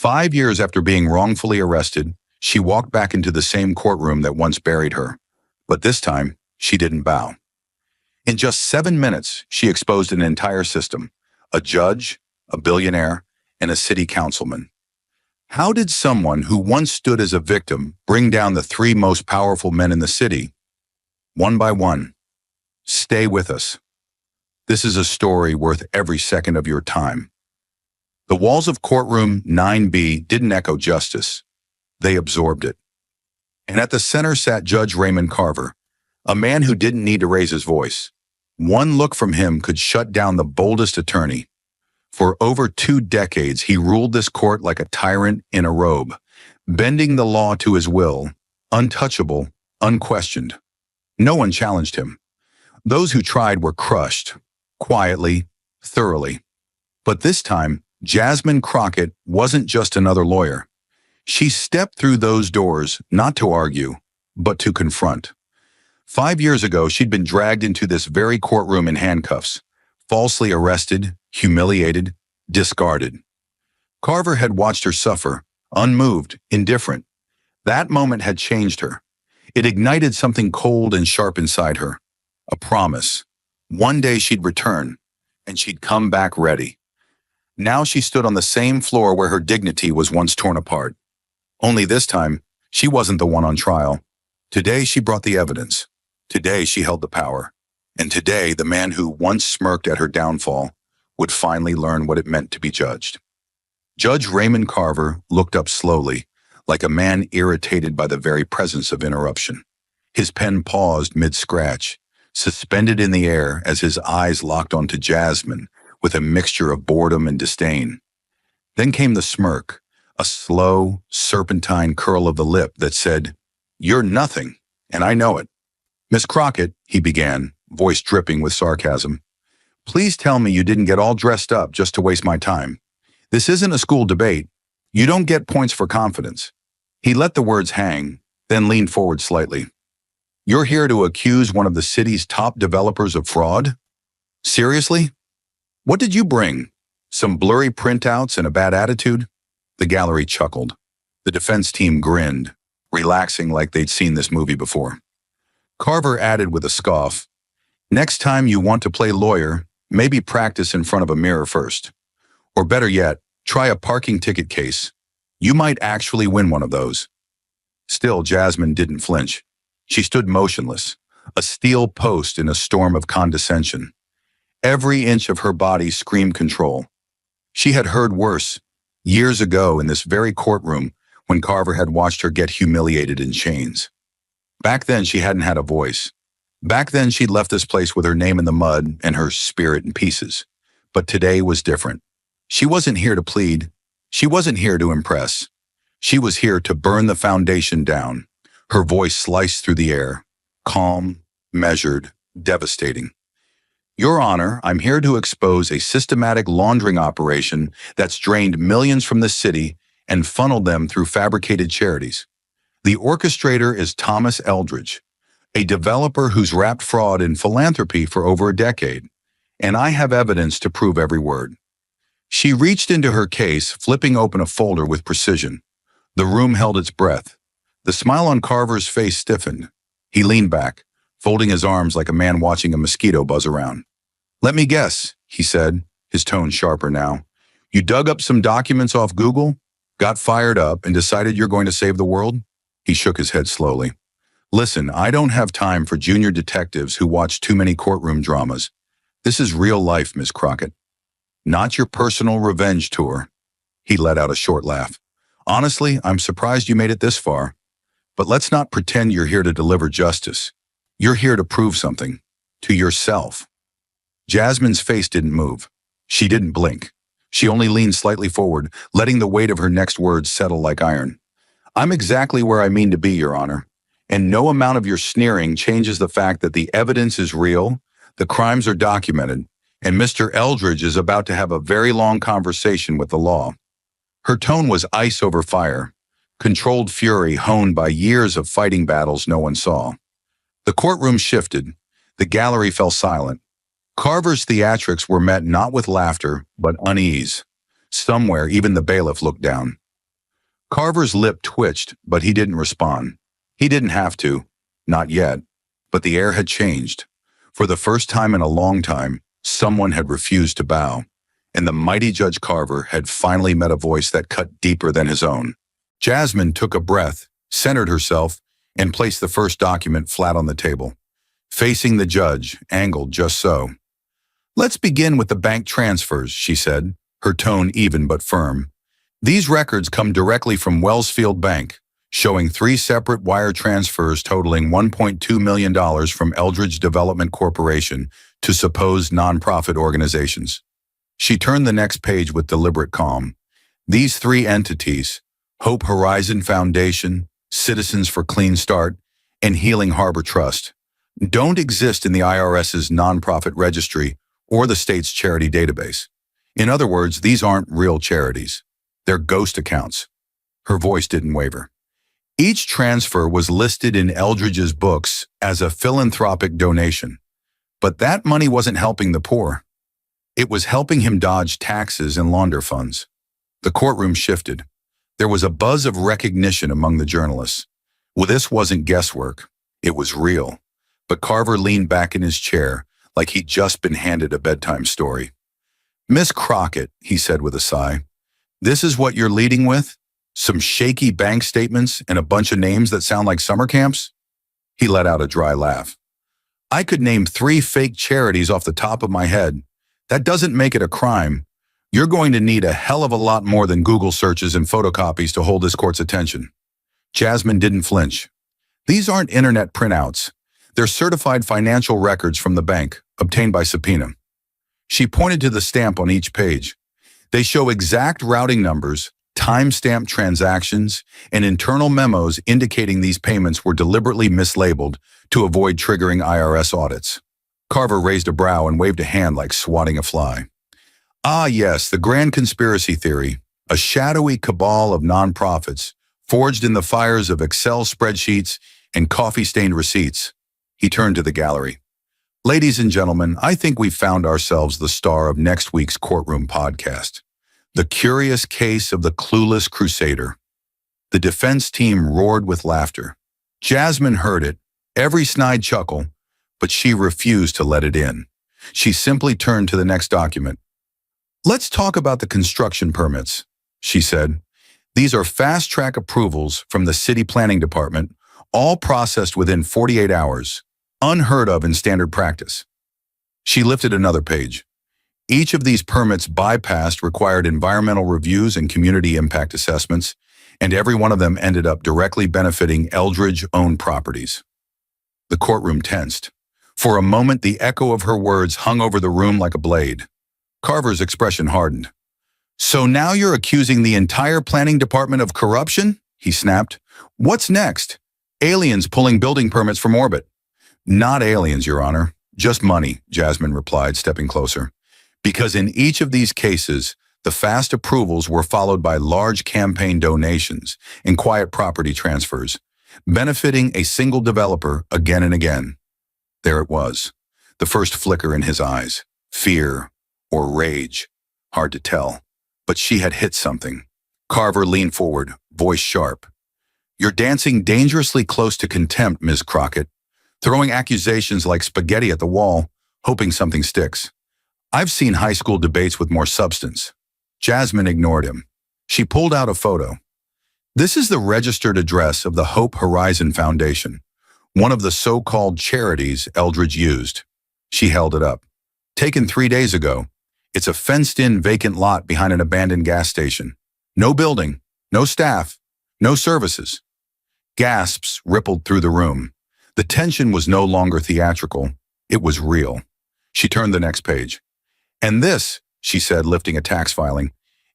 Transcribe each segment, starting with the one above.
5 years after being wrongfully arrested, she walked back into the same courtroom that once buried her. But this time, she didn't bow. In just 7 minutes, she exposed an entire system: a judge, a billionaire, and a city councilman. How did someone who once stood as a victim bring down the three most powerful men in the city? One by one. Stay with us. This is a story worth every second of your time. The walls of courtroom 9B didn't echo justice. They absorbed it. And at the center sat Judge Raymond Carver, a man who didn't need to raise his voice. One look from him could shut down the boldest attorney. For over 2 decades, he ruled this court like a tyrant in a robe, bending the law to his will, untouchable, unquestioned. No one challenged him. Those who tried were crushed, quietly, thoroughly. But this time, Jasmine Crockett wasn't just another lawyer. She stepped through those doors not to argue, but to confront. 5 years ago, she'd been dragged into this very courtroom in handcuffs, falsely arrested, humiliated, discarded. Carver had watched her suffer, unmoved, indifferent. That moment had changed her. It ignited something cold and sharp inside her. A promise. One day she'd return, and she'd come back ready. Now she stood on the same floor where her dignity was once torn apart. Only this time, she wasn't the one on trial. Today she brought the evidence. Today she held the power. And today, the man who once smirked at her downfall would finally learn what it meant to be judged. Judge Raymond Carver looked up slowly, like a man irritated by the very presence of interruption. His pen paused mid-scratch, suspended in the air as his eyes locked onto Jasmine with a mixture of boredom and disdain. Then came the smirk, a slow, serpentine curl of the lip that said, "You're nothing, and I know it." "Miss Crockett," he began, voice dripping with sarcasm, "please tell me you didn't get all dressed up just to waste my time. This isn't a school debate. You don't get points for confidence." He let the words hang, then leaned forward slightly. "You're here to accuse one of the city's top developers of fraud? Seriously? What did you bring? Some blurry printouts and a bad attitude?" The gallery chuckled. The defense team grinned, relaxing like they'd seen this movie before. Carver added with a scoff, "Next time you want to play lawyer, maybe practice in front of a mirror first. Or better yet, try a parking ticket case. You might actually win one of those." Still, Jasmine didn't flinch. She stood motionless, a steel post in a storm of condescension. Every inch of her body screamed control. She had heard worse, years ago in this very courtroom when Carver had watched her get humiliated in chains. Back then, she hadn't had a voice. Back then, she'd left this place with her name in the mud and her spirit in pieces. But today was different. She wasn't here to plead. She wasn't here to impress. She was here to burn the foundation down. Her voice sliced through the air, calm, measured, devastating. "Your Honor, I'm here to expose a systematic laundering operation that's drained millions from the city and funneled them through fabricated charities. The orchestrator is Thomas Eldridge, a developer who's wrapped fraud in philanthropy for over a decade, and I have evidence to prove every word." She reached into her case, flipping open a folder with precision. The room held its breath. The smile on Carver's face stiffened. He leaned back, folding his arms like a man watching a mosquito buzz around. "Let me guess," he said, his tone sharper now. "You dug up some documents off Google, got fired up, and decided you're going to save the world?" He shook his head slowly. "Listen, I don't have time for junior detectives who watch too many courtroom dramas. This is real life, Miss Crockett. Not your personal revenge tour." He let out a short laugh. "Honestly, I'm surprised you made it this far. But let's not pretend you're here to deliver justice. You're here to prove something. To yourself." Jasmine's face didn't move. She didn't blink. She only leaned slightly forward, letting the weight of her next words settle like iron. "I'm exactly where I mean to be, Your Honor. And no amount of your sneering changes the fact that the evidence is real, the crimes are documented, and Mr. Eldridge is about to have a very long conversation with the law." Her tone was ice over fire, controlled fury honed by years of fighting battles no one saw. The courtroom shifted. The gallery fell silent. Carver's theatrics were met not with laughter, but unease. Somewhere, even the bailiff looked down. Carver's lip twitched, but he didn't respond. He didn't have to. Not yet. But the air had changed. For the first time in a long time, someone had refused to bow, and the mighty Judge Carver had finally met a voice that cut deeper than his own. Jasmine took a breath, centered herself, and placed the first document flat on the table, facing the judge, angled just so. "Let's begin with the bank transfers," she said, her tone even but firm. "These records come directly from Wellsfield Bank, showing 3 separate wire transfers totaling $1.2 million from Eldridge Development Corporation to supposed nonprofit organizations." She turned the next page with deliberate calm. "These 3 entities, Hope Horizon Foundation, Citizens for Clean Start, and Healing Harbor Trust, don't exist in the IRS's nonprofit registry or the state's charity database. In other words, these aren't real charities. They're ghost accounts." Her voice didn't waver. "Each transfer was listed in Eldridge's books as a philanthropic donation. But that money wasn't helping the poor. It was helping him dodge taxes and launder funds." The courtroom shifted. There was a buzz of recognition among the journalists. Well, this wasn't guesswork. It was real. But Carver leaned back in his chair like he'd just been handed a bedtime story. "Miss Crockett," he said with a sigh, "this is what you're leading with? Some shaky bank statements and a bunch of names that sound like summer camps?" He let out a dry laugh. "I could name 3 fake charities off the top of my head. That doesn't make it a crime. You're going to need a hell of a lot more than Google searches and photocopies to hold this court's attention." Jasmine didn't flinch. "These aren't internet printouts. They're certified financial records from the bank, obtained by subpoena." She pointed to the stamp on each page. "They show exact routing numbers, time-stamped transactions, and internal memos indicating these payments were deliberately mislabeled to avoid triggering IRS audits." Carver raised a brow and waved a hand like swatting a fly. "Ah, yes, the grand conspiracy theory, a shadowy cabal of nonprofits, forged in the fires of Excel spreadsheets and coffee-stained receipts." He turned to the gallery. "Ladies and gentlemen, I think we've found ourselves the star of next week's courtroom podcast. The curious case of the clueless crusader." The defense team roared with laughter. Jasmine heard it, every snide chuckle, but she refused to let it in. She simply turned to the next document. "Let's talk about the construction permits," she said. "These are fast-track approvals from the city planning department, all processed within 48 hours, unheard of in standard practice." She lifted another page. "Each of these permits bypassed required environmental reviews and community impact assessments, and every one of them ended up directly benefiting Eldridge-owned properties." The courtroom tensed. For a moment, the echo of her words hung over the room like a blade. Carver's expression hardened. "So now you're accusing the entire planning department of corruption?" he snapped. "What's next? Aliens pulling building permits from orbit?" "Not aliens, Your Honor. Just money," Jasmine replied, stepping closer. "Because in each of these cases, the fast approvals were followed by large campaign donations and quiet property transfers, benefiting a single developer again and again." There it was, the first flicker in his eyes. Fear or rage. Hard to tell. But she had hit something. Carver leaned forward, voice sharp. "You're dancing dangerously close to contempt, Ms. Crockett, throwing accusations like spaghetti at the wall, hoping something sticks. I've seen high school debates with more substance." Jasmine ignored him. She pulled out a photo. "This is the registered address of the Hope Horizon Foundation, one of the so-called charities Eldridge used." She held it up. "Taken 3 days ago. It's a fenced-in vacant lot behind an abandoned gas station. No building, no staff, no services." Gasps rippled through the room. The tension was no longer theatrical. It was real. She turned the next page. "And this," she said, lifting a tax filing,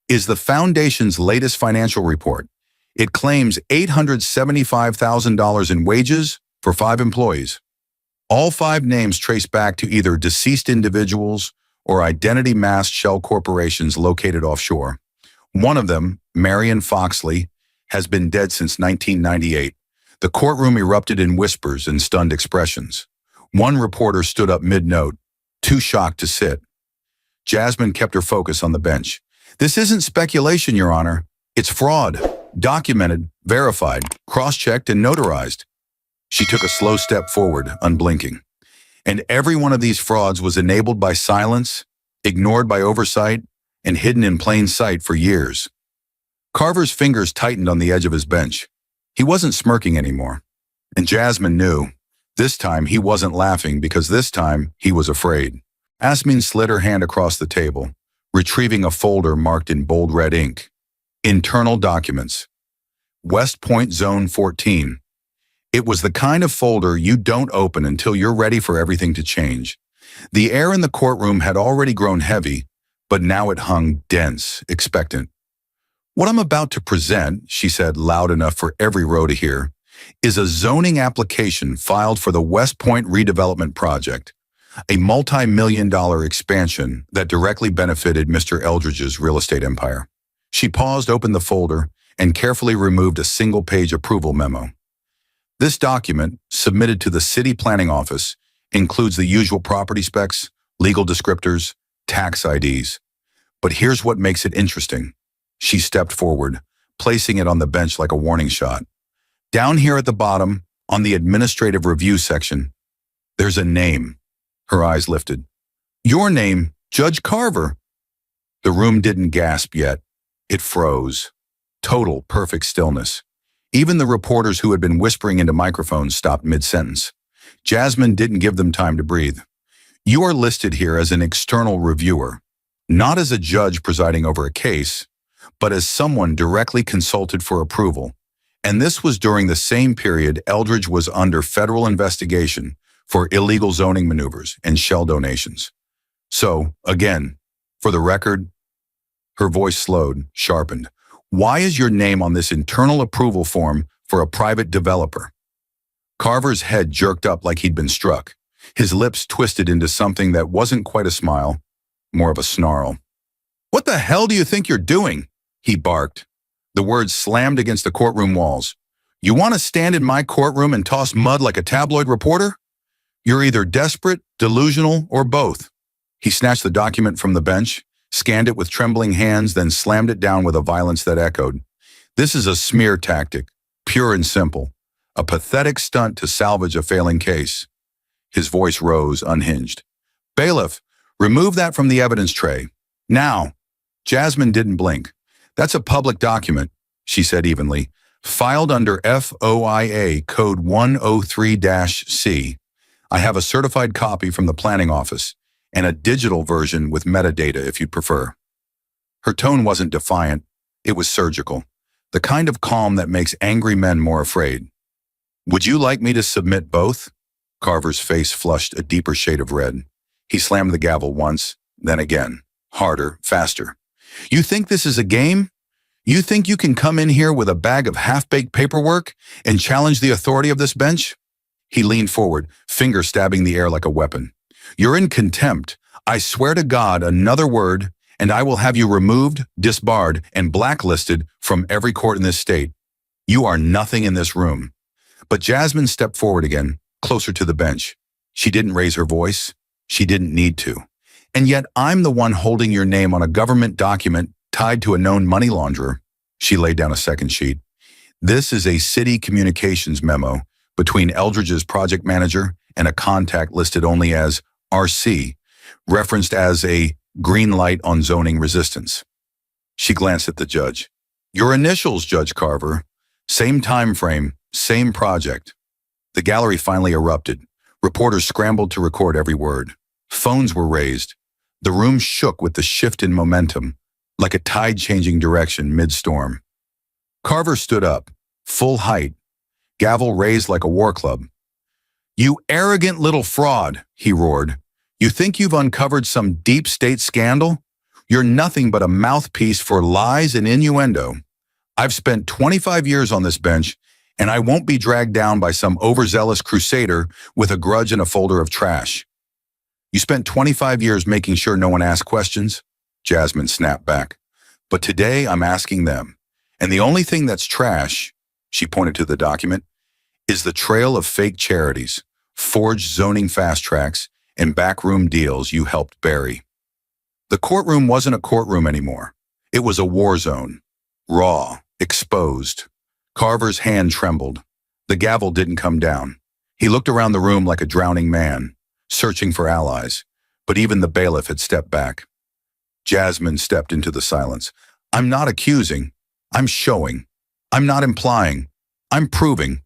"is the foundation's latest financial report. It claims $875,000 in wages for 5 employees. All 5 names trace back to either deceased individuals or identity-masked shell corporations located offshore. One of them, Marion Foxley, has been dead since 1998. The courtroom erupted in whispers and stunned expressions. One reporter stood up mid-note, too shocked to sit. Jasmine kept her focus on the bench. "This isn't speculation, Your Honor. It's fraud. Documented, verified, cross-checked, and notarized. She took a slow step forward, unblinking. And every one of these frauds was enabled by silence, ignored by oversight, and hidden in plain sight for years. Carver's fingers tightened on the edge of his bench. He wasn't smirking anymore. And Jasmine knew. This time he wasn't laughing because this time he was afraid. Jasmine slid her hand across the table, retrieving a folder marked in bold red ink. Internal documents. West Point Zone 14. It was the kind of folder you don't open until you're ready for everything to change. The air in the courtroom had already grown heavy, but now it hung dense, expectant. What I'm about to present, she said loud enough for every row to hear, is a zoning application filed for the West Point redevelopment project, a multi-million-dollar expansion that directly benefited Mr. Eldridge's real estate empire. She paused, opened the folder, and carefully removed a single-page approval memo. This document, submitted to the City Planning Office, includes the usual property specs, legal descriptors, tax IDs. But here's what makes it interesting. She stepped forward, placing it on the bench like a warning shot. Down here at the bottom, on the administrative review section, there's a name. Her eyes lifted. Your name, Judge Carver. The room didn't gasp yet. It froze. Total, perfect stillness. Even the reporters who had been whispering into microphones stopped mid-sentence. Jasmine didn't give them time to breathe. You are listed here as an external reviewer, not as a judge presiding over a case, but as someone directly consulted for approval. And this was during the same period Eldridge was under federal investigation for illegal zoning maneuvers and shell donations. So, again, for the record, her voice slowed, sharpened. Why is your name on this internal approval form for a private developer? Carver's head jerked up like he'd been struck. His lips twisted into something that wasn't quite a smile, more of a snarl. What the hell do you think you're doing? He barked. The words slammed against the courtroom walls. You want to stand in my courtroom and toss mud like a tabloid reporter? You're either desperate, delusional, or both. He snatched the document from the bench, scanned it with trembling hands, then slammed it down with a violence that echoed. This is a smear tactic, pure and simple, a pathetic stunt to salvage a failing case. His voice rose, unhinged. Bailiff, remove that from the evidence tray. Now. Jasmine didn't blink. That's a public document, she said evenly, filed under FOIA Code 103-C. I have a certified copy from the planning office, and a digital version with metadata if you'd prefer. Her tone wasn't defiant, it was surgical, the kind of calm that makes angry men more afraid. Would you like me to submit both? Carver's face flushed a deeper shade of red. He slammed the gavel once, then again, harder, faster. You think this is a game? You think you can come in here with a bag of half-baked paperwork and challenge the authority of this bench? He leaned forward, finger stabbing the air like a weapon. You're in contempt. I swear to God, another word, and I will have you removed, disbarred, and blacklisted from every court in this state. You are nothing in this room. But Jasmine stepped forward again, closer to the bench. She didn't raise her voice. She didn't need to. And yet I'm the one holding your name on a government document tied to a known money launderer. She laid down a second sheet. This is a city communications memo between Eldridge's project manager and a contact listed only as RC, referenced as a green light on zoning resistance. She glanced at the judge. Your initials, Judge Carver. Same time frame, same project. The gallery finally erupted. Reporters scrambled to record every word. Phones were raised. The room shook with the shift in momentum, like a tide changing direction mid-storm. Carver stood up, full height, gavel raised like a war club. You arrogant little fraud, he roared. You think you've uncovered some deep state scandal? You're nothing but a mouthpiece for lies and innuendo. I've spent 25 years on this bench, and I won't be dragged down by some overzealous crusader with a grudge and a folder of trash. You spent 25 years making sure no one asked questions? Jasmine snapped back. But today I'm asking them. And the only thing that's trash, she pointed to the document, is the trail of fake charities, forged zoning fast tracks, and backroom deals you helped bury. The courtroom wasn't a courtroom anymore. It was a war zone. Raw, exposed, Carver's hand trembled. The gavel didn't come down. He looked around the room like a drowning man, searching for allies, but even the bailiff had stepped back. Jasmine stepped into the silence. I'm not accusing. I'm showing. I'm not implying. I'm proving.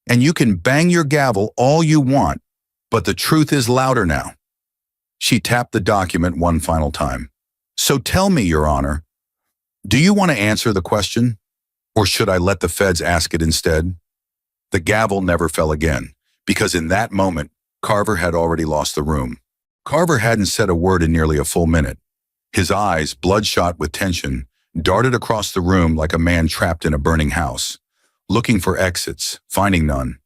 And you can bang your gavel all you want, but the truth is louder now. She tapped the document one final time. So tell me, Your Honor, do you want to answer the question? Or should I let the feds ask it instead? The gavel never fell again, because in that moment, Carver had already lost the room. Carver hadn't said a word in nearly a full minute. His eyes, bloodshot with tension, darted across the room like a man trapped in a burning house, looking for exits, finding none.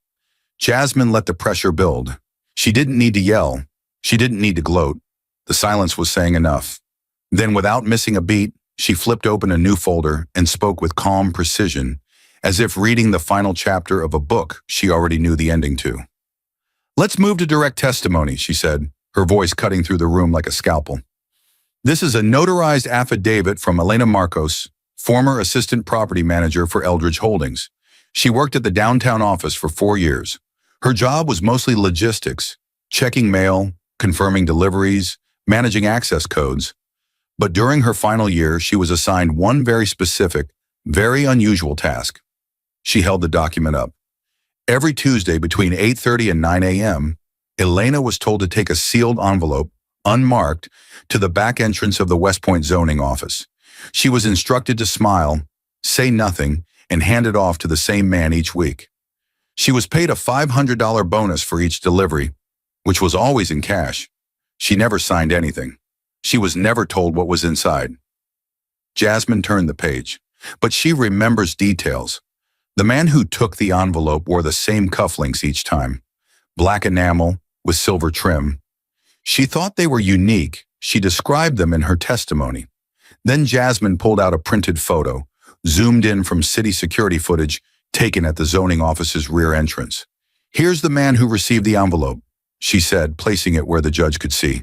Jasmine let the pressure build. She didn't need to yell. She didn't need to gloat. The silence was saying enough. Then, without missing a beat, she flipped open a new folder and spoke with calm precision, as if reading the final chapter of a book she already knew the ending to. Let's move to direct testimony, she said, her voice cutting through the room like a scalpel. This is a notarized affidavit from Elena Marcos, former assistant property manager for Eldridge Holdings. She worked at the downtown office for 4 years. Her job was mostly logistics, checking mail, confirming deliveries, managing access codes. But during her final year, she was assigned one very specific, very unusual task. She held the document up. Every Tuesday between 8:30 and 9 a.m., Elena was told to take a sealed envelope, unmarked, to the back entrance of the West Point zoning office. She was instructed to smile, say nothing, and hand it off to the same man each week. She was paid a $500 bonus for each delivery, which was always in cash. She never signed anything. She was never told what was inside. Jasmine turned the page, but she remembers details. The man who took the envelope wore the same cufflinks each time, black enamel with silver trim. She thought they were unique. She described them in her testimony. Then Jasmine pulled out a printed photo, zoomed in from city security footage taken at the zoning office's rear entrance. Here's the man who received the envelope, she said, placing it where the judge could see.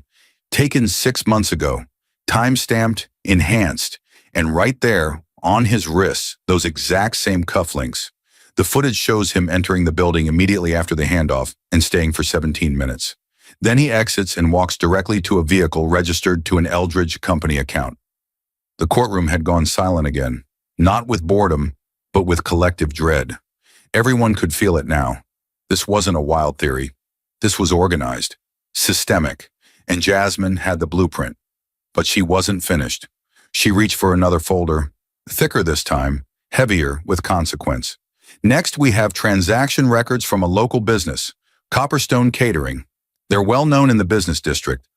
Taken 6 months ago, time-stamped, enhanced, and right there, on his wrists, those exact same cufflinks. The footage shows him entering the building immediately after the handoff and staying for 17 minutes. Then he exits and walks directly to a vehicle registered to an Eldridge company account. The courtroom had gone silent again, not with boredom, but with collective dread. Everyone could feel it now. This wasn't a wild theory. This was organized, systemic, and Jasmine had the blueprint. But she wasn't finished. She reached for another folder, thicker this time, heavier with consequence. Next, we have transaction records from a local business, Copperstone Catering. They're well known in the business district.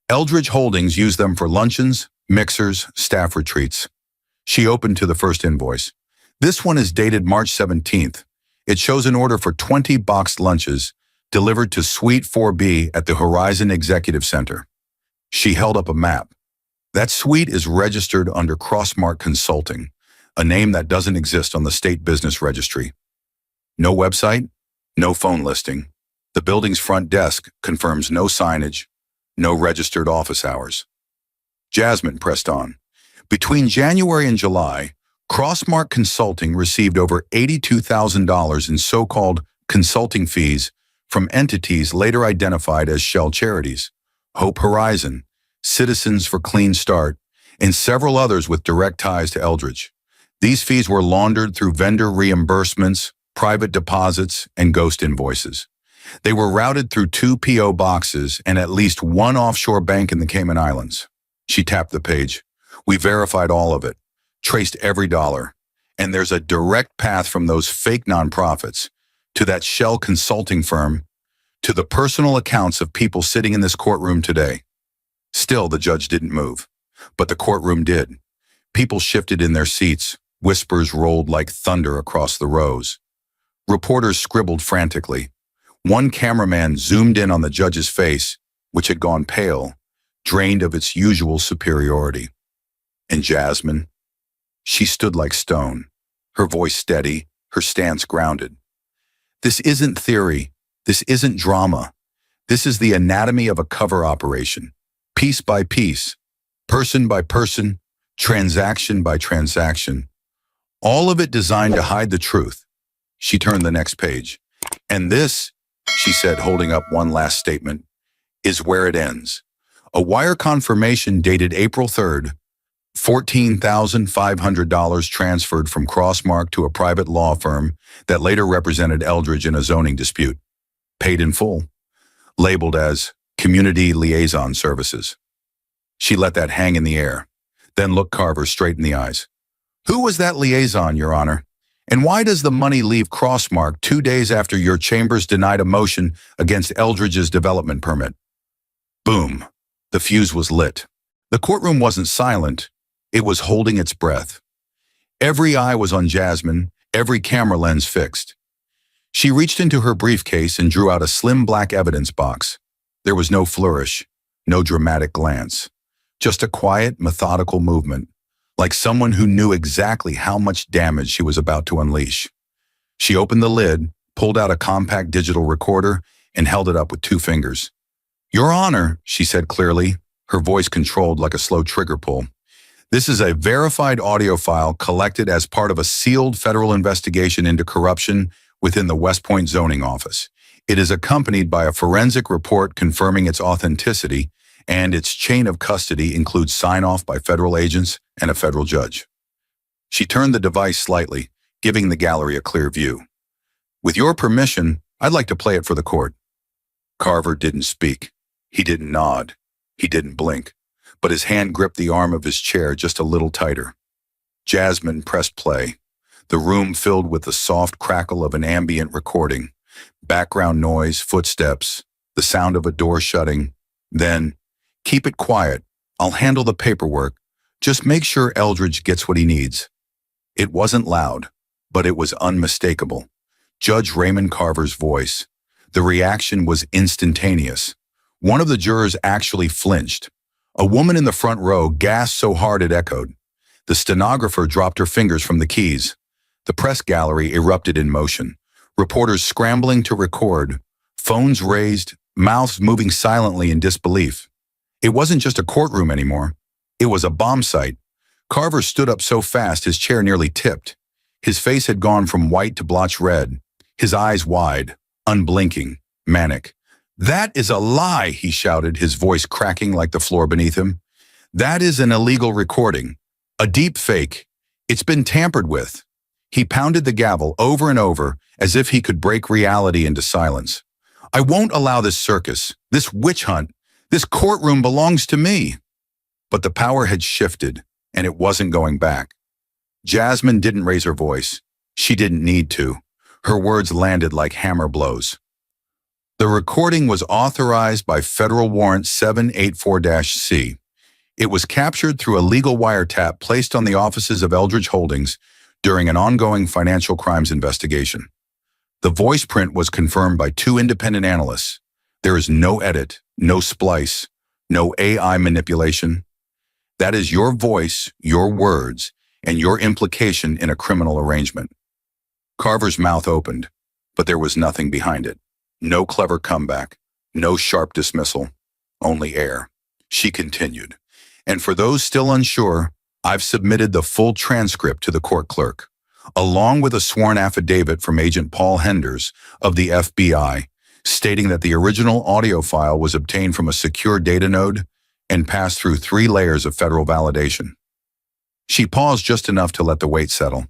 Eldridge Holdings used them for luncheons, mixers, staff retreats. She opened to the first invoice. This one is dated March 17th. It shows an order for 20 boxed lunches delivered to Suite 4B at the Horizon Executive Center. She held up a map. That suite is registered under Crossmark Consulting, a name that doesn't exist on the state business registry. No website, no phone listing. The building's front desk confirms no signage, no registered office hours. Jasmine pressed on. Between January and July, Crossmark Consulting received over $82,000 in so-called consulting fees from entities later identified as shell charities, Hope Horizon, Citizens for Clean Start, and several others with direct ties to Eldridge. These fees were laundered through vendor reimbursements, private deposits, and ghost invoices. They were routed through 2 P.O. boxes and at least one offshore bank in the Cayman Islands. She tapped the page. We verified all of it, traced every dollar, and there's a direct path from those fake nonprofits to that shell consulting firm to the personal accounts of people sitting in this courtroom today. Still, the judge didn't move, but the courtroom did. People shifted in their seats. Whispers rolled like thunder across the rows. Reporters scribbled frantically. One cameraman zoomed in on the judge's face, which had gone pale, drained of its usual superiority. And Jasmine? She stood like stone, her voice steady, her stance grounded. This isn't theory. This isn't drama. This is the anatomy of a cover operation, piece by piece, person by person, transaction by transaction. All of it designed to hide the truth. She turned the next page. And this, she said, holding up one last statement, is where it ends. A wire confirmation dated April 3rd, $14,500 transferred from Crossmark to a private law firm that later represented Eldridge in a zoning dispute. Paid in full. Labeled as Community Liaison Services. She let that hang in the air, then looked Carver straight in the eyes. Who was that liaison, Your Honor? And why does the money leave Crossmark 2 days after your chambers denied a motion against Eldridge's development permit? Boom. The fuse was lit. The courtroom wasn't silent. It was holding its breath. Every eye was on Jasmine, every camera lens fixed. She reached into her briefcase and drew out a slim black evidence box. There was no flourish, no dramatic glance. Just a quiet, methodical movement, like someone who knew exactly how much damage she was about to unleash. She opened the lid, pulled out a compact digital recorder, and held it up with 2 fingers. Your Honor, she said clearly, her voice controlled like a slow trigger pull. This is a verified audio file collected as part of a sealed federal investigation into corruption within the West Point zoning office. It is accompanied by a forensic report confirming its authenticity, and its chain of custody includes sign-off by federal agents and a federal judge. She turned the device slightly, giving the gallery a clear view. With your permission, I'd like to play it for the court. Carver didn't speak. He didn't nod. He didn't blink, but his hand gripped the arm of his chair just a little tighter. Jasmine pressed play. The room filled with the soft crackle of an ambient recording, background noise, footsteps, the sound of a door shutting. Then, keep it quiet. I'll handle the paperwork. Just make sure Eldridge gets what he needs. It wasn't loud, but it was unmistakable. Judge Raymond Carver's voice. The reaction was instantaneous. One of the jurors actually flinched. A woman in the front row gasped so hard it echoed. The stenographer dropped her fingers from the keys. The press gallery erupted in motion. Reporters scrambling to record, phones raised, mouths moving silently in disbelief. It wasn't just a courtroom anymore. It was a bomb site. Carver stood up so fast his chair nearly tipped. His face had gone from white to blotched red, his eyes wide, unblinking, manic. That is a lie, he shouted, his voice cracking like the floor beneath him. That is an illegal recording. A deep fake. It's been tampered with. He pounded the gavel over and over as if he could break reality into silence. I won't allow this circus, this witch hunt. This courtroom belongs to me. But the power had shifted, and it wasn't going back. Jasmine didn't raise her voice. She didn't need to. Her words landed like hammer blows. The recording was authorized by Federal Warrant 784-C. It was captured through a legal wiretap placed on the offices of Eldridge Holdings during an ongoing financial crimes investigation. The voice print was confirmed by 2 independent analysts. There is no edit, no splice, no AI manipulation. That is your voice, your words, and your implication in a criminal arrangement. Carver's mouth opened, but there was nothing behind it. No clever comeback, no sharp dismissal, only air. She continued. And for those still unsure, I've submitted the full transcript to the court clerk, along with a sworn affidavit from Agent Paul Henders of the FBI, stating that the original audio file was obtained from a secure data node and passed through 3 layers of federal validation. She paused just enough to let the weight settle.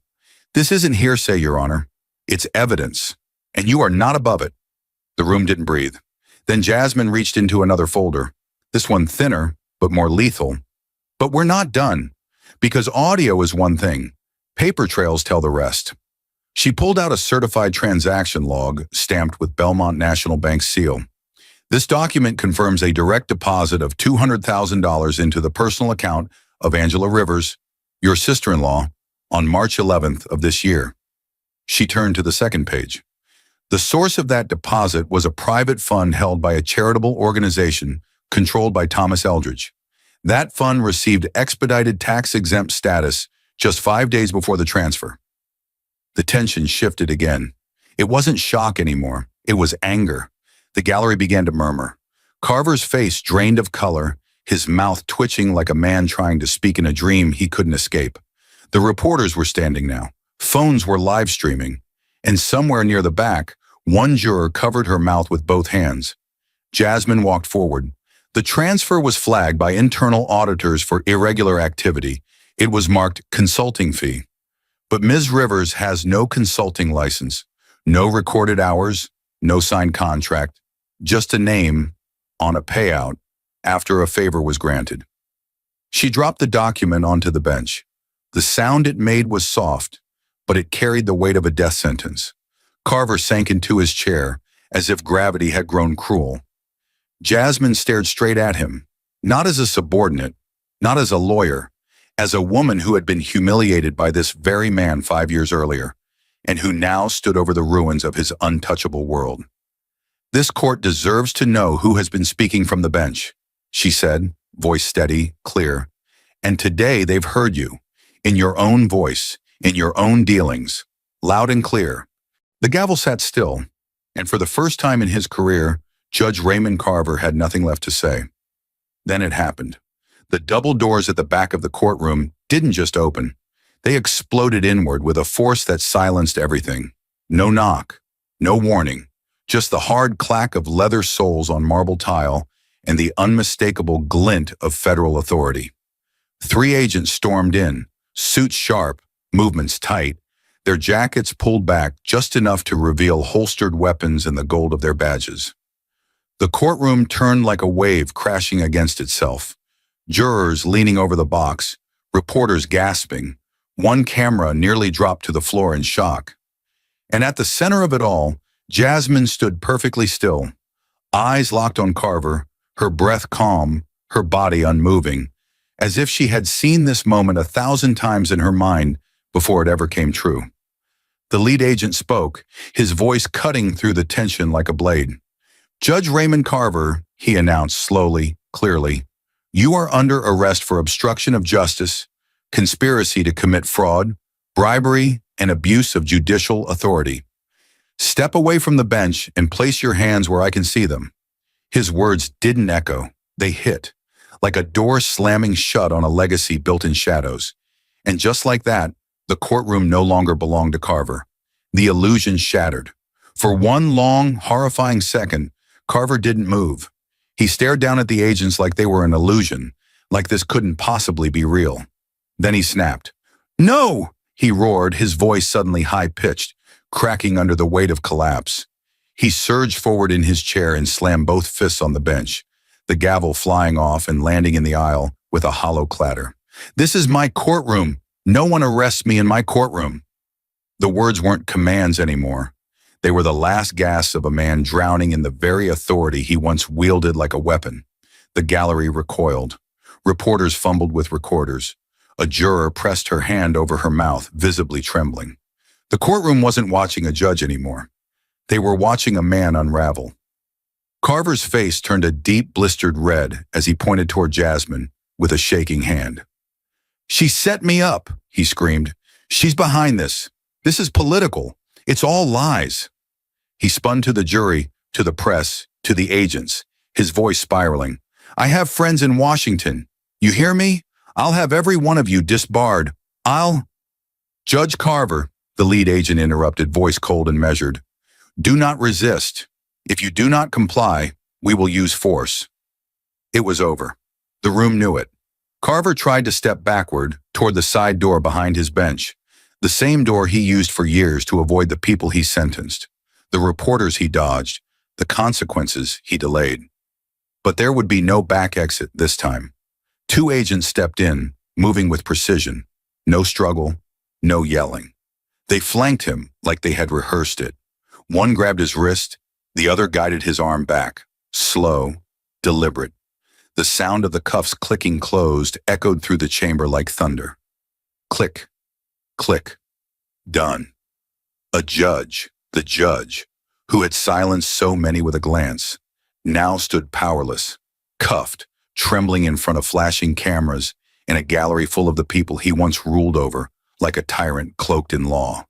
This isn't hearsay, Your Honor. It's evidence, and you are not above it. The room didn't breathe. Then Jasmine reached into another folder, this one thinner, but more lethal. But we're not done, because audio is one thing. Paper trails tell the rest. She pulled out a certified transaction log stamped with Belmont National Bank's seal. This document confirms a direct deposit of $200,000 into the personal account of Angela Rivers, your sister-in-law, on March 11th of this year. She turned to the second page. The source of that deposit was a private fund held by a charitable organization controlled by Thomas Eldridge. That fund received expedited tax-exempt status just 5 days before the transfer. The tension shifted again. It wasn't shock anymore. It was anger. The gallery began to murmur. Carver's face drained of color, his mouth twitching like a man trying to speak in a dream he couldn't escape. The reporters were standing now, Phones were live streaming, and somewhere near the back, one juror covered her mouth with both hands. Jasmine walked forward. The transfer was flagged by internal auditors for irregular activity. It was marked consulting fee. But Ms. Rivers has no consulting license, no recorded hours, no signed contract, just a name on a payout after a favor was granted. She dropped the document onto the bench. The sound it made was soft, but it carried the weight of a death sentence. Carver sank into his chair as if gravity had grown cruel. Jasmine stared straight at him, not as a subordinate, not as a lawyer, as a woman who had been humiliated by this very man 5 years earlier, and who now stood over the ruins of his untouchable world. "This court deserves to know who has been speaking from the bench," she said, voice steady, clear. "And today they've heard you, in your own voice, in your own dealings, loud and clear." The gavel sat still, and for the first time in his career, Judge Raymond Carver had nothing left to say. Then it happened. The double doors at the back of the courtroom didn't just open. They exploded inward with a force that silenced everything. No knock, no warning, just the hard clack of leather soles on marble tile and the unmistakable glint of federal authority. 3 agents stormed in, suits sharp, movements tight, their jackets pulled back just enough to reveal holstered weapons and the gold of their badges. The courtroom turned like a wave crashing against itself. Jurors leaning over the box, reporters gasping. One camera nearly dropped to the floor in shock. And at the center of it all, Jasmine stood perfectly still, eyes locked on Carver, her breath calm, her body unmoving, as if she had seen this moment 1,000 times in her mind before it ever came true. The lead agent spoke, his voice cutting through the tension like a blade. "Judge Raymond Carver," he announced slowly, clearly, "you are under arrest for obstruction of justice, conspiracy to commit fraud, bribery, and abuse of judicial authority. Step away from the bench and place your hands where I can see them." His words didn't echo, they hit, like a door slamming shut on a legacy built in shadows. And just like that, the courtroom no longer belonged to Carver. The illusion shattered. For one long, horrifying second, Carver didn't move. He stared down at the agents like they were an illusion, like this couldn't possibly be real. Then he snapped. "No!" he roared, his voice suddenly high-pitched, cracking under the weight of collapse. He surged forward in his chair and slammed both fists on the bench, the gavel flying off and landing in the aisle with a hollow clatter. "This is my courtroom. No one arrests me in my courtroom." The words weren't commands anymore. They were the last gasps of a man drowning in the very authority he once wielded like a weapon. The gallery recoiled. Reporters fumbled with recorders. A juror pressed her hand over her mouth, visibly trembling. The courtroom wasn't watching a judge anymore. They were watching a man unravel. Carver's face turned a deep, blistered red as he pointed toward Jasmine with a shaking hand. "She set me up," he screamed. "She's behind this. This is political. It's all lies." He spun to the jury, to the press, to the agents, his voice spiraling. "I have friends in Washington. You hear me? I'll have every one of you disbarred. I'll—" "Judge Carver," the lead agent interrupted, voice cold and measured. "Do not resist. If you do not comply, we will use force." It was over. The room knew it. Carver tried to step backward toward the side door behind his bench, the same door he used for years to avoid the people he sentenced, the reporters he dodged, the consequences he delayed. But there would be no back exit this time. 2 agents stepped in, moving with precision. No struggle, no yelling. They flanked him like they had rehearsed it. One grabbed his wrist, the other guided his arm back, slow, deliberate. The sound of the cuffs clicking closed echoed through the chamber like thunder. Click, click, done. A judge, the judge, who had silenced so many with a glance, now stood powerless, cuffed, trembling in front of flashing cameras in a gallery full of the people he once ruled over, like a tyrant cloaked in law.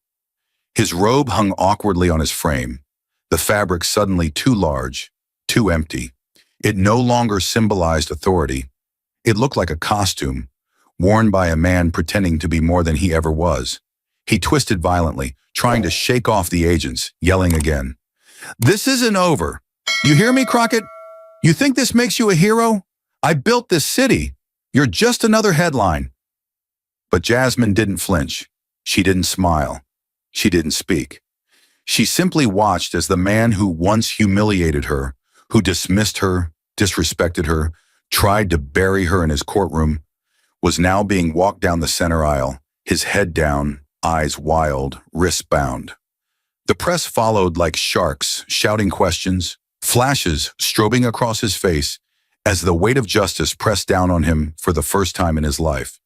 His robe hung awkwardly on his frame, the fabric suddenly too large, too empty. It no longer symbolized authority. It looked like a costume, worn by a man pretending to be more than he ever was. He twisted violently, trying to shake off the agents, yelling again. This isn't over. You hear me, Crockett? You think this makes you a hero? I built this city. You're just another headline. But Jasmine didn't flinch. She didn't smile. She didn't speak. She simply watched as the man who once humiliated her, who dismissed her, disrespected her, tried to bury her in his courtroom, was now being walked down the center aisle, his head down, eyes wild, wrists bound. The press followed like sharks, shouting questions, flashes strobing across his face as the weight of justice pressed down on him for the first time in his life.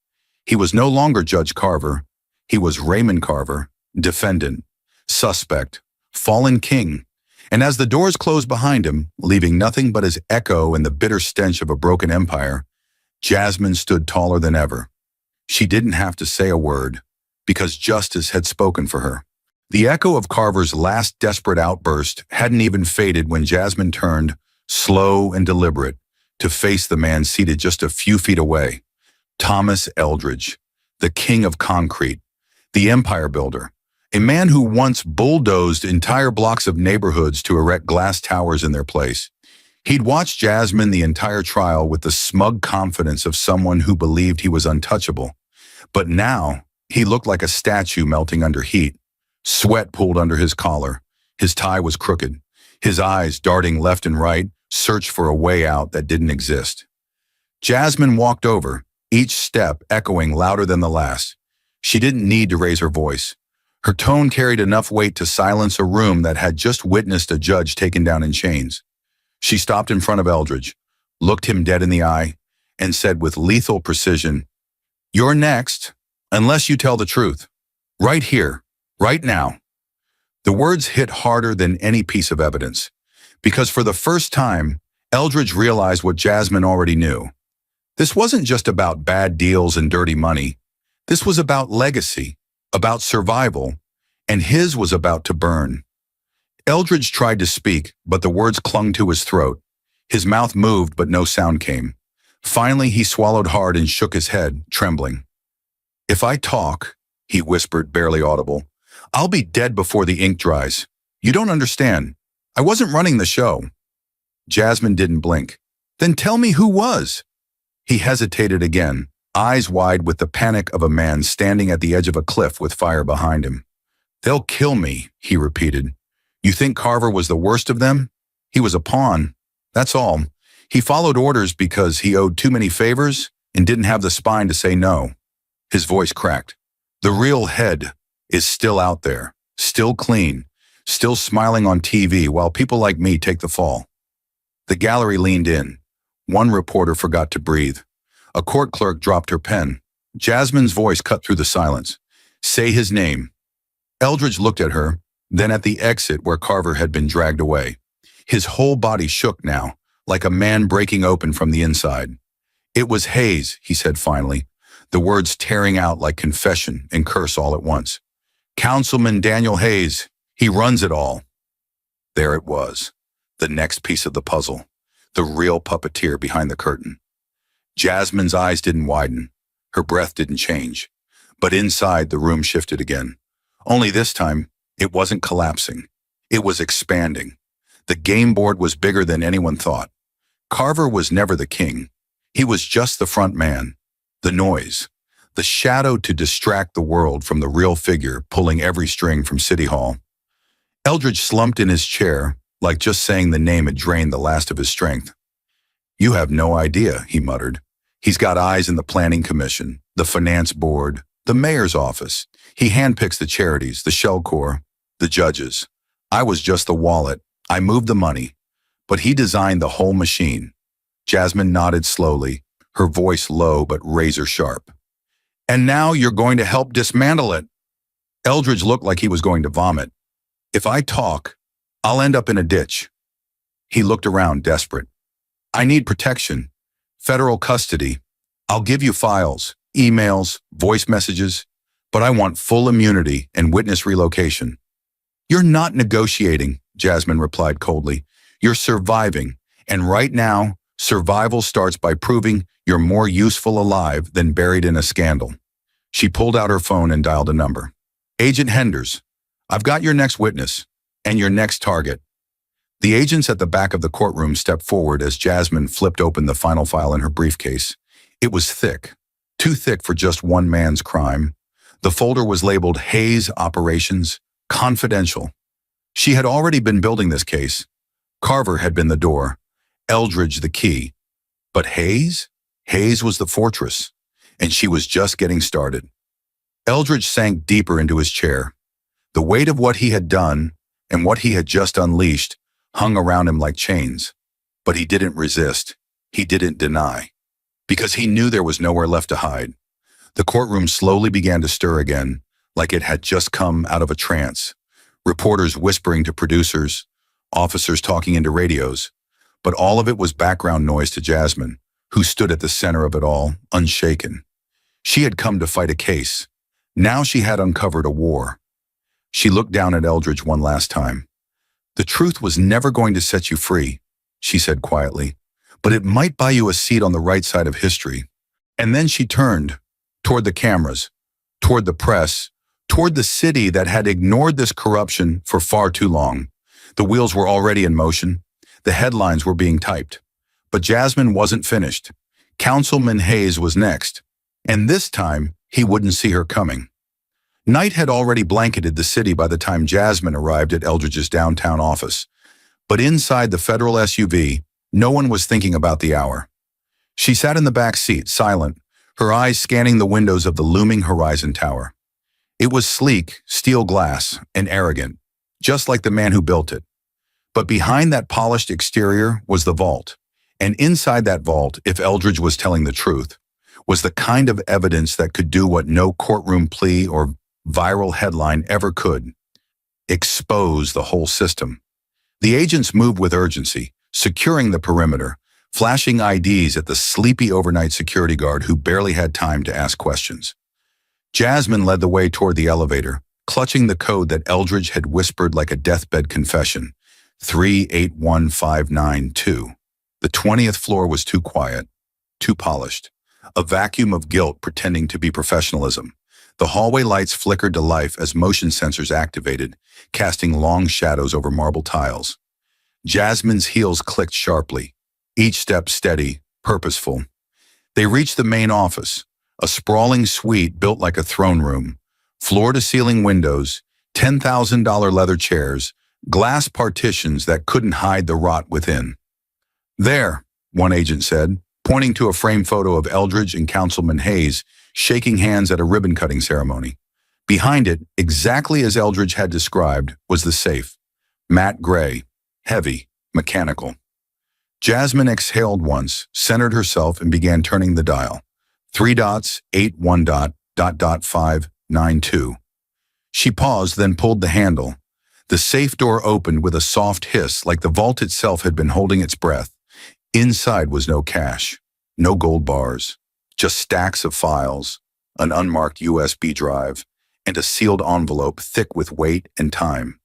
He was no longer Judge Carver. He was Raymond Carver, defendant, suspect, fallen king. And as the doors closed behind him, leaving nothing but his echo and the bitter stench of a broken empire, Jasmine stood taller than ever. She didn't have to say a word, because justice had spoken for her. The echo of Carver's last desperate outburst hadn't even faded when Jasmine turned, slow and deliberate, to face the man seated just a few feet away. Thomas Eldridge, the king of concrete, the empire builder, a man who once bulldozed entire blocks of neighborhoods to erect glass towers in their place. He'd watched Jasmine the entire trial with the smug confidence of someone who believed he was untouchable. But now, he looked like a statue melting under heat. Sweat pooled under his collar. His tie was crooked. His eyes, darting left and right, searched for a way out that didn't exist. Jasmine walked over, each step echoing louder than the last. She didn't need to raise her voice. Her tone carried enough weight to silence a room that had just witnessed a judge taken down in chains. She stopped in front of Eldridge, looked him dead in the eye, and said with lethal precision, "You're next, unless you tell the truth. Right here, right now." The words hit harder than any piece of evidence, because for the first time, Eldridge realized what Jasmine already knew. This wasn't just about bad deals and dirty money. This was about legacy, about survival, and his was about to burn. Eldridge tried to speak, but the words clung to his throat. His mouth moved, but no sound came. Finally, he swallowed hard and shook his head, trembling. "If I talk," he whispered, barely audible, "I'll be dead before the ink dries. You don't understand. I wasn't running the show." Jasmine didn't blink. "Then tell me who was." He hesitated again, eyes wide with the panic of a man standing at the edge of a cliff with fire behind him. "They'll kill me," he repeated. "You think Carver was the worst of them? He was a pawn. That's all. He followed orders because he owed too many favors and didn't have the spine to say no." His voice cracked. "The real head is still out there, still clean, still smiling on TV while people like me take the fall." The gallery leaned in. One reporter forgot to breathe. A court clerk dropped her pen. Jasmine's voice cut through the silence. "Say his name." Eldridge looked at her, then at the exit where Carver had been dragged away. His whole body shook now, like a man breaking open from the inside. "It was Hayes," he said finally, the words tearing out like confession and curse all at once. "Councilman Daniel Hayes, he runs it all." There it was, the next piece of the puzzle, the real puppeteer behind the curtain. Jasmine's eyes didn't widen, her breath didn't change, but inside the room shifted again. Only this time, it wasn't collapsing. It was expanding. The game board was bigger than anyone thought. Carver was never the king. He was just the front man, the noise, the shadow to distract the world from the real figure pulling every string from City Hall. Eldridge slumped in his chair, like just saying the name had drained the last of his strength. "You have no idea," he muttered. "He's got eyes in the planning commission, the finance board, the mayor's office. He handpicks the charities, the Shell Corps, the judges. I was just the wallet. I moved the money. But he designed the whole machine." Jasmine nodded slowly, her voice low but razor sharp. "And now you're going to help dismantle it." Eldridge looked like he was going to vomit. "If I talk, I'll end up in a ditch." He looked around, desperate. "I need protection. Federal custody. I'll give you files, emails, voice messages, but I want full immunity and witness relocation." "You're not negotiating," Jasmine replied coldly. "You're surviving, and right now, survival starts by proving you're more useful alive than buried in a scandal." She pulled out her phone and dialed a number. Agent Henders, I've got your next witness and your next target. The agents at the back of the courtroom stepped forward as Jasmine flipped open the final file in her briefcase. It was thick, too thick for just one man's crime. The folder was labeled Hayes Operations, Confidential. She had already been building this case. Carver had been the door, Eldridge the key. But Hayes? Hayes was the fortress, and she was just getting started. Eldridge sank deeper into his chair. The weight of what he had done and what he had just unleashed hung around him like chains. But he didn't resist. He didn't deny. Because he knew there was nowhere left to hide. The courtroom slowly began to stir again, like it had just come out of a trance. Reporters whispering to producers, officers talking into radios. But all of it was background noise to Jasmine, who stood at the center of it all, unshaken. She had come to fight a case. Now she had uncovered a war. She looked down at Eldridge one last time. The truth was never going to set you free, she said quietly, but it might buy you a seat on the right side of history. And then she turned toward the cameras, toward the press, toward the city that had ignored this corruption for far too long. The wheels were already in motion. The headlines were being typed. But Jasmine wasn't finished. Councilman Hayes was next. And this time, he wouldn't see her coming. Night had already blanketed the city by the time Jasmine arrived at Eldridge's downtown office. But inside the federal SUV, no one was thinking about the hour. She sat in the back seat, silent, her eyes scanning the windows of the looming Horizon Tower. It was sleek, steel glass, and arrogant, just like the man who built it. But behind that polished exterior was the vault. And inside that vault, if Eldridge was telling the truth, was the kind of evidence that could do what no courtroom plea or viral headline ever could: expose the whole system. The agents moved with urgency, securing the perimeter, flashing IDs at the sleepy overnight security guard who barely had time to ask questions. Jasmine led the way toward the elevator, clutching the code that Eldridge had whispered like a deathbed confession: 381592. The 20th floor was too quiet, too polished, a vacuum of guilt pretending to be professionalism. The hallway lights flickered to life as motion sensors activated, casting long shadows over marble tiles. Jasmine's heels clicked sharply, each step steady, purposeful. They reached the main office, a sprawling suite built like a throne room, floor-to-ceiling windows, $10,000 leather chairs, glass partitions that couldn't hide the rot within. There, one agent said, pointing to a framed photo of Eldridge and Councilman Hayes shaking hands at a ribbon-cutting ceremony. Behind it, exactly as Eldridge had described, was the safe. Matte gray, heavy, mechanical. Jasmine exhaled once, centered herself, and began turning the dial. 3 dots, 8 1 dot, dot dot 592. She paused, then pulled the handle. The safe door opened with a soft hiss, like the vault itself had been holding its breath. Inside was no cash, no gold bars, just stacks of files, an unmarked USB drive, and a sealed envelope thick with weight and time.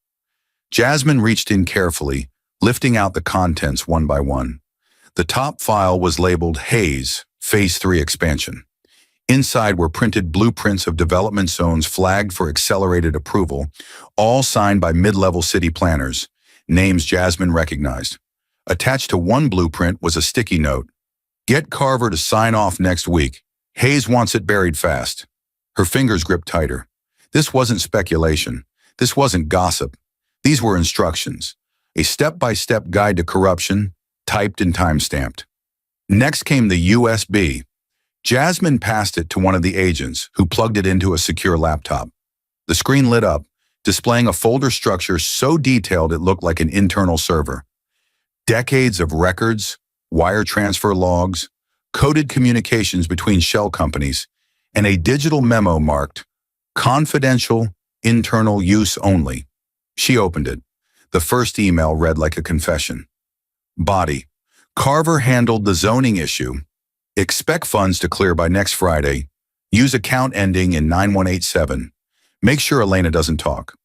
Jasmine reached in carefully, lifting out the contents one by one. The top file was labeled Hayes, Phase 3 Expansion. Inside were printed blueprints of development zones flagged for accelerated approval, all signed by mid-level city planners, names Jasmine recognized. Attached to one blueprint was a sticky note: "Get Carver to sign off next week. Hayes wants it buried fast." Her fingers gripped tighter. This wasn't speculation. This wasn't gossip. These were instructions. A step-by-step guide to corruption, typed and time-stamped. Next came the USB. Jasmine passed it to one of the agents, who plugged it into a secure laptop. The screen lit up, displaying a folder structure so detailed it looked like an internal server. Decades of records, wire transfer logs, coded communications between shell companies, and a digital memo marked "Confidential, Internal Use Only." She opened it. The first email read like a confession. Body: Carver handled the zoning issue. Expect funds to clear by next Friday. Use account ending in 9187. Make sure Elena doesn't talk.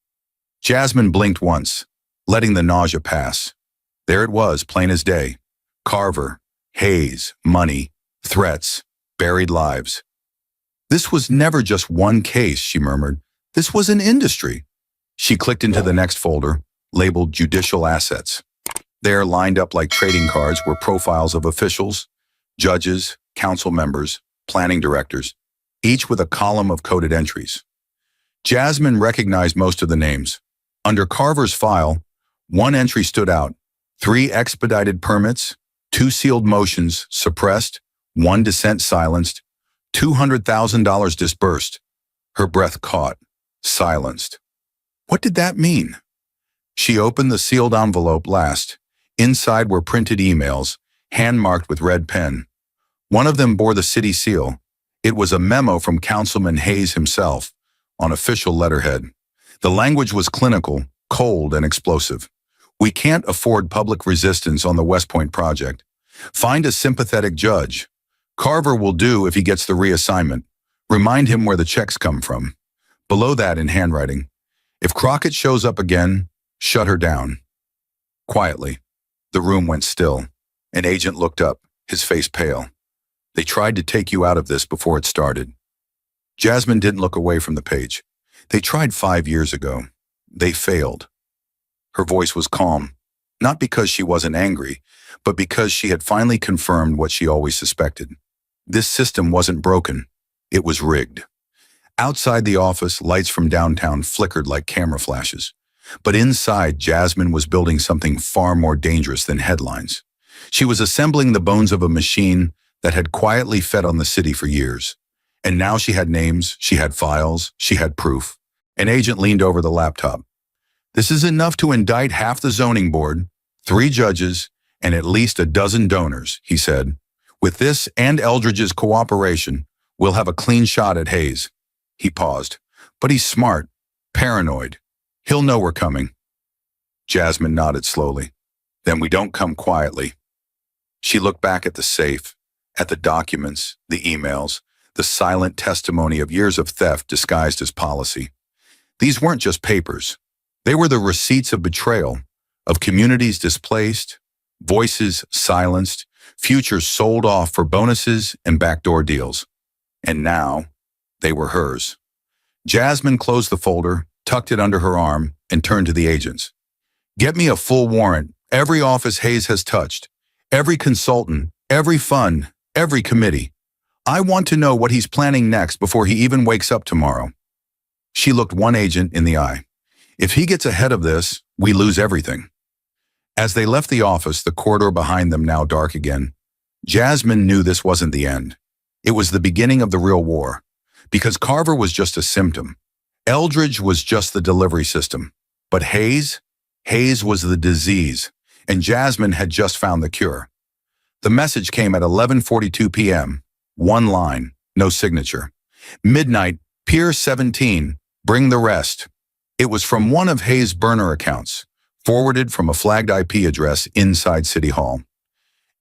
Jasmine blinked once, letting the nausea pass. There it was, plain as day. Carver, Hayes, money, threats, buried lives. This was never just one case, she murmured. This was an industry. She clicked into the next folder, labeled Judicial Assets. There, lined up like trading cards, were profiles of officials, judges, council members, planning directors, each with a column of coded entries. Jasmine recognized most of the names. Under Carver's file, one entry stood out: 3 expedited permits, 2 sealed motions suppressed, 1 dissent silenced, $200,000 disbursed. Her breath caught, silenced. What did that mean? She opened the sealed envelope last. Inside were printed emails, hand-marked with red pen. One of them bore the city seal. It was a memo from Councilman Hayes himself, on official letterhead. The language was clinical, cold, and explosive. We can't afford public resistance on the West Point project. Find a sympathetic judge. Carver will do if he gets the reassignment. Remind him where the checks come from. Below that, in handwriting, if Crockett shows up again, shut her down. Quietly, the room went still. An agent looked up, his face pale. They tried to take you out of this before it started. Jasmine didn't look away from the page. They tried 5 years ago. They failed. Her voice was calm, not because she wasn't angry, but because she had finally confirmed what she always suspected. This system wasn't broken. It was rigged. Outside the office, lights from downtown flickered like camera flashes. But inside, Jasmine was building something far more dangerous than headlines. She was assembling the bones of a machine that had quietly fed on the city for years. And now she had names, she had files, she had proof. An agent leaned over the laptop. This is enough to indict half the zoning board, 3 judges, and at least a dozen donors, he said. With this and Eldridge's cooperation, we'll have a clean shot at Hayes. He paused. But he's smart, paranoid. He'll know we're coming. Jasmine nodded slowly. Then we don't come quietly. She looked back at the safe, at the documents, the emails, the silent testimony of years of theft disguised as policy. These weren't just papers. They were the receipts of betrayal, of communities displaced, voices silenced, futures sold off for bonuses and backdoor deals. And now, they were hers. Jasmine closed the folder, tucked it under her arm, and turned to the agents. Get me a full warrant, every office Hayes has touched, every consultant, every fund, every committee. I want to know what he's planning next before he even wakes up tomorrow. She looked one agent in the eye. If he gets ahead of this, we lose everything. As they left the office, the corridor behind them now dark again, Jasmine knew this wasn't the end. It was the beginning of the real war. Because Carver was just a symptom. Eldridge was just the delivery system. But Hayes was the disease, and Jasmine had just found the cure. The message came at 11:42 p.m. One line, no signature. Midnight, Pier 17, bring the rest. It was from one of Hayes' burner accounts, forwarded from a flagged IP address inside City Hall.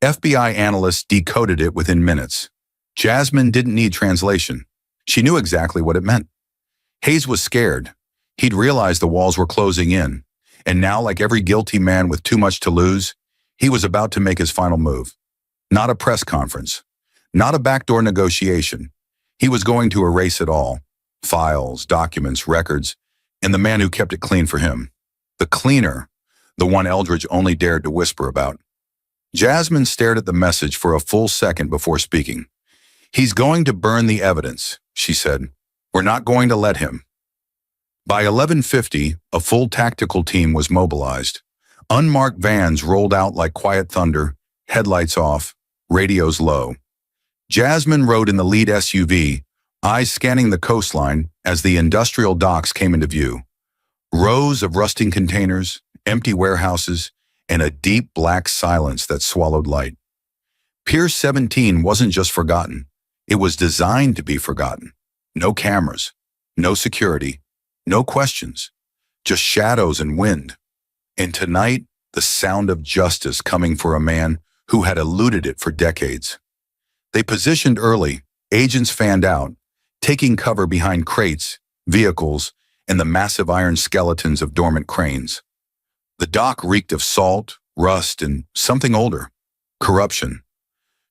FBI analysts decoded it within minutes. Jasmine didn't need translation. She knew exactly what it meant. Hayes was scared. He'd realized the walls were closing in, and now, like every guilty man with too much to lose, he was about to make his final move. Not a press conference. Not a backdoor negotiation. He was going to erase it all. Files, documents, records, and the man who kept it clean for him. The cleaner, the one Eldridge only dared to whisper about. Jasmine stared at the message for a full second before speaking. He's going to burn the evidence, she said. We're not going to let him. By 11:50, a full tactical team was mobilized. Unmarked vans rolled out like quiet thunder, headlights off, radios low. Jasmine rode in the lead SUV, eyes scanning the coastline as the industrial docks came into view. Rows of rusting containers, empty warehouses, and a deep black silence that swallowed light. Pier 17 wasn't just forgotten. It was designed to be forgotten. No cameras, no security, no questions, just shadows and wind. And tonight, the sound of justice coming for a man who had eluded it for decades. They positioned early, agents fanned out, taking cover behind crates, vehicles, and the massive iron skeletons of dormant cranes. The dock reeked of salt, rust, and something older, corruption.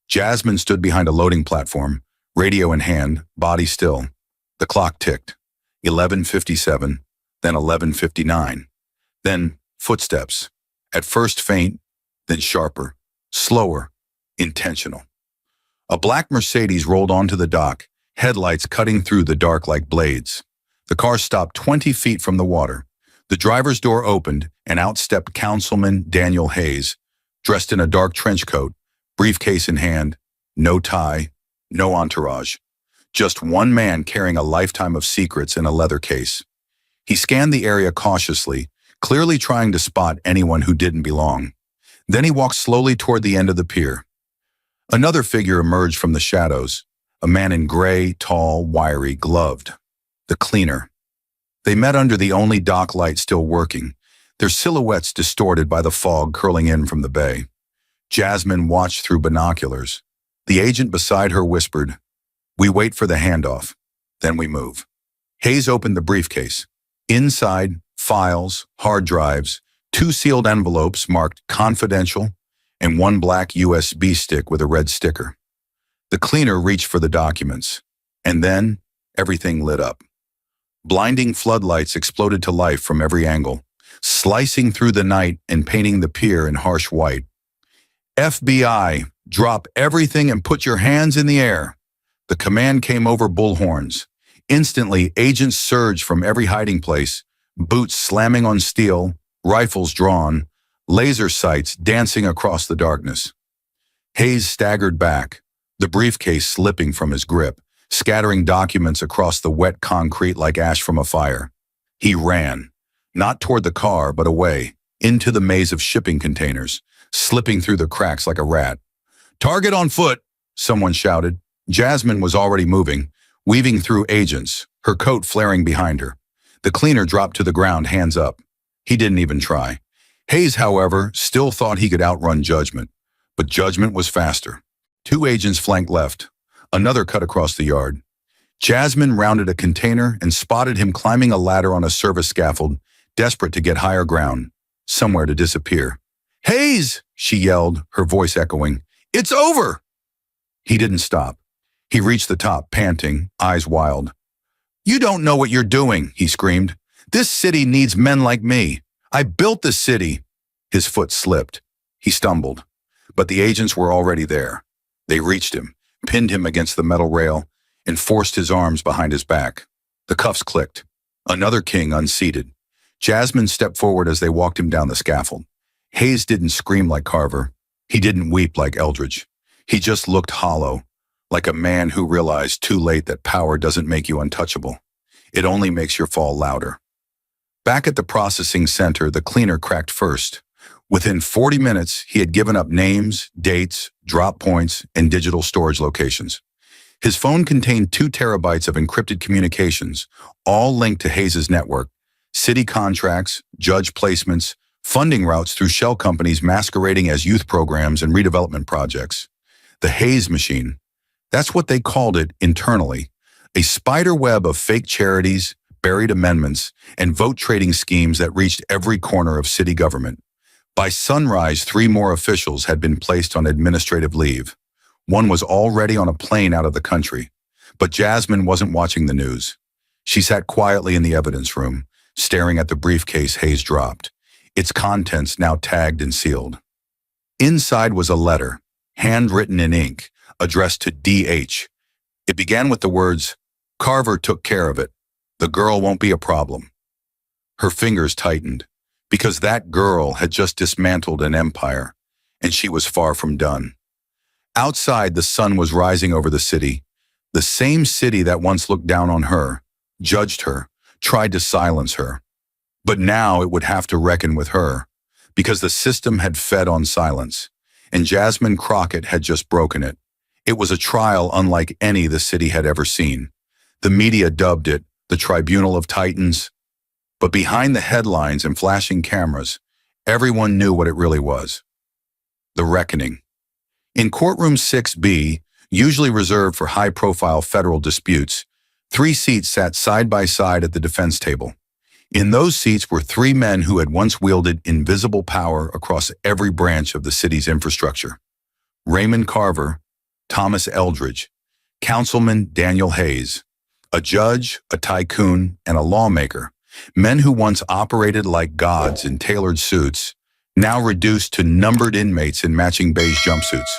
Jasmine stood behind a loading platform, radio in hand, body still. The clock ticked. 11:57, then 11:59. Then footsteps. At first faint, then sharper, slower, intentional. A black Mercedes rolled onto the dock, headlights cutting through the dark like blades. The car stopped 20 feet from the water. The driver's door opened, and out stepped Councilman Daniel Hayes, dressed in a dark trench coat, briefcase in hand, no tie, no entourage. Just one man carrying a lifetime of secrets in a leather case. He scanned the area cautiously, clearly trying to spot anyone who didn't belong. Then he walked slowly toward the end of the pier. Another figure emerged from the shadows, a man in gray, tall, wiry, gloved. The cleaner. They met under the only dock light still working, their silhouettes distorted by the fog curling in from the bay. Jasmine watched through binoculars. The agent beside her whispered, "We wait for the handoff, then we move." Hayes opened the briefcase. Inside, files, hard drives, 2 sealed envelopes marked confidential, and 1 black USB stick with a red sticker. The cleaner reached for the documents, and then everything lit up. Blinding floodlights exploded to life from every angle, slicing through the night and painting the pier in harsh white. "FBI, drop everything and put your hands in the air." The command came over bullhorns. Instantly, agents surged from every hiding place, boots slamming on steel, rifles drawn, laser sights dancing across the darkness. Hayes staggered back, the briefcase slipping from his grip, scattering documents across the wet concrete like ash from a fire. He ran, not toward the car, but away, into the maze of shipping containers, slipping through the cracks like a rat. "Target on foot," someone shouted. Jasmine was already moving, weaving through agents, her coat flaring behind her. The cleaner dropped to the ground, hands up. He didn't even try. Hayes, however, still thought he could outrun judgment, but judgment was faster. 2 agents flanked left. Another cut across the yard. Jasmine rounded a container and spotted him climbing a ladder on a service scaffold, desperate to get higher ground, somewhere to disappear. "Hayes!" she yelled, her voice echoing. "It's over!" He didn't stop. He reached the top, panting, eyes wild. "You don't know what you're doing," he screamed. "This city needs men like me. I built this city." His foot slipped. He stumbled. But the agents were already there. They reached him, pinned him against the metal rail, and forced his arms behind his back. The cuffs clicked. Another king unseated. Jasmine stepped forward as they walked him down the scaffold. Hayes didn't scream like Carver. He didn't weep like Eldridge. He just looked hollow, like a man who realized too late that power doesn't make you untouchable. It only makes your fall louder. Back at the processing center, the cleaner cracked first. Within 40 minutes, he had given up names, dates, drop points, and digital storage locations. His phone contained 2 terabytes of encrypted communications, all linked to Hayes' network, city contracts, judge placements, funding routes through shell companies masquerading as youth programs and redevelopment projects. The Hayes machine. That's what they called it internally. A spider web of fake charities, buried amendments, and vote trading schemes that reached every corner of city government. By sunrise, 3 more officials had been placed on administrative leave. One was already on a plane out of the country. But Jasmine wasn't watching the news. She sat quietly in the evidence room, staring at the briefcase Hayes dropped, its contents now tagged and sealed. Inside was a letter, handwritten in ink, addressed to D.H. It began with the words, "Carver took care of it. The girl won't be a problem." Her fingers tightened, because that girl had just dismantled an empire, and she was far from done. Outside, the sun was rising over the city city that once looked down on her, judged her, tried to silence her. But now it would have to reckon with her, because the system had fed on silence, and Jasmine Crockett had just broken it. It was a trial unlike any the city had ever seen. The media dubbed it the Tribunal of Titans. But behind the headlines and flashing cameras, everyone knew what it really was. The reckoning. In courtroom 6B, usually reserved for high-profile federal disputes, 3 seats sat side by side at the defense table. In those seats were 3 men who had once wielded invisible power across every branch of the city's infrastructure. Raymond Carver, Thomas Eldridge, Councilman Daniel Hayes. A judge, a tycoon, and a lawmaker, men who once operated like gods in tailored suits, now reduced to numbered inmates in matching beige jumpsuits.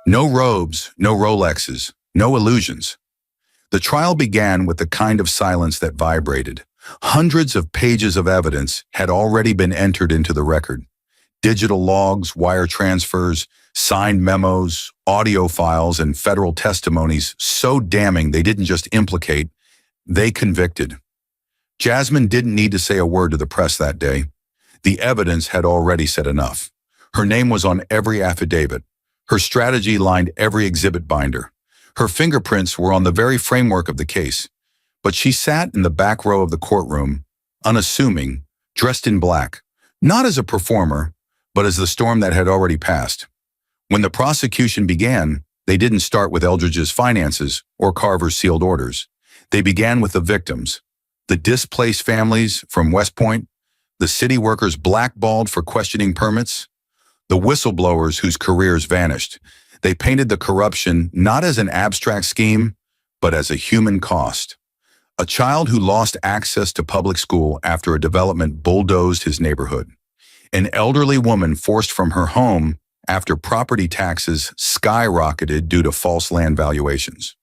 No robes, no Rolexes, no illusions. The trial began with the kind of silence that vibrated. Hundreds of pages of evidence had already been entered into the record. Digital logs, wire transfers, signed memos, audio files, and federal testimonies so damning they didn't just implicate, they convicted. Jasmine didn't need to say a word to the press that day. The evidence had already said enough. Her name was on every affidavit. Her strategy lined every exhibit binder. Her fingerprints were on the very framework of the case. But she sat in the back row of the courtroom, unassuming, dressed in black, not as a performer, but as the storm that had already passed. When the prosecution began, they didn't start with Eldridge's finances or Carver's sealed orders. They began with the victims, the displaced families from West Point, the city workers blackballed for questioning permits, the whistleblowers whose careers vanished. They painted the corruption not as an abstract scheme, but as a human cost. A child who lost access to public school after a development bulldozed his neighborhood. An elderly woman forced from her home after property taxes skyrocketed due to false land valuations.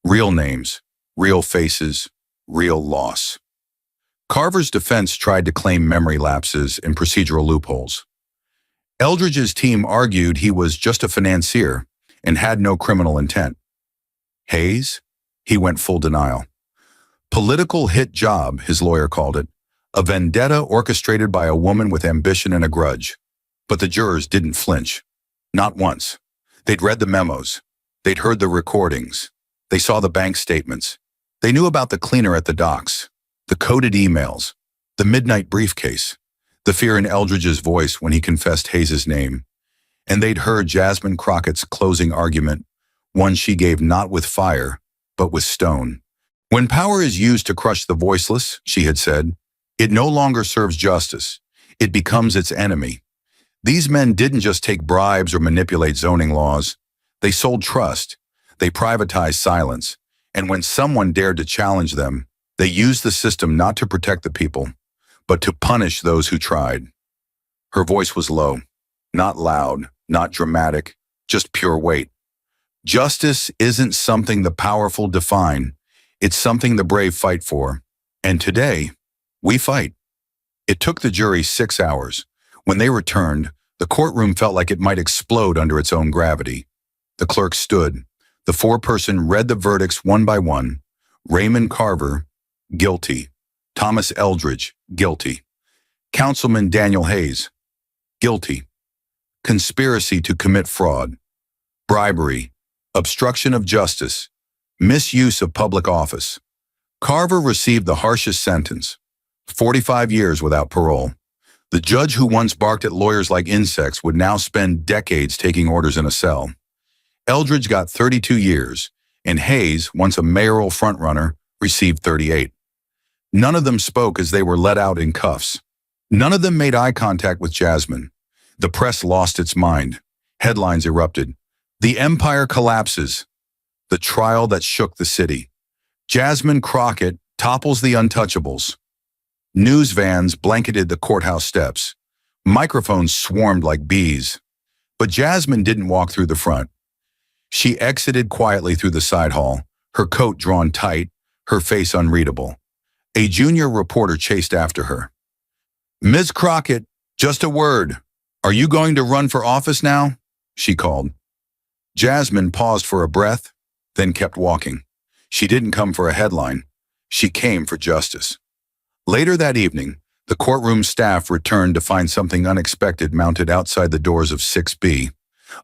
Real names, real faces, real loss. Carver's defense tried to claim memory lapses and procedural loopholes. Eldridge's team argued he was just a financier and had no criminal intent. Hayes? He went full denial. Political hit job, his lawyer called it. A vendetta orchestrated by a woman with ambition and a grudge. But the jurors didn't flinch. Not once. They'd read the memos. They'd heard the recordings. They saw the bank statements. They knew about the cleaner at the docks, the coded emails, the midnight briefcase, the fear in Eldridge's voice when he confessed Hayes' name. And they'd heard Jasmine Crockett's closing argument, one she gave not with fire, but with stone. When power is used to crush the voiceless, she had said, it no longer serves justice. It becomes its enemy. These men didn't just take bribes or manipulate zoning laws. They sold trust. They privatized silence. And when someone dared to challenge them, they used the system not to protect the people, but to punish those who tried. Her voice was low, not loud, not dramatic, just pure weight. Justice isn't something the powerful define. It's something the brave fight for. And today, we fight. It took the jury 6 hours. When they returned, the courtroom felt like it might explode under its own gravity. The clerk stood. The foreperson read the verdicts one by one. Raymond Carver, guilty. Thomas Eldridge, guilty. Councilman Daniel Hayes, guilty. Conspiracy to commit fraud, bribery, obstruction of justice, misuse of public office. Carver received the harshest sentence, 45 years without parole. The judge who once barked at lawyers like insects would now spend decades taking orders in a cell. Eldridge got 32 years, and Hayes, once a mayoral frontrunner, received 38. None of them spoke as they were let out in cuffs. None of them made eye contact with Jasmine. The press lost its mind. Headlines erupted. The empire collapses. The trial that shook the city. Jasmine Crockett topples the untouchables. News vans blanketed the courthouse steps. Microphones swarmed like bees. But Jasmine didn't walk through the front. She exited quietly through the side hall, her coat drawn tight, her face unreadable. A junior reporter chased after her. Ms. Crockett, just a word. Are you going to run for office now? She called. Jasmine paused for a breath, then kept walking. She didn't come for a headline. She came for justice. Later that evening, the courtroom staff returned to find something unexpected mounted outside the doors of 6B.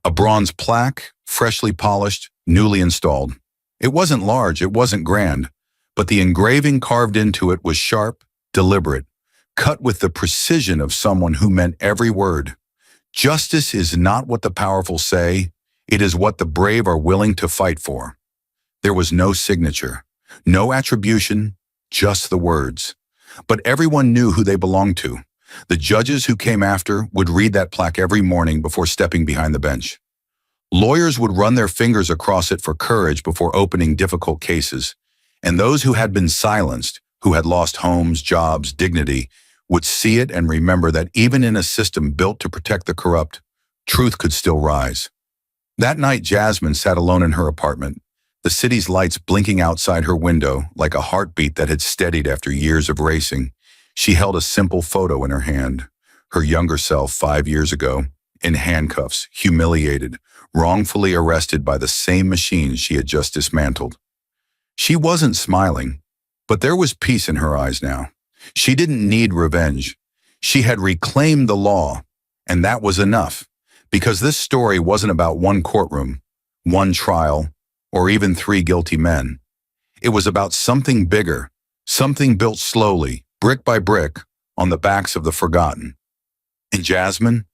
A bronze plaque, freshly polished, newly installed. It wasn't large, it wasn't grand, but the engraving carved into it was sharp, deliberate, cut with the precision of someone who meant every word. Justice is not what the powerful say, it is what the brave are willing to fight for. There was no signature, no attribution, just the words. But everyone knew who they belonged to. The judges who came after would read that plaque every morning before stepping behind the bench. Lawyers would run their fingers across it for courage before opening difficult cases. And those who had been silenced, who had lost homes, jobs, dignity, would see it and remember that even in a system built to protect the corrupt, truth could still rise. That night, Jasmine sat alone in her apartment, the city's lights blinking outside her window like a heartbeat that had steadied after years of racing. She held a simple photo in her hand, her younger self 5 years ago, in handcuffs, humiliated, wrongfully arrested by the same machines she had just dismantled. She wasn't smiling, but there was peace in her eyes now. She didn't need revenge. She had reclaimed the law, and that was enough, because this story wasn't about one courtroom, one trial, or even 3 guilty men. It was about something bigger, something built slowly, brick by brick, on the backs of the forgotten. And Jasmine?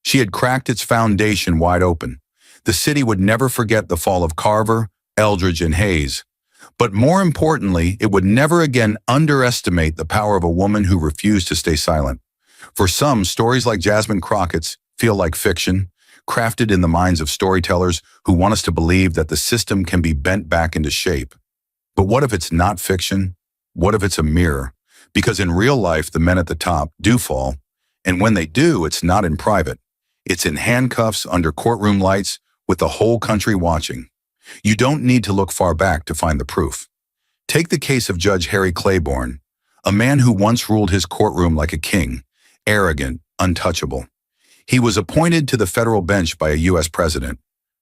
She had cracked its foundation wide open. The city would never forget the fall of Carver, Eldridge, and Hayes. But more importantly, it would never again underestimate the power of a woman who refused to stay silent. For some, stories like Jasmine Crockett's feel like fiction, crafted in the minds of storytellers who want us to believe that the system can be bent back into shape. But what if it's not fiction? What if it's a mirror? Because in real life, the men at the top do fall, and when they do, it's not in private. It's in handcuffs under courtroom lights with the whole country watching. You don't need to look far back to find the proof. Take the case of Judge Harry Claiborne, a man who once ruled his courtroom like a king, arrogant, untouchable. He was appointed to the federal bench by a U.S. president,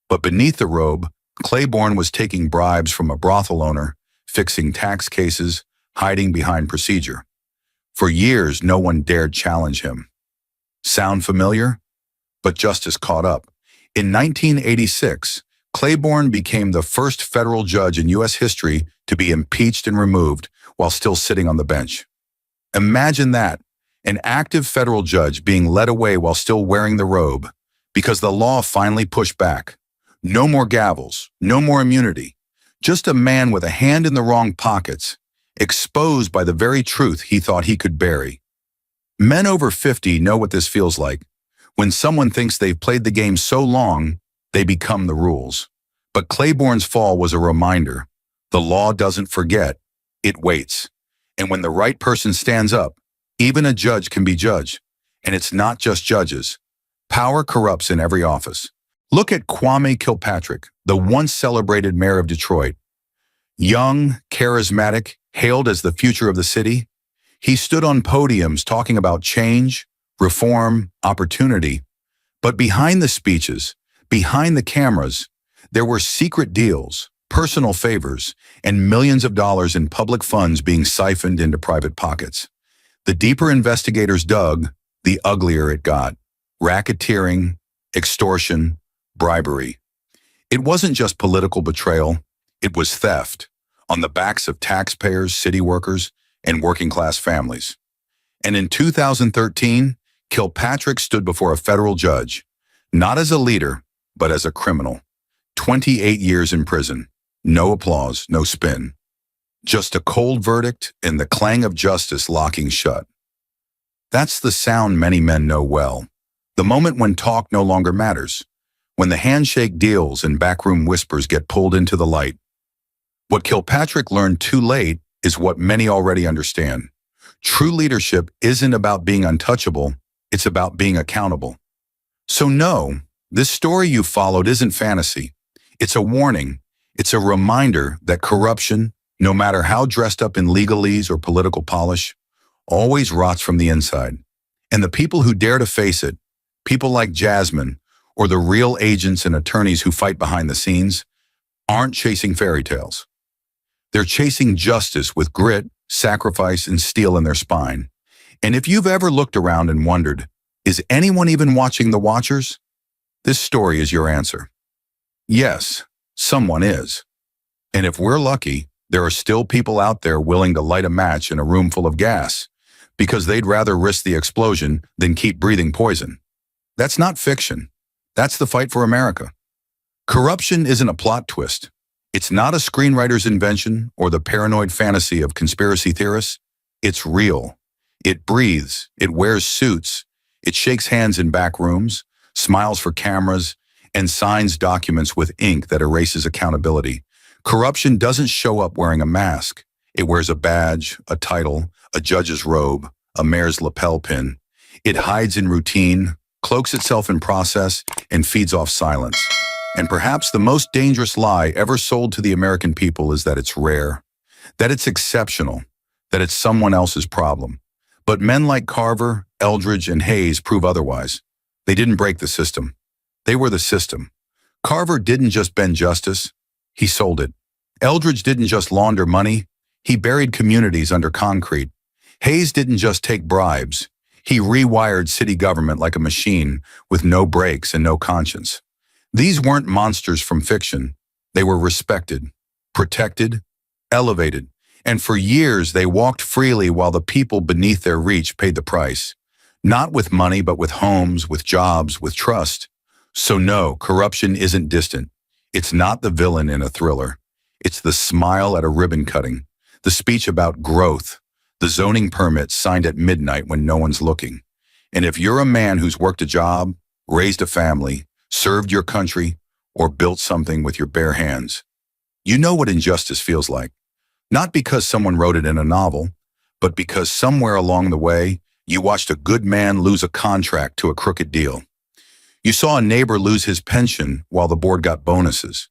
but beneath the robe, Claiborne was taking bribes from a brothel owner, fixing tax cases, hiding behind procedure. For years, no one dared challenge him. Sound familiar? But justice caught up. In 1986, Claiborne became the first federal judge in U.S. history to be impeached and removed while still sitting on the bench. Imagine that, an active federal judge being led away while still wearing the robe, because the law finally pushed back. No more gavels, no more immunity. Just a man with a hand in the wrong pockets, exposed by the very truth he thought he could bury. Men over 50 know what this feels like. When someone thinks they've played the game so long, they become the rules. But Claiborne's fall was a reminder. The law doesn't forget, it waits. And when the right person stands up, even a judge can be judged. And it's not just judges. Power corrupts in every office. Look at Kwame Kilpatrick, the once celebrated mayor of Detroit. Young, charismatic, hailed as the future of the city, he stood on podiums talking about change, reform, opportunity. But behind the speeches, behind the cameras, there were secret deals, personal favors, and millions of dollars in public funds being siphoned into private pockets. The deeper investigators dug, the uglier it got. Racketeering, extortion, bribery. It wasn't just political betrayal, it was theft, on the backs of taxpayers, city workers, and working-class families. And in 2013, Kilpatrick stood before a federal judge, not as a leader, but as a criminal. 28 years in prison. No applause, no spin. Just a cold verdict and the clang of justice locking shut. That's the sound many men know well. The moment when talk no longer matters. When the handshake deals and backroom whispers get pulled into the light. What Kilpatrick learned too late is what many already understand. True leadership isn't about being untouchable, it's about being accountable. So no, this story you followed isn't fantasy. It's a warning. It's a reminder that corruption, no matter how dressed up in legalese or political polish, always rots from the inside. And the people who dare to face it, people like Jasmine, or the real agents and attorneys who fight behind the scenes, aren't chasing fairy tales. They're chasing justice with grit, sacrifice, and steel in their spine. And if you've ever looked around and wondered, is anyone even watching the watchers? This story is your answer. Yes, someone is. And if we're lucky, there are still people out there willing to light a match in a room full of gas, because they'd rather risk the explosion than keep breathing poison. That's not fiction. That's the fight for America. Corruption isn't a plot twist. It's not a screenwriter's invention or the paranoid fantasy of conspiracy theorists. It's real. It breathes. It wears suits. It shakes hands in back rooms, smiles for cameras, and signs documents with ink that erases accountability. Corruption doesn't show up wearing a mask. It wears a badge, a title, a judge's robe, a mayor's lapel pin. It hides in routine, cloaks itself in process, and feeds off silence. And perhaps the most dangerous lie ever sold to the American people is that it's rare, that it's exceptional, that it's someone else's problem. But men like Carver, Eldridge, and Hayes prove otherwise. They didn't break the system. They were the system. Carver didn't just bend justice, he sold it. Eldridge didn't just launder money, he buried communities under concrete. Hayes didn't just take bribes, he rewired city government like a machine with no brakes and no conscience. These weren't monsters from fiction. They were respected, protected, elevated, and for years they walked freely while the people beneath their reach paid the price. Not with money, but with homes, with jobs, with trust. So no, corruption isn't distant. It's not the villain in a thriller. It's the smile at a ribbon cutting, the speech about growth, the zoning permit signed at midnight when no one's looking. And if you're a man who's worked a job, raised a family, served your country, or built something with your bare hands, you know what injustice feels like. Not because someone wrote it in a novel, but because somewhere along the way, you watched a good man lose a contract to a crooked deal. You saw a neighbor lose his pension while the board got bonuses.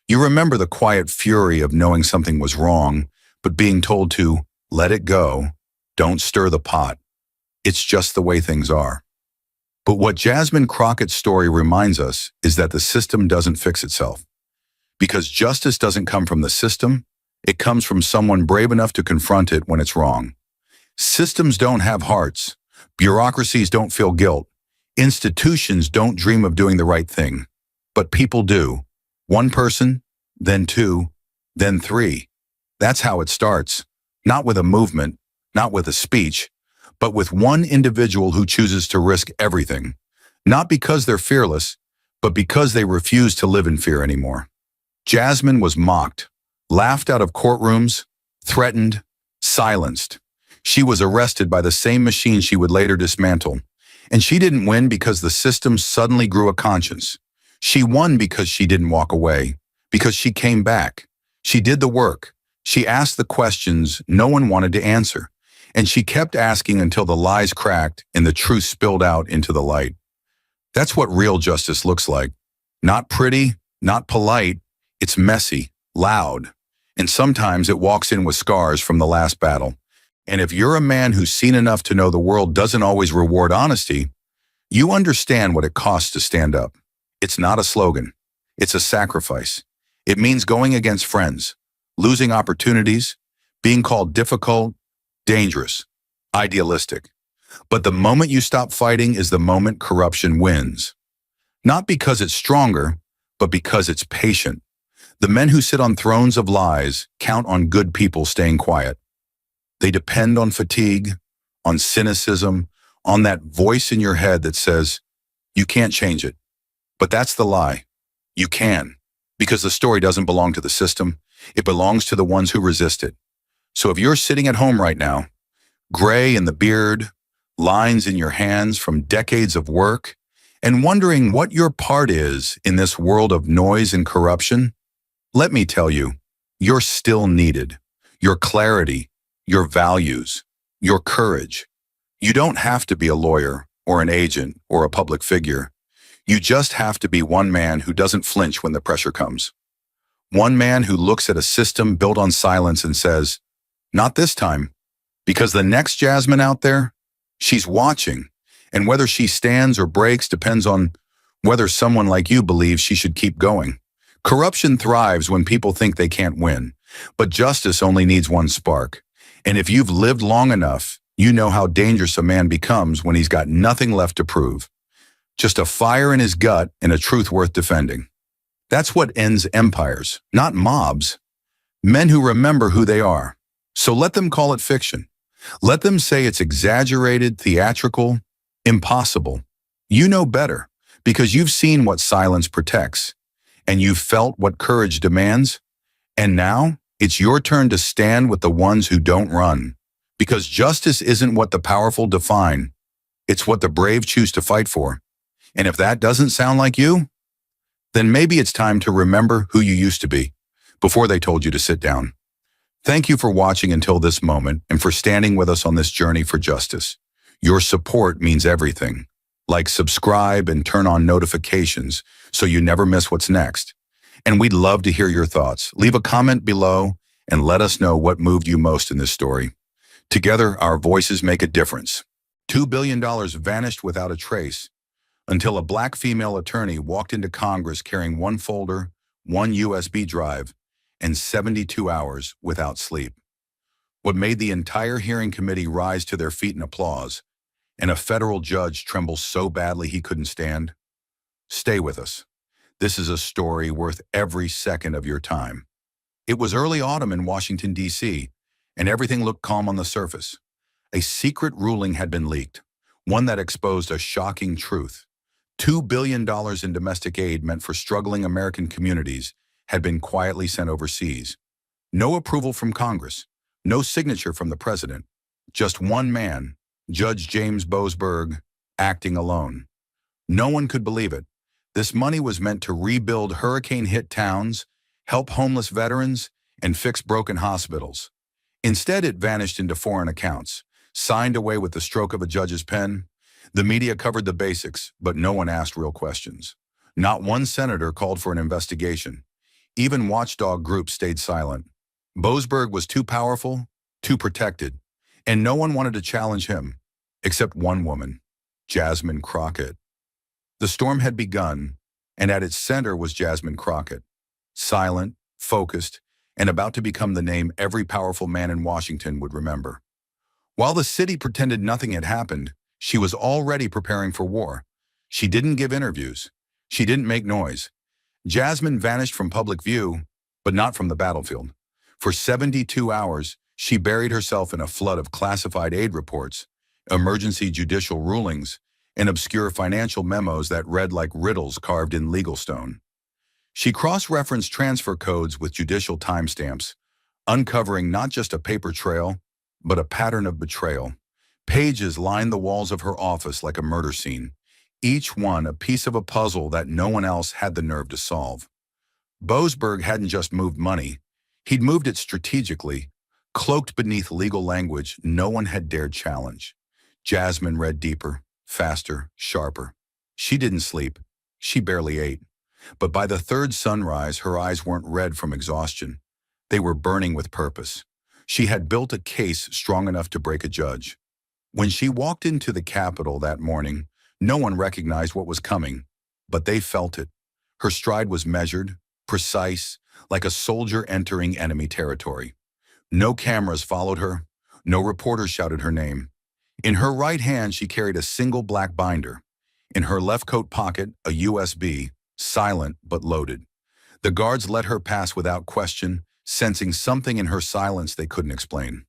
You remember the quiet fury of knowing something was wrong, but being told to let it go, don't stir the pot. It's just the way things are. But what Jasmine Crockett's story reminds us is that the system doesn't fix itself. Because justice doesn't come from the system, it comes from someone brave enough to confront it when it's wrong. Systems don't have hearts. Bureaucracies don't feel guilt. Institutions don't dream of doing the right thing. But people do. One person, then two, then three. That's how it starts. Not with a movement, not with a speech, but with one individual who chooses to risk everything. Not because they're fearless, but because they refuse to live in fear anymore. Jasmine was mocked, laughed out of courtrooms, threatened, silenced. She was arrested by the same machine she would later dismantle. And she didn't win because the system suddenly grew a conscience. She won because she didn't walk away, because she came back. She did the work. She asked the questions no one wanted to answer. And she kept asking until the lies cracked and the truth spilled out into the light. That's what real justice looks like. Not pretty, not polite. It's messy, loud. And sometimes it walks in with scars from the last battle. And if you're a man who's seen enough to know the world doesn't always reward honesty, you understand what it costs to stand up. It's not a slogan. It's a sacrifice. It means going against friends, losing opportunities, being called difficult, dangerous, idealistic. But the moment you stop fighting is the moment corruption wins. Not because it's stronger, but because it's patient. The men who sit on thrones of lies count on good people staying quiet. They depend on fatigue, on cynicism, on that voice in your head that says, you can't change it. But that's the lie. You can, because the story doesn't belong to the system. It belongs to the ones who resist it. So if you're sitting at home right now, gray in the beard, lines in your hands from decades of work, and wondering what your part is in this world of noise and corruption, let me tell you, you're still needed. Your clarity, your values, your courage. You don't have to be a lawyer or an agent or a public figure. You just have to be one man who doesn't flinch when the pressure comes. One man who looks at a system built on silence and says, not this time, because the next Jasmine out there, she's watching, and whether she stands or breaks depends on whether someone like you believes she should keep going. Corruption thrives when people think they can't win, but justice only needs one spark. And if you've lived long enough, you know how dangerous a man becomes when he's got nothing left to prove. Just a fire in his gut and a truth worth defending. That's what ends empires, not mobs. Men who remember who they are. So let them call it fiction. Let them say it's exaggerated, theatrical, impossible. You know better, because you've seen what silence protects, and you've felt what courage demands, and now it's your turn to stand with the ones who don't run. Because justice isn't what the powerful define, it's what the brave choose to fight for. And if that doesn't sound like you, then maybe it's time to remember who you used to be. before they told you to sit down. Thank you for watching until this moment and for standing with us on this journey for justice. Your support means everything. Like, subscribe, and turn on notifications so you never miss what's next. And we'd love to hear your thoughts. Leave a comment below and let us know what moved you most in this story. Together, our voices make a difference. $2 billion vanished without a trace until a black female attorney walked into Congress carrying one folder, one USB drive, and 72 hours without sleep. What made the entire hearing committee rise to their feet in applause, and a federal judge tremble so badly he couldn't stand? Stay with us. This is a story worth every second of your time. It was early autumn in Washington, D.C., and everything looked calm on the surface. A secret ruling had been leaked, one that exposed a shocking truth. $2 billion in domestic aid meant for struggling American communities had been quietly sent overseas. No approval from Congress, no signature from the president, just one man, Judge James Boasberg, acting alone. No one could believe it. This money was meant to rebuild hurricane-hit towns, help homeless veterans, and fix broken hospitals. Instead, it vanished into foreign accounts, signed away with the stroke of a judge's pen. The media covered the basics, but no one asked real questions. Not one senator called for an investigation. Even watchdog groups stayed silent. Boasberg was too powerful, too protected, and no one wanted to challenge him, except one woman, Jasmine Crockett. The storm had begun, and at its center was Jasmine Crockett, silent, focused, and about to become the name every powerful man in Washington would remember. While the city pretended nothing had happened, she was already preparing for war. She didn't give interviews. She didn't make noise. Jasmine vanished from public view, but not from the battlefield. For 72 hours, she buried herself in a flood of classified aid reports, emergency judicial rulings, and obscure financial memos that read like riddles carved in legal stone. She cross-referenced transfer codes with judicial timestamps, uncovering not just a paper trail, but a pattern of betrayal. Pages lined the walls of her office like a murder scene, each one a piece of a puzzle that no one else had the nerve to solve. Boasberg hadn't just moved money. He'd moved it strategically, cloaked beneath legal language no one had dared challenge. Jasmine read deeper, faster, sharper. She didn't sleep. She barely ate. But by the third sunrise, her eyes weren't red from exhaustion. They were burning with purpose. She had built a case strong enough to break a judge. When she walked into the Capitol that morning, no one recognized what was coming, but they felt it. Her stride was measured, precise, like a soldier entering enemy territory. No cameras followed her. No reporters shouted her name. In her right hand, she carried a single black binder. In her left coat pocket, a USB, silent but loaded. The guards let her pass without question, sensing something in her silence they couldn't explain.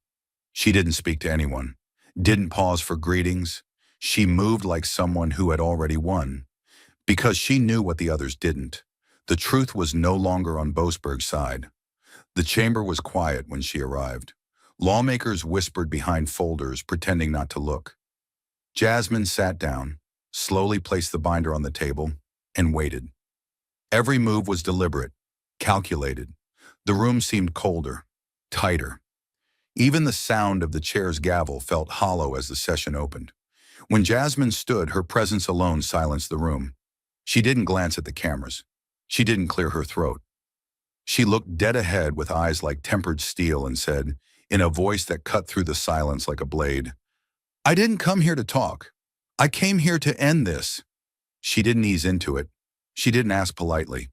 She didn't speak to anyone, didn't pause for greetings. She moved like someone who had already won, because she knew what the others didn't. The truth was no longer on Boasberg's side. The chamber was quiet when she arrived. Lawmakers whispered behind folders, pretending not to look. Jasmine sat down, slowly placed the binder on the table, and waited. Every move was deliberate, calculated. The room seemed colder, tighter. Even the sound of the chair's gavel felt hollow as the session opened. When Jasmine stood, her presence alone silenced the room. She didn't glance at the cameras. She didn't clear her throat. She looked dead ahead with eyes like tempered steel and said, in a voice that cut through the silence like a blade, "I didn't come here to talk. I came here to end this." She didn't ease into it. She didn't ask politely.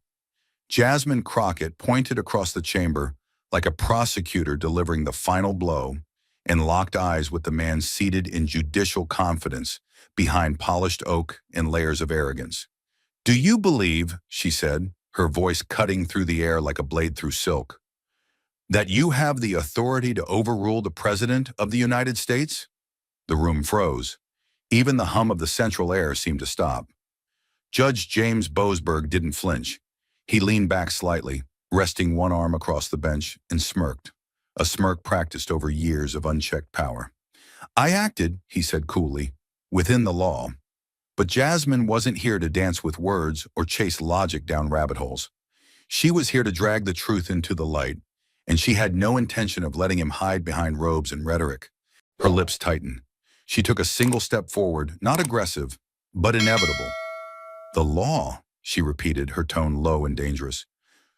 Jasmine Crockett pointed across the chamber like a prosecutor delivering the final blow, and locked eyes with the man seated in judicial confidence behind polished oak and layers of arrogance. "Do you believe," she said, her voice cutting through the air like a blade through silk, "that you have the authority to overrule the President of the United States?" The room froze. Even the hum of the central air seemed to stop. Judge James Boasberg didn't flinch. He leaned back slightly, resting one arm across the bench, and smirked, a smirk practiced over years of unchecked power. "I acted," he said coolly, "within the law. But Jasmine wasn't here to dance with words or chase logic down rabbit holes. She was here to drag the truth into the light, and she had no intention of letting him hide behind robes and rhetoric. Her lips tightened. She took a single step forward, not aggressive, but inevitable. The law, she repeated, her tone low and dangerous.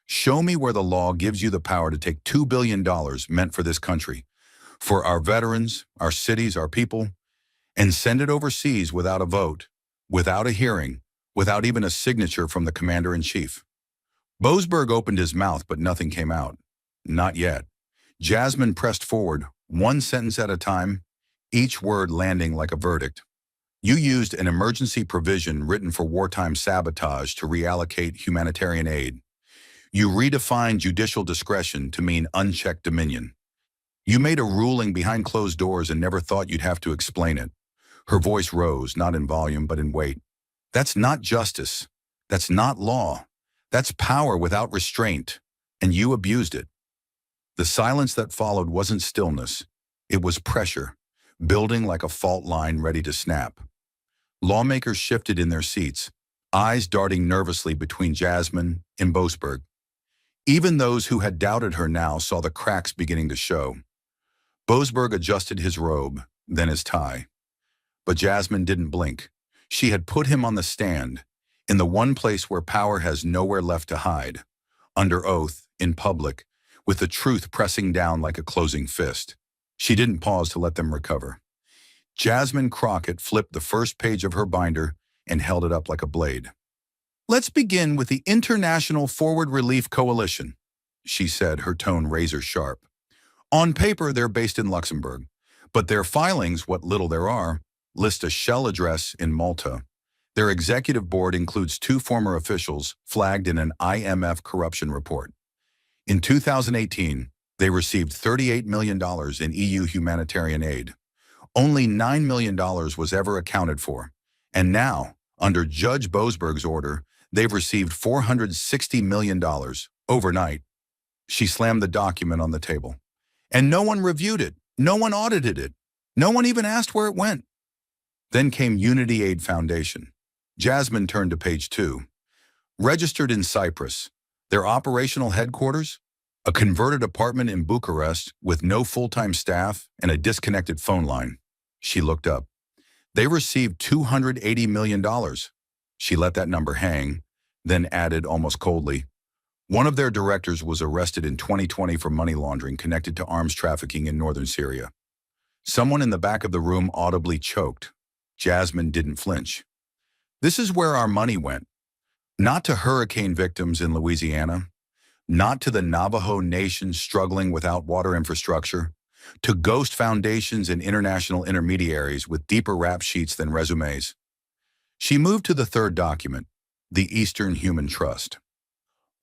Show me where the law gives you the power to take $2 billion meant for this country, for our veterans, our cities, our people, and send it overseas without a vote, without a hearing, without even a signature from the commander-in-chief. Boasberg opened his mouth, but nothing came out. Not yet. Jasmine pressed forward, one sentence at a time, each word landing like a verdict. You used an emergency provision written for wartime sabotage to reallocate humanitarian aid. You redefined judicial discretion to mean unchecked dominion. You made a ruling behind closed doors and never thought you'd have to explain it. Her voice rose, not in volume, but in weight. That's not justice. That's not law. That's power without restraint, and you abused it. The silence that followed wasn't stillness. It was pressure, building like a fault line ready to snap. Lawmakers shifted in their seats, eyes darting nervously between Jasmine and Boasberg. Even those who had doubted her now saw the cracks beginning to show. Boasberg adjusted his robe, then his tie. But Jasmine didn't blink. She had put him on the stand, in the one place where power has nowhere left to hide, under oath, in public, with the truth pressing down like a closing fist. She didn't pause to let them recover. Jasmine Crockett flipped the first page of her binder and held it up like a blade. Let's begin with the International Forward Relief Coalition, she said, her tone razor sharp. On paper, they're based in Luxembourg, but their filings, what little there are, list a shell address in Malta. Their executive board includes 2 former officials flagged in an IMF corruption report. In 2018, they received $38 million in EU humanitarian aid. Only $9 million was ever accounted for. And now, under Judge Boasberg's order, they've received $460 million overnight. She slammed the document on the table. And no one reviewed it. No one audited it. No one even asked where it went. Then came Unity Aid Foundation. Jasmine turned to page 2. Registered in Cyprus, their operational headquarters, a converted apartment in Bucharest with no full-time staff and a disconnected phone line. She looked up. They received $280 million. She let that number hang, then added almost coldly, one of their directors was arrested in 2020 for money laundering connected to arms trafficking in northern Syria. Someone in the back of the room audibly choked. Jasmine didn't flinch. This is where our money went. Not to hurricane victims in Louisiana, not to the Navajo Nation struggling without water infrastructure, to ghost foundations and international intermediaries with deeper rap sheets than resumes. She moved to the third document, the Eastern Human Trust.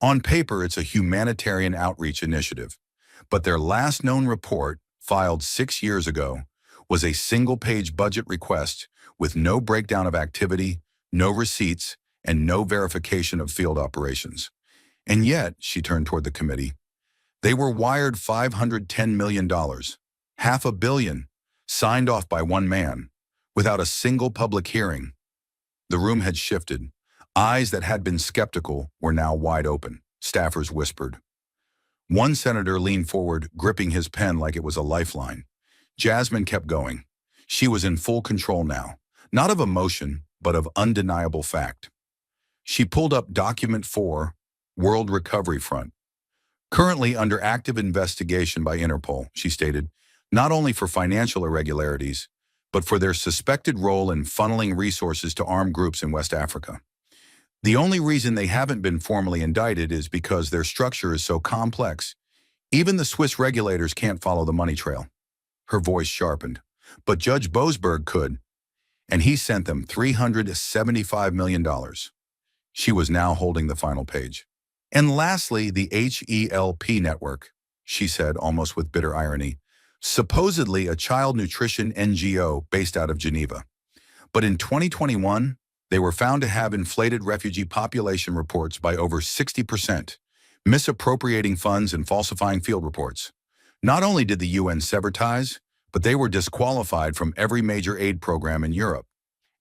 On paper, it's a humanitarian outreach initiative, but their last known report, filed 6 years ago, was a single-page budget request with no breakdown of activity, no receipts, and no verification of field operations. And yet, she turned toward the committee, they were wired $510 million, $500 million, signed off by one man, without a single public hearing. The room had shifted. Eyes that had been skeptical were now wide open. Staffers whispered. One senator leaned forward, gripping his pen like it was a lifeline. Jasmine kept going. She was in full control now, not of emotion, but of undeniable fact. She pulled up Document 4, World Recovery Front. Currently under active investigation by Interpol, she stated, not only for financial irregularities, but for their suspected role in funneling resources to armed groups in West Africa. The only reason they haven't been formally indicted is because their structure is so complex. Even the Swiss regulators can't follow the money trail. Her voice sharpened. But Judge Boasberg could, and he sent them $375 million. She was now holding the final page. And lastly, the HELP network, she said almost with bitter irony, supposedly a child nutrition NGO based out of Geneva. But in 2021, they were found to have inflated refugee population reports by over 60%, misappropriating funds and falsifying field reports. Not only did the UN sever ties, but they were disqualified from every major aid program in Europe.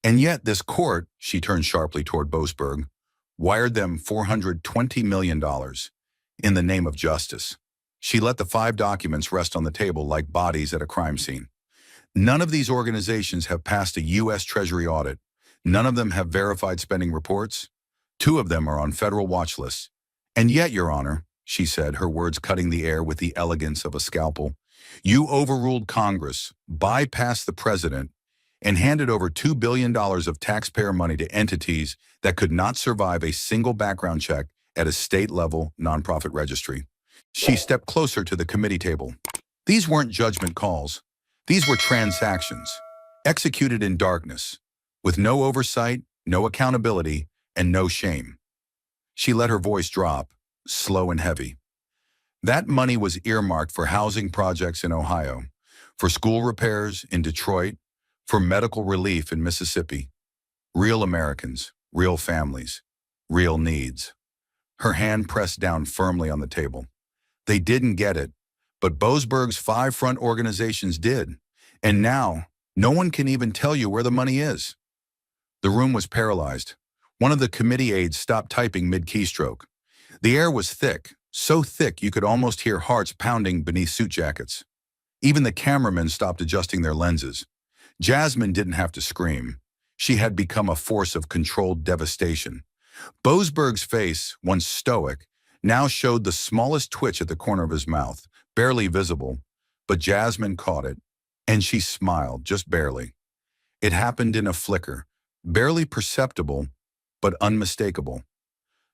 And yet this court, she turned sharply toward Boasberg, wired them $420 million in the name of justice. She let the 5 documents rest on the table like bodies at a crime scene. None of these organizations have passed a U.S. Treasury audit. None of them have verified spending reports. 2 of them are on federal watch lists. And yet, Your Honor, she said, her words cutting the air with the elegance of a scalpel, you overruled Congress, bypassed the president, and handed over $2 billion of taxpayer money to entities that could not survive a single background check at a state-level nonprofit registry. She stepped closer to the committee table. These weren't judgment calls. These were transactions, executed in darkness, with no oversight, no accountability, and no shame. She let her voice drop, slow and heavy. That money was earmarked for housing projects in Ohio, for school repairs in Detroit, for medical relief in Mississippi. Real Americans, real families, real needs. Her hand pressed down firmly on the table. They didn't get it, but Boasberg's 5 front organizations did. And now, no one can even tell you where the money is. The room was paralyzed. One of the committee aides stopped typing mid-keystroke. The air was thick, so thick you could almost hear hearts pounding beneath suit jackets. Even the cameramen stopped adjusting their lenses. Jasmine didn't have to scream. She had become a force of controlled devastation. Boasberg's face, once stoic, now showed the smallest twitch at the corner of his mouth, barely visible, but Jasmine caught it, and she smiled, just barely. It happened in a flicker, barely perceptible, but unmistakable.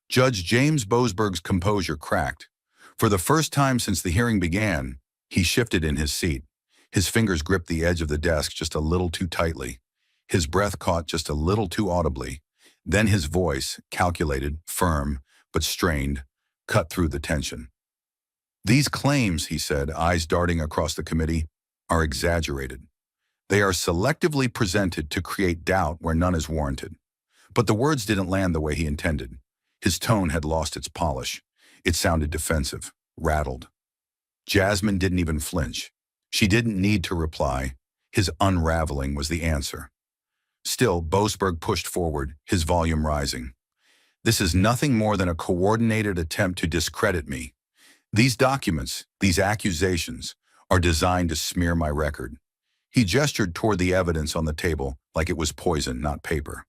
Judge James Boasberg's composure cracked. For the first time since the hearing began, he shifted in his seat. His fingers gripped the edge of the desk just a little too tightly. His breath caught just a little too audibly. Then his voice, calculated, firm, but strained, cut through the tension. These claims, he said, eyes darting across the committee, are exaggerated. They are selectively presented to create doubt where none is warranted. But the words didn't land the way he intended. His tone had lost its polish. It sounded defensive, rattled. Jasmine didn't even flinch. She didn't need to reply. His unraveling was the answer. Still, Boasberg pushed forward, his volume rising. This is nothing more than a coordinated attempt to discredit me. These documents, these accusations, are designed to smear my record. He gestured toward the evidence on the table like it was poison, not paper.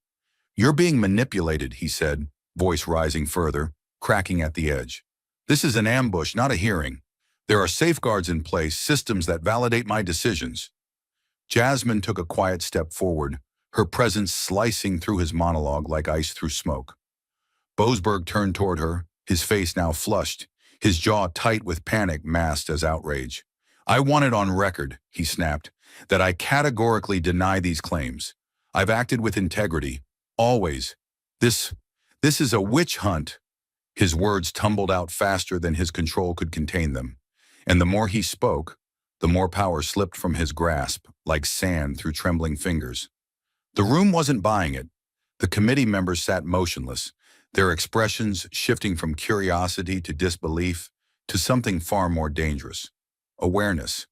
You're being manipulated, he said, voice rising further, cracking at the edge. This is an ambush, not a hearing. There are safeguards in place, systems that validate my decisions. Jasmine took a quiet step forward, her presence slicing through his monologue like ice through smoke. Boasberg turned toward her, his face now flushed, his jaw tight with panic masked as outrage. I want it on record, he snapped, that I categorically deny these claims. I've acted with integrity, always. This is a witch hunt. His words tumbled out faster than his control could contain them. And the more he spoke, the more power slipped from his grasp, like sand through trembling fingers. The room wasn't buying it. The committee members sat motionless, their expressions shifting from curiosity to disbelief to something far more dangerous: awareness.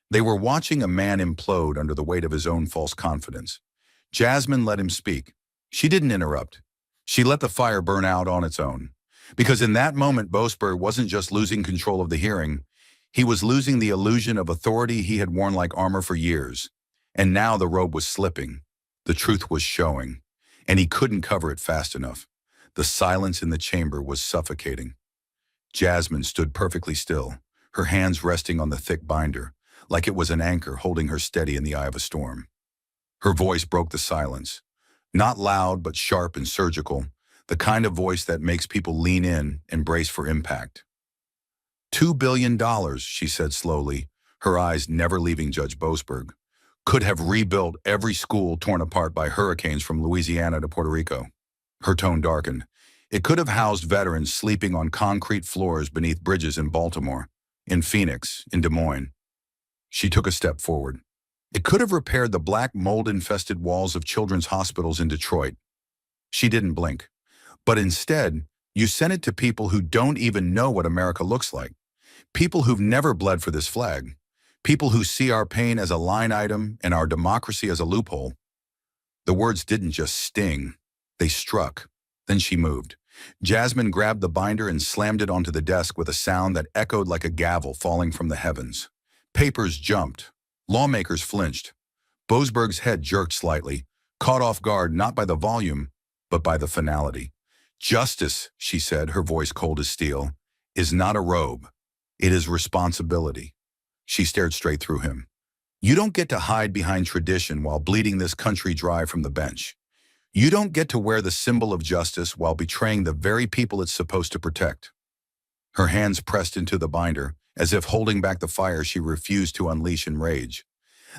They were watching a man implode under the weight of his own false confidence. Jasmine let him speak. She didn't interrupt. She let the fire burn out on its own. Because in that moment, Boasberg wasn't just losing control of the hearing, he was losing the illusion of authority he had worn like armor for years. And now the robe was slipping. The truth was showing. And he couldn't cover it fast enough. The silence in the chamber was suffocating. Jasmine stood perfectly still, her hands resting on the thick binder, like it was an anchor holding her steady in the eye of a storm. Her voice broke the silence. Not loud, but sharp and surgical, the kind of voice that makes people lean in and brace for impact. $2 billion, she said slowly, her eyes never leaving Judge Boasberg, could have rebuilt every school torn apart by hurricanes from Louisiana to Puerto Rico. Her tone darkened. It could have housed veterans sleeping on concrete floors beneath bridges in Baltimore, in Phoenix, in Des Moines. She took a step forward. It could have repaired the black mold-infested walls of children's hospitals in Detroit. She didn't blink. But instead, you sent it to people who don't even know what America looks like. People who've never bled for this flag. People who see our pain as a line item and our democracy as a loophole. The words didn't just sting. They struck. Then she moved. Jasmine grabbed the binder and slammed it onto the desk with a sound that echoed like a gavel falling from the heavens. Papers jumped. Lawmakers flinched. Boasberg's head jerked slightly, caught off guard not by the volume, but by the finality. Justice, she said, her voice cold as steel, is not a robe. It is responsibility. She stared straight through him. You don't get to hide behind tradition while bleeding this country dry from the bench. You don't get to wear the symbol of justice while betraying the very people it's supposed to protect. Her hands pressed into the binder, as if holding back the fire she refused to unleash in rage.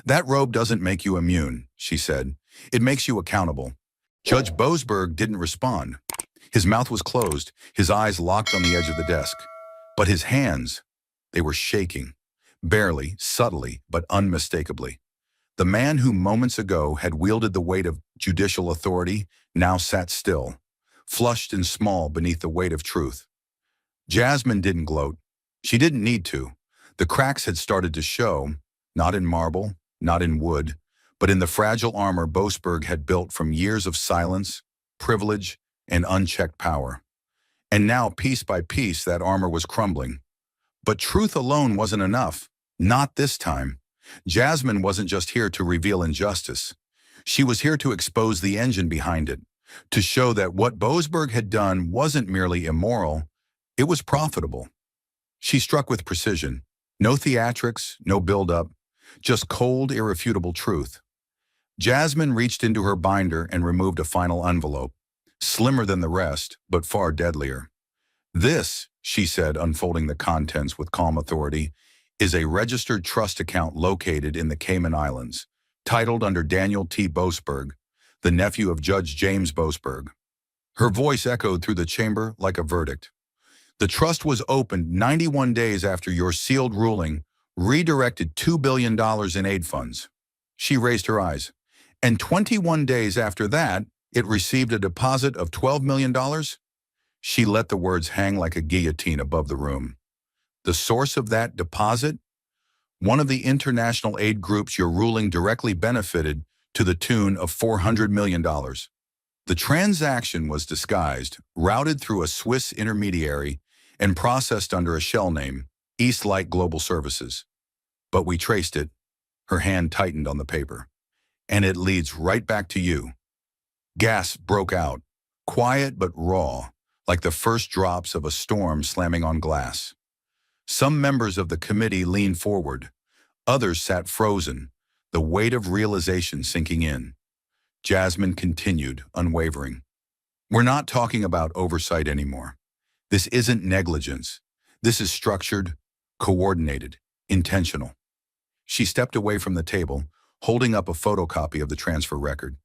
That robe doesn't make you immune, she said. It makes you accountable. Judge Boasberg didn't respond. His mouth was closed, his eyes locked on the edge of the desk. But his hands, they were shaking. Barely, subtly, but unmistakably. The man who moments ago had wielded the weight of judicial authority now sat still, flushed and small beneath the weight of truth. Jasmine didn't gloat. She didn't need to. The cracks had started to show, not in marble, not in wood, but in the fragile armor Boasberg had built from years of silence, privilege, and unchecked power. And now, piece by piece, that armor was crumbling. But truth alone wasn't enough. Not this time. Jasmine wasn't just here to reveal injustice. She was here to expose the engine behind it, to show that what Boasberg had done wasn't merely immoral, it was profitable. She struck with precision. No theatrics, no build-up, just cold, irrefutable truth. Jasmine reached into her binder and removed a final envelope, slimmer than the rest, but far deadlier. This, she said, unfolding the contents with calm authority, is a registered trust account located in the Cayman Islands, titled under Daniel T. Boasberg, the nephew of Judge James Boasberg. Her voice echoed through the chamber like a verdict. The trust was opened 91 days after your sealed ruling redirected $2 billion in aid funds. She raised her eyes. And 21 days after that, it received a deposit of $12 million? She let the words hang like a guillotine above the room. The source of that deposit? One of the international aid groups your ruling directly benefited to the tune of $400 million. The transaction was disguised, routed through a Swiss intermediary, and processed under a shell name, Eastlight Global Services. But we traced it. Her hand tightened on the paper. And it leads right back to you. Gas broke out, quiet but raw, like the first drops of a storm slamming on glass. Some members of the committee leaned forward. Others sat frozen, the weight of realization sinking in. Jasmine continued, unwavering. We're not talking about oversight anymore. This isn't negligence. This is structured, coordinated, intentional. She stepped away from the table, holding up a photocopy of the transfer record.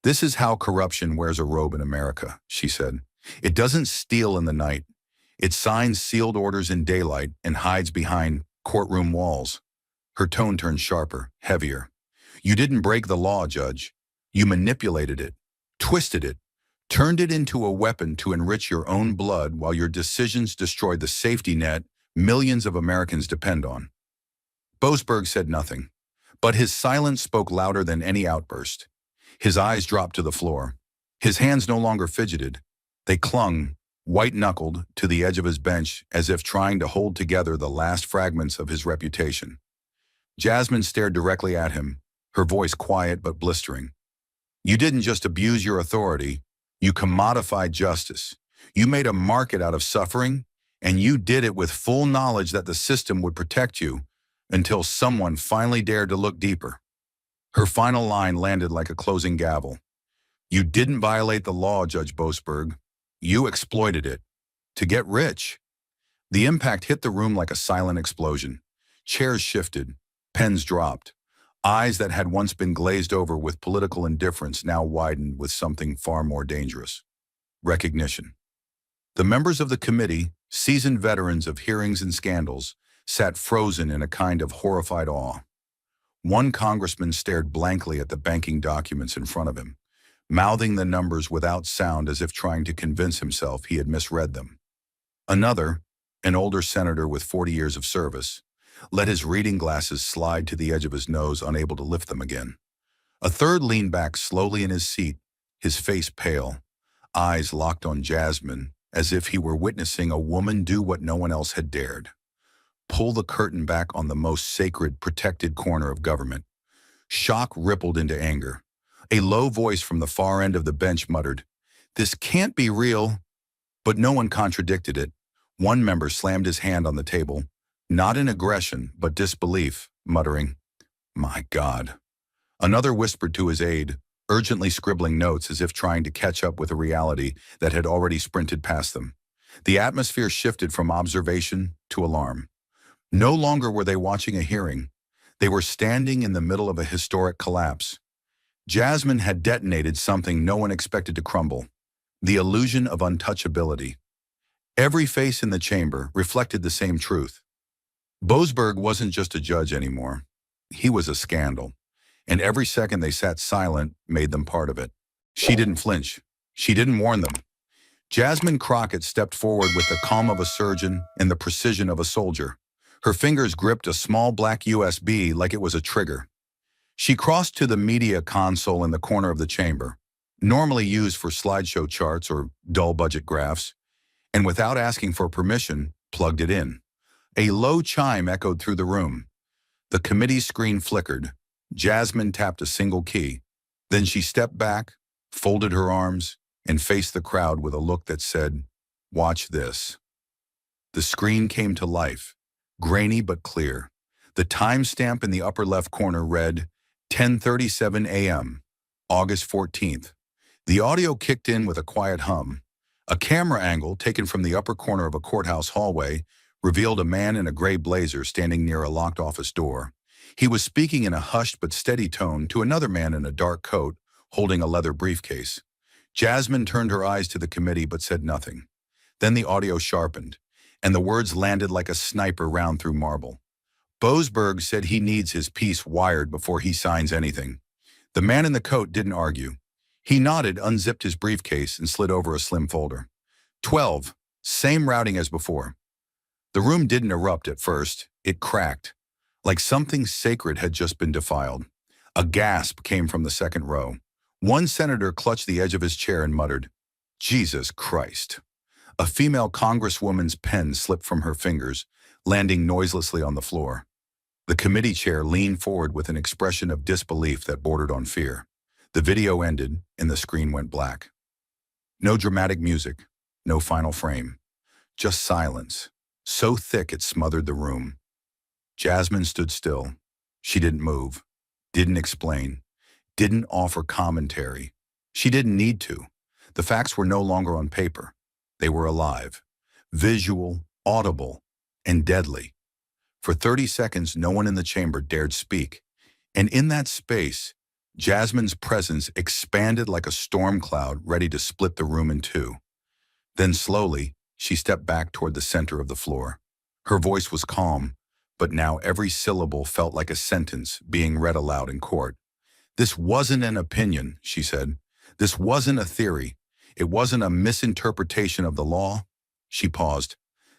This is how corruption wears a robe in America, she said. It doesn't steal in the night. It signs sealed orders in daylight and hides behind courtroom walls. Her tone turned sharper, heavier. You didn't break the law, Judge. You manipulated it, twisted it, turned it into a weapon to enrich your own blood while your decisions destroyed the safety net millions of Americans depend on. Boasberg said nothing, but his silence spoke louder than any outburst. His eyes dropped to the floor. His hands no longer fidgeted. They clung, white-knuckled, to the edge of his bench as if trying to hold together the last fragments of his reputation. Jasmine stared directly at him, her voice quiet but blistering. You didn't just abuse your authority, you commodified justice. You made a market out of suffering, and you did it with full knowledge that the system would protect you until someone finally dared to look deeper. Her final line landed like a closing gavel. You didn't violate the law, Judge Boasberg. You exploited it. To get rich. The impact hit the room like a silent explosion. Chairs shifted. Pens dropped. Eyes that had once been glazed over with political indifference now widened with something far more dangerous. Recognition. The members of the committee, seasoned veterans of hearings and scandals, sat frozen in a kind of horrified awe. One congressman stared blankly at the banking documents in front of him, mouthing the numbers without sound as if trying to convince himself he had misread them. Another, an older senator with 40 years of service, let his reading glasses slide to the edge of his nose, unable to lift them again. A third leaned back slowly in his seat, his face pale, eyes locked on Jasmine, as if he were witnessing a woman do what no one else had dared. Pull the curtain back on the most sacred, protected corner of government. Shock rippled into anger. A low voice from the far end of the bench muttered, "This can't be real." But no one contradicted it. One member slammed his hand on the table, not in aggression, but disbelief, muttering, "My God." Another whispered to his aide, urgently scribbling notes as if trying to catch up with a reality that had already sprinted past them. The atmosphere shifted from observation to alarm. No longer were they watching a hearing. They were standing in the middle of a historic collapse. Jasmine had detonated something no one expected to crumble: the illusion of untouchability. Every face in the chamber reflected the same truth. Boasberg wasn't just a judge anymore. He was a scandal, and every second they sat silent made them part of it. She didn't flinch. She didn't warn them. Jasmine Crockett stepped forward with the calm of a surgeon and the precision of a soldier. Her fingers gripped a small black USB like it was a trigger. She crossed to the media console in the corner of the chamber, normally used for slideshow charts or dull-budget graphs, and without asking for permission, plugged it in. A low chime echoed through the room. The committee's screen flickered. Jasmine tapped a single key. Then she stepped back, folded her arms, and faced the crowd with a look that said, "Watch this." The screen came to life, grainy but clear. The timestamp in the upper left corner read, 10:37 a.m., August 14th. The audio kicked in with a quiet hum. A camera angle taken from the upper corner of a courthouse hallway revealed a man in a gray blazer standing near a locked office door. He was speaking in a hushed but steady tone to another man in a dark coat holding a leather briefcase. Jasmine turned her eyes to the committee but said nothing. Then the audio sharpened, and the words landed like a sniper round through marble. Boasberg said he needs his piece wired before he signs anything. The man in the coat didn't argue. He nodded, unzipped his briefcase, and slid over a slim folder. 12. Same routing as before. The room didn't erupt at first. It cracked, like something sacred had just been defiled. A gasp came from the second row. One senator clutched the edge of his chair and muttered, "Jesus Christ." A female congresswoman's pen slipped from her fingers, landing noiselessly on the floor. The committee chair leaned forward with an expression of disbelief that bordered on fear. The video ended, and the screen went black. No dramatic music, no final frame. Just silence, so thick it smothered the room. Jasmine stood still. She didn't move, didn't explain, didn't offer commentary. She didn't need to. The facts were no longer on paper. They were alive, visual, audible, and deadly. For 30 seconds, no one in the chamber dared speak. And in that space, Jasmine's presence expanded like a storm cloud ready to split the room in two. Then slowly, she stepped back toward the center of the floor. Her voice was calm, but now every syllable felt like a sentence being read aloud in court. "This wasn't an opinion," she said. "This wasn't a theory. It wasn't a misinterpretation of the law." She paused.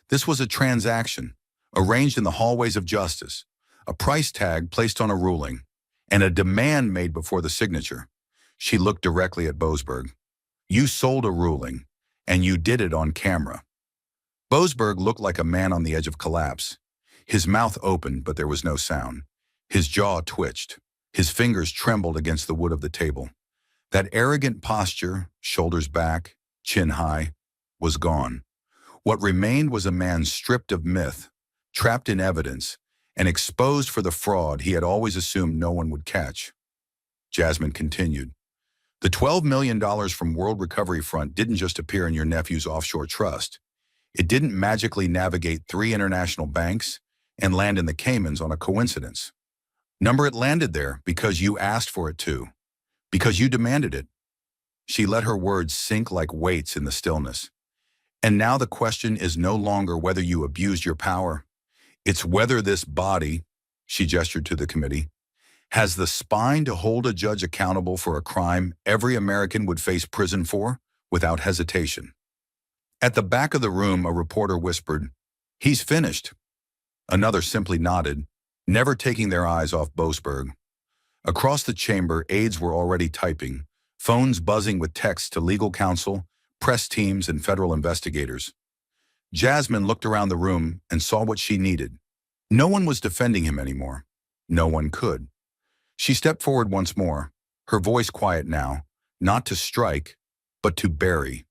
"This was a transaction, arranged in the hallways of justice, a price tag placed on a ruling, and a demand made before the signature." She looked directly at Boasberg. "You sold a ruling, and you did it on camera." Boasberg looked like a man on the edge of collapse. His mouth opened, but there was no sound. His jaw twitched. His fingers trembled against the wood of the table. That arrogant posture, shoulders back, chin high, was gone. What remained was a man stripped of myth, trapped in evidence, and exposed for the fraud he had always assumed no one would catch. Jasmine continued. "The $12 million from World Recovery Front didn't just appear in your nephew's offshore trust. It didn't magically navigate 3 international banks and land in the Caymans on a coincidence. Number, it landed there because you asked for it to, because you demanded it." She let her words sink like weights in the stillness. "And now the question is no longer whether you abused your power. It's whether this body," she gestured to the committee, "has the spine to hold a judge accountable for a crime every American would face prison for without hesitation." At the back of the room, a reporter whispered, "He's finished." Another simply nodded, never taking their eyes off Boasberg. Across the chamber, aides were already typing, phones buzzing with texts to legal counsel, press teams, and federal investigators. Jasmine looked around the room and saw what she needed. No one was defending him anymore. No one could. She stepped forward once more, her voice quiet now, not to strike, but to bury.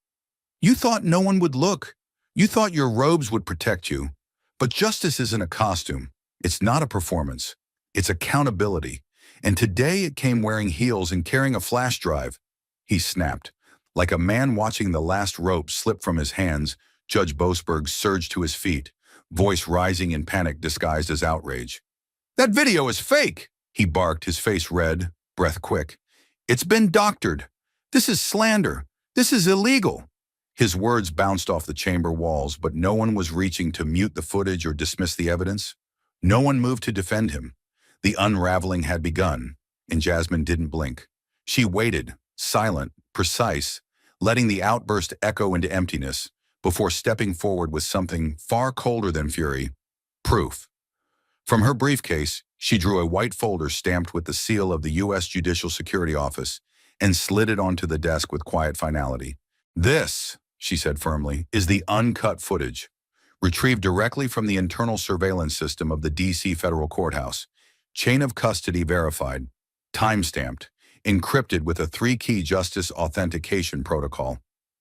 You thought no one would look. You thought your robes would protect you. But justice isn't a costume. It's not a performance. It's accountability. And today it came wearing heels and carrying a flash drive. He snapped. Like a man watching the last rope slip from his hands, Judge Boasberg surged to his feet, voice rising in panic disguised as outrage. That video is fake, he barked, his face red, breath quick. It's been doctored. This is slander. This is illegal. His words bounced off the chamber walls, but no one was reaching to mute the footage or dismiss the evidence. No one moved to defend him. The unraveling had begun, and Jasmine didn't blink. She waited, silent, precise, letting the outburst echo into emptiness before stepping forward with something far colder than fury: proof. From her briefcase, she drew a white folder stamped with the seal of the U.S. Judicial Security Office and slid it onto the desk with quiet finality. This, she said firmly, is the uncut footage, retrieved directly from the internal surveillance system of the D.C. federal courthouse, chain of custody verified, time-stamped, encrypted with a 3-key justice authentication protocol.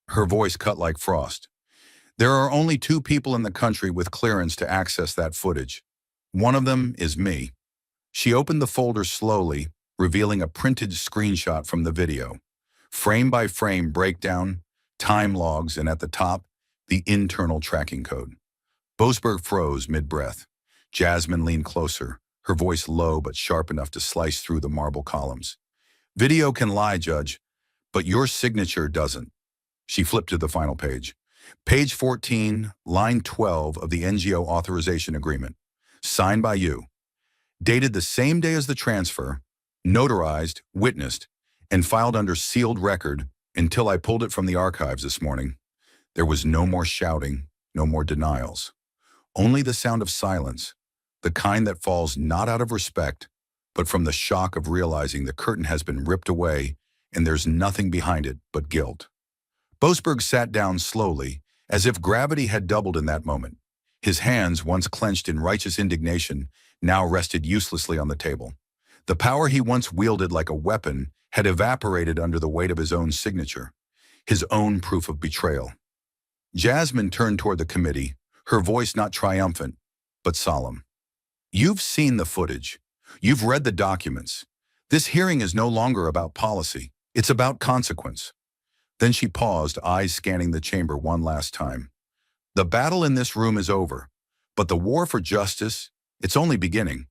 Her voice cut like frost. There are only 2 people in the country with clearance to access that footage. One of them is me. She opened the folder slowly, revealing a printed screenshot from the video. Frame-by-frame breakdown, time logs, and at the top, the internal tracking code. Boasberg froze mid-breath. Jasmine leaned closer, her voice low but sharp enough to slice through the marble columns. Video can lie, Judge, but your signature doesn't. She flipped to the final page. Page 14, line 12 of the NGO authorization agreement. Signed by you. Dated the same day as the transfer, notarized, witnessed, and filed under sealed record until I pulled it from the archives this morning. There was no more shouting, no more denials. Only the sound of silence, the kind that falls not out of respect, but from the shock of realizing the curtain has been ripped away and there's nothing behind it but guilt. Boasberg sat down slowly, as if gravity had doubled in that moment. His hands, once clenched in righteous indignation, now rested uselessly on the table. The power he once wielded like a weapon had evaporated under the weight of his own signature, his own proof of betrayal. Jasmine turned toward the committee, her voice not triumphant, but solemn. You've seen the footage. You've read the documents. This hearing is no longer about policy. It's about consequence. Then she paused, eyes scanning the chamber one last time. The battle in this room is over, but the war for justice, it's only beginning.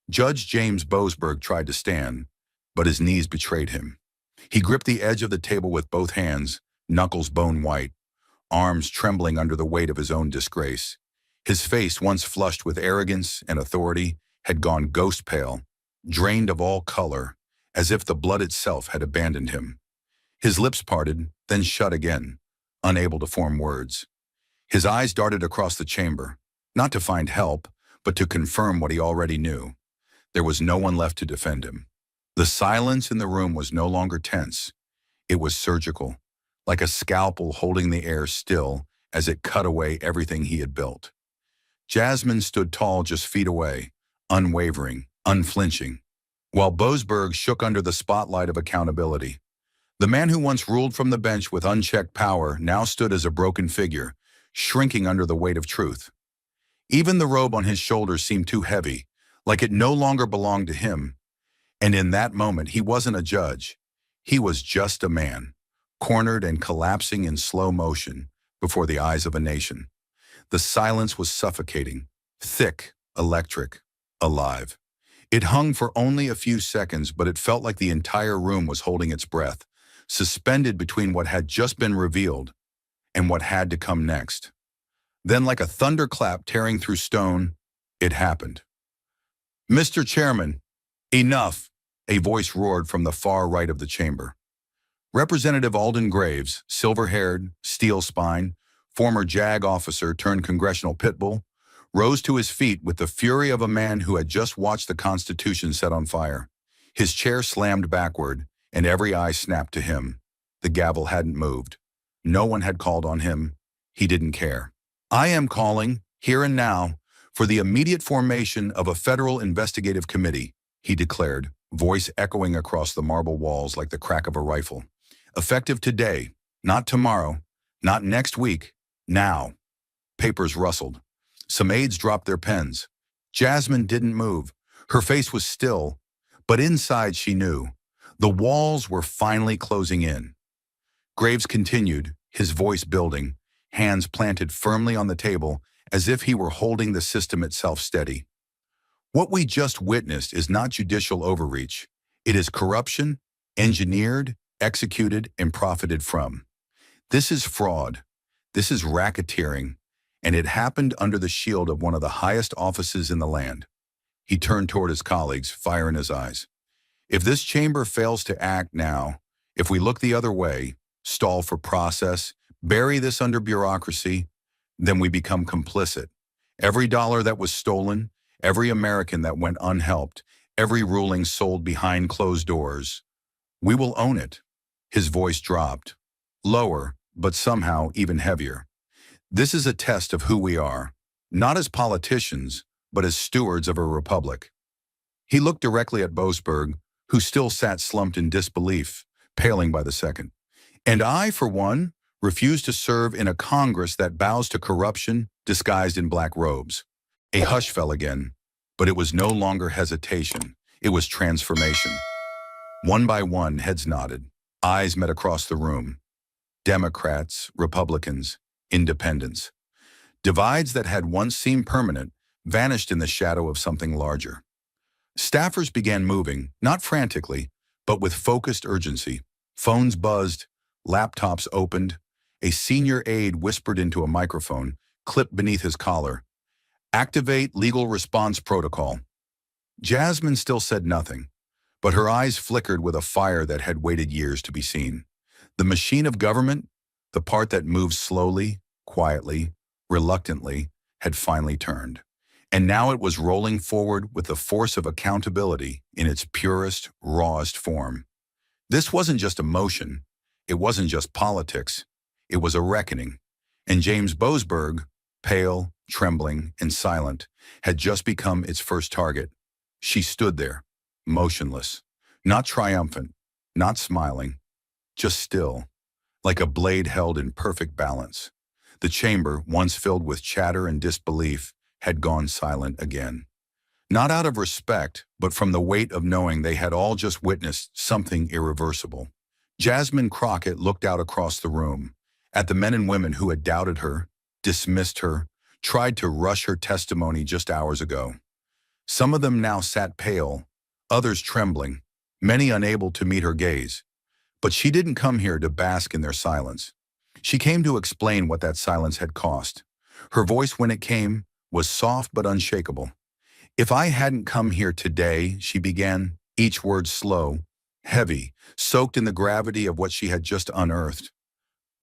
Judge James Boasberg tried to stand, but his knees betrayed him. He gripped the edge of the table with both hands, knuckles bone white, arms trembling under the weight of his own disgrace. His face, once flushed with arrogance and authority, had gone ghost pale, drained of all color, as if the blood itself had abandoned him. His lips parted, then shut again, unable to form words. His eyes darted across the chamber, not to find help, but to confirm what he already knew. There was no one left to defend him. The silence in the room was no longer tense. It was surgical, like a scalpel holding the air still as it cut away everything he had built. Jasmine stood tall just feet away, unwavering, unflinching, while Boasberg shook under the spotlight of accountability. The man who once ruled from the bench with unchecked power now stood as a broken figure, shrinking under the weight of truth. Even the robe on his shoulders seemed too heavy, like it no longer belonged to him. And in that moment, he wasn't a judge. He was just a man, cornered and collapsing in slow motion before the eyes of a nation. The silence was suffocating, thick, electric, alive. It hung for only a few seconds, but it felt like the entire room was holding its breath, suspended between what had just been revealed and what had to come next. Then, like a thunderclap tearing through stone, it happened. Mr. Chairman, enough, a voice roared from the far right of the chamber. Representative Alden Graves, silver-haired, steel-spined, former JAG officer turned congressional pitbull, rose to his feet with the fury of a man who had just watched the Constitution set on fire. His chair slammed backward, and every eye snapped to him. The gavel hadn't moved. No one had called on him. He didn't care. I am calling, here and now, for the immediate formation of a federal investigative committee, he declared, voice echoing across the marble walls like the crack of a rifle. Effective today, not tomorrow, not next week, now. Papers rustled. Some aides dropped their pens. Jasmine didn't move. Her face was still, but inside she knew. The walls were finally closing in. Graves continued, his voice building, hands planted firmly on the table as if he were holding the system itself steady. What we just witnessed is not judicial overreach. It is corruption, engineered, executed, and profited from. This is fraud. This is racketeering, and it happened under the shield of one of the highest offices in the land. He turned toward his colleagues, fire in his eyes. If this chamber fails to act now, if we look the other way, stall for process, bury this under bureaucracy, then we become complicit. Every dollar that was stolen, every American that went unhelped, every ruling sold behind closed doors, we will own it. His voice dropped, lower, but somehow even heavier. This is a test of who we are, not as politicians, but as stewards of a republic. He looked directly at Boasberg, who still sat slumped in disbelief, paling by the second. And I, for one, refuse to serve in a Congress that bows to corruption disguised in black robes. A hush fell again, but it was no longer hesitation. It was transformation. One by one, heads nodded. Eyes met across the room. Democrats, Republicans, independents. Divides that had once seemed permanent vanished in the shadow of something larger. Staffers began moving, not frantically, but with focused urgency. Phones buzzed, laptops opened. A senior aide whispered into a microphone, clipped beneath his collar. Activate legal response protocol. Jasmine still said nothing, but her eyes flickered with a fire that had waited years to be seen. The machine of government, the part that moves slowly, quietly, reluctantly, had finally turned. And now it was rolling forward with the force of accountability in its purest, rawest form. This wasn't just emotion. It wasn't just politics. It was a reckoning. And James Boasberg, pale, trembling, and silent, had just become its first target. She stood there, motionless, not triumphant, not smiling, just still, like a blade held in perfect balance. The chamber, once filled with chatter and disbelief, had gone silent again. Not out of respect, but from the weight of knowing they had all just witnessed something irreversible. Jasmine Crockett looked out across the room, at the men and women who had doubted her, dismissed her, tried to rush her testimony just hours ago. Some of them now sat pale, others trembling, many unable to meet her gaze. But she didn't come here to bask in their silence. She came to explain what that silence had cost. Her voice, when it came, was soft but unshakable. If I hadn't come here today, she began, each word slow, heavy, soaked in the gravity of what she had just unearthed.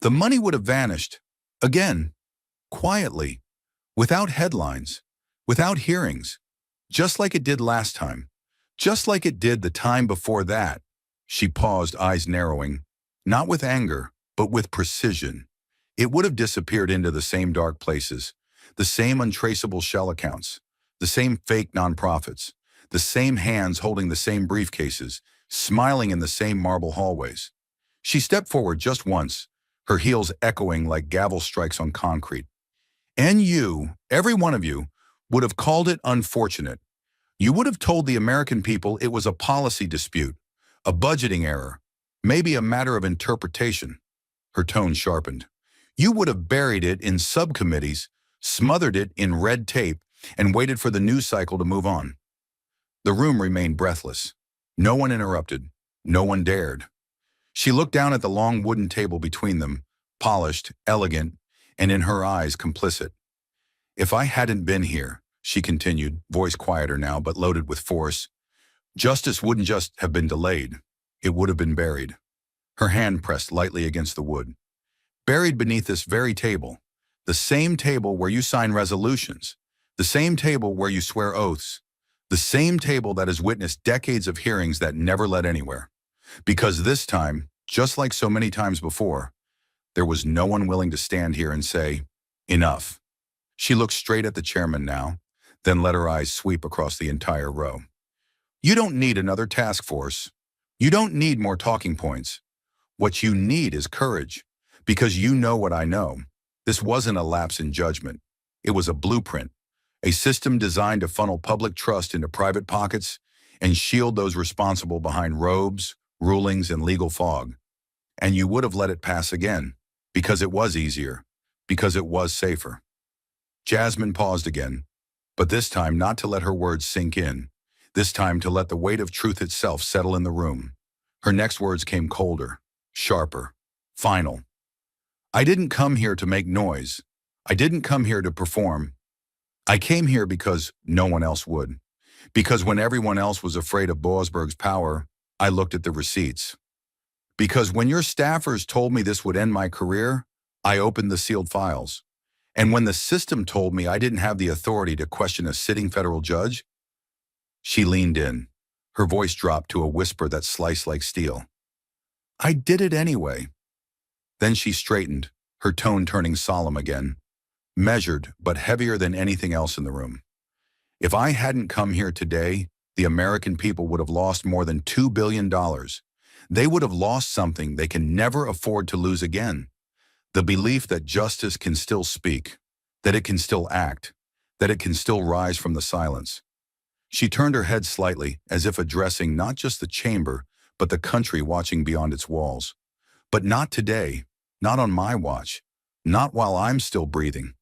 The money would have vanished, again, quietly, without headlines, without hearings, just like it did last time, just like it did the time before that. She paused, eyes narrowing, not with anger, but with precision. It would have disappeared into the same dark places, the same untraceable shell accounts, the same fake nonprofits, the same hands holding the same briefcases, smiling in the same marble hallways. She stepped forward just once, her heels echoing like gavel strikes on concrete. And you, every one of you, would have called it unfortunate. You would have told the American people it was a policy dispute, a budgeting error, maybe a matter of interpretation. Her tone sharpened. You would have buried it in subcommittees, smothered it in red tape, and waited for the news cycle to move on. The room remained breathless. No one interrupted. No one dared. She looked down at the long wooden table between them, polished, elegant, and in her eyes complicit. If I hadn't been here, she continued, voice quieter now but loaded with force, justice wouldn't just have been delayed. It would have been buried. Her hand pressed lightly against the wood. Buried beneath this very table, the same table where you sign resolutions, the same table where you swear oaths, the same table that has witnessed decades of hearings that never led anywhere. Because this time, just like so many times before, There was no one willing to stand here and say, "Enough." She looked straight at the chairman now, then let her eyes sweep across the entire row. "You don't need another task force. You don't need more talking points. What you need is courage, because you know what I know. This wasn't a lapse in judgment. It was a blueprint, a system designed to funnel public trust into private pockets and shield those responsible behind robes, rulings, and legal fog. And you would have let it pass again, because it was easier, because it was safer." Jasmine paused again, but this time not to let her words sink in, this time to let the weight of truth itself settle in the room. Her next words came colder, sharper, final. "I didn't come here to make noise. I didn't come here to perform. I came here because no one else would. Because when everyone else was afraid of Boasberg's power, I looked at the receipts. Because when your staffers told me this would end my career, I opened the sealed files. And when the system told me I didn't have the authority to question a sitting federal judge," she leaned in. Her voice dropped to a whisper that sliced like steel. "I did it anyway." Then she straightened, her tone turning solemn again, measured but heavier than anything else in the room. "If I hadn't come here today, the American people would have lost more than $2 billion. They would have lost something they can never afford to lose again. The belief that justice can still speak, that it can still act, that it can still rise from the silence." She turned her head slightly, as if addressing not just the chamber, but the country watching beyond its walls. "But not today, not on my watch, not while I'm still breathing."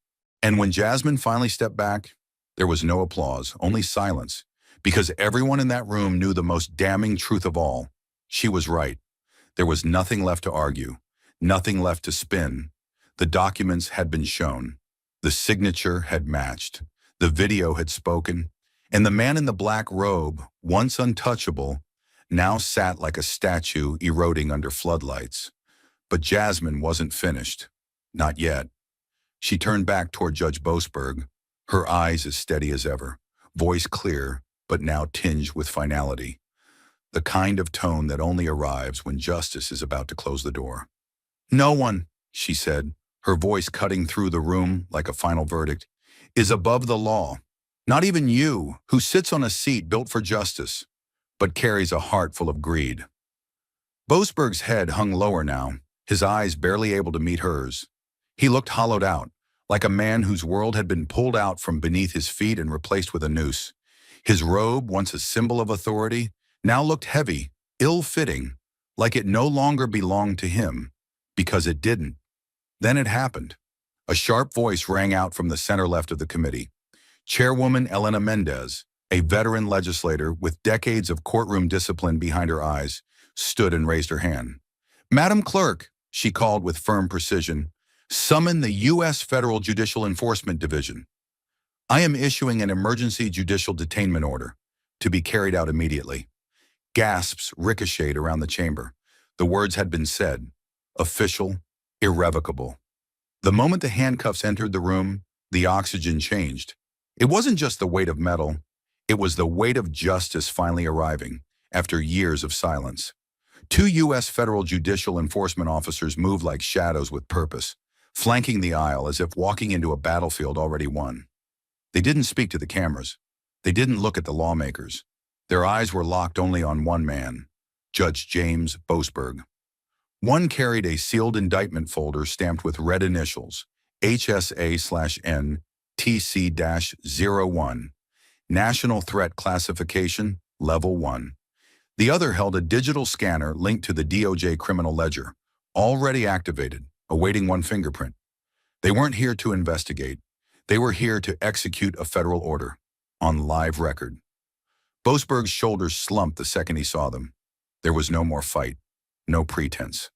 And when Jasmine finally stepped back, there was no applause, only silence, because everyone in that room knew the most damning truth of all. She was right. There was nothing left to argue, nothing left to spin. The documents had been shown. The signature had matched. The video had spoken. And the man in the black robe, once untouchable, now sat like a statue eroding under floodlights. But Jasmine wasn't finished. Not yet. She turned back toward Judge Boasberg, her eyes as steady as ever, voice clear, but now tinged with finality. The kind of tone that only arrives when justice is about to close the door. "No one," she said, her voice cutting through the room like a final verdict, "is above the law. Not even you, who sits on a seat built for justice, but carries a heart full of greed." Boasberg's head hung lower now, his eyes barely able to meet hers. He looked hollowed out, like a man whose world had been pulled out from beneath his feet and replaced with a noose. His robe, once a symbol of authority, now looked heavy, ill-fitting, like it no longer belonged to him, because it didn't. Then it happened. A sharp voice rang out from the center-left of the committee. Chairwoman Elena Mendez, a veteran legislator with decades of courtroom discipline behind her eyes, stood and raised her hand. "Madam Clerk," she called with firm precision, "summon the U.S. Federal Judicial Enforcement Division. I am issuing an emergency judicial detainment order to be carried out immediately." Gasps ricocheted around the chamber. The words had been said. Official, irrevocable. The moment the handcuffs entered the room, the oxygen changed. It wasn't just the weight of metal. It was the weight of justice finally arriving, after years of silence. Two U.S. federal judicial enforcement officers moved like shadows with purpose, flanking the aisle as if walking into a battlefield already won. They didn't speak to the cameras. They didn't look at the lawmakers. Their eyes were locked only on one man, Judge James Boasberg. One carried a sealed indictment folder stamped with red initials, HSA/N TC-01, National Threat Classification, Level 1. The other held a digital scanner linked to the DOJ criminal ledger, already activated, awaiting one fingerprint. They weren't here to investigate. They were here to execute a federal order, on live record. Boasberg's shoulders slumped the second he saw them. There was no more fight, no pretense.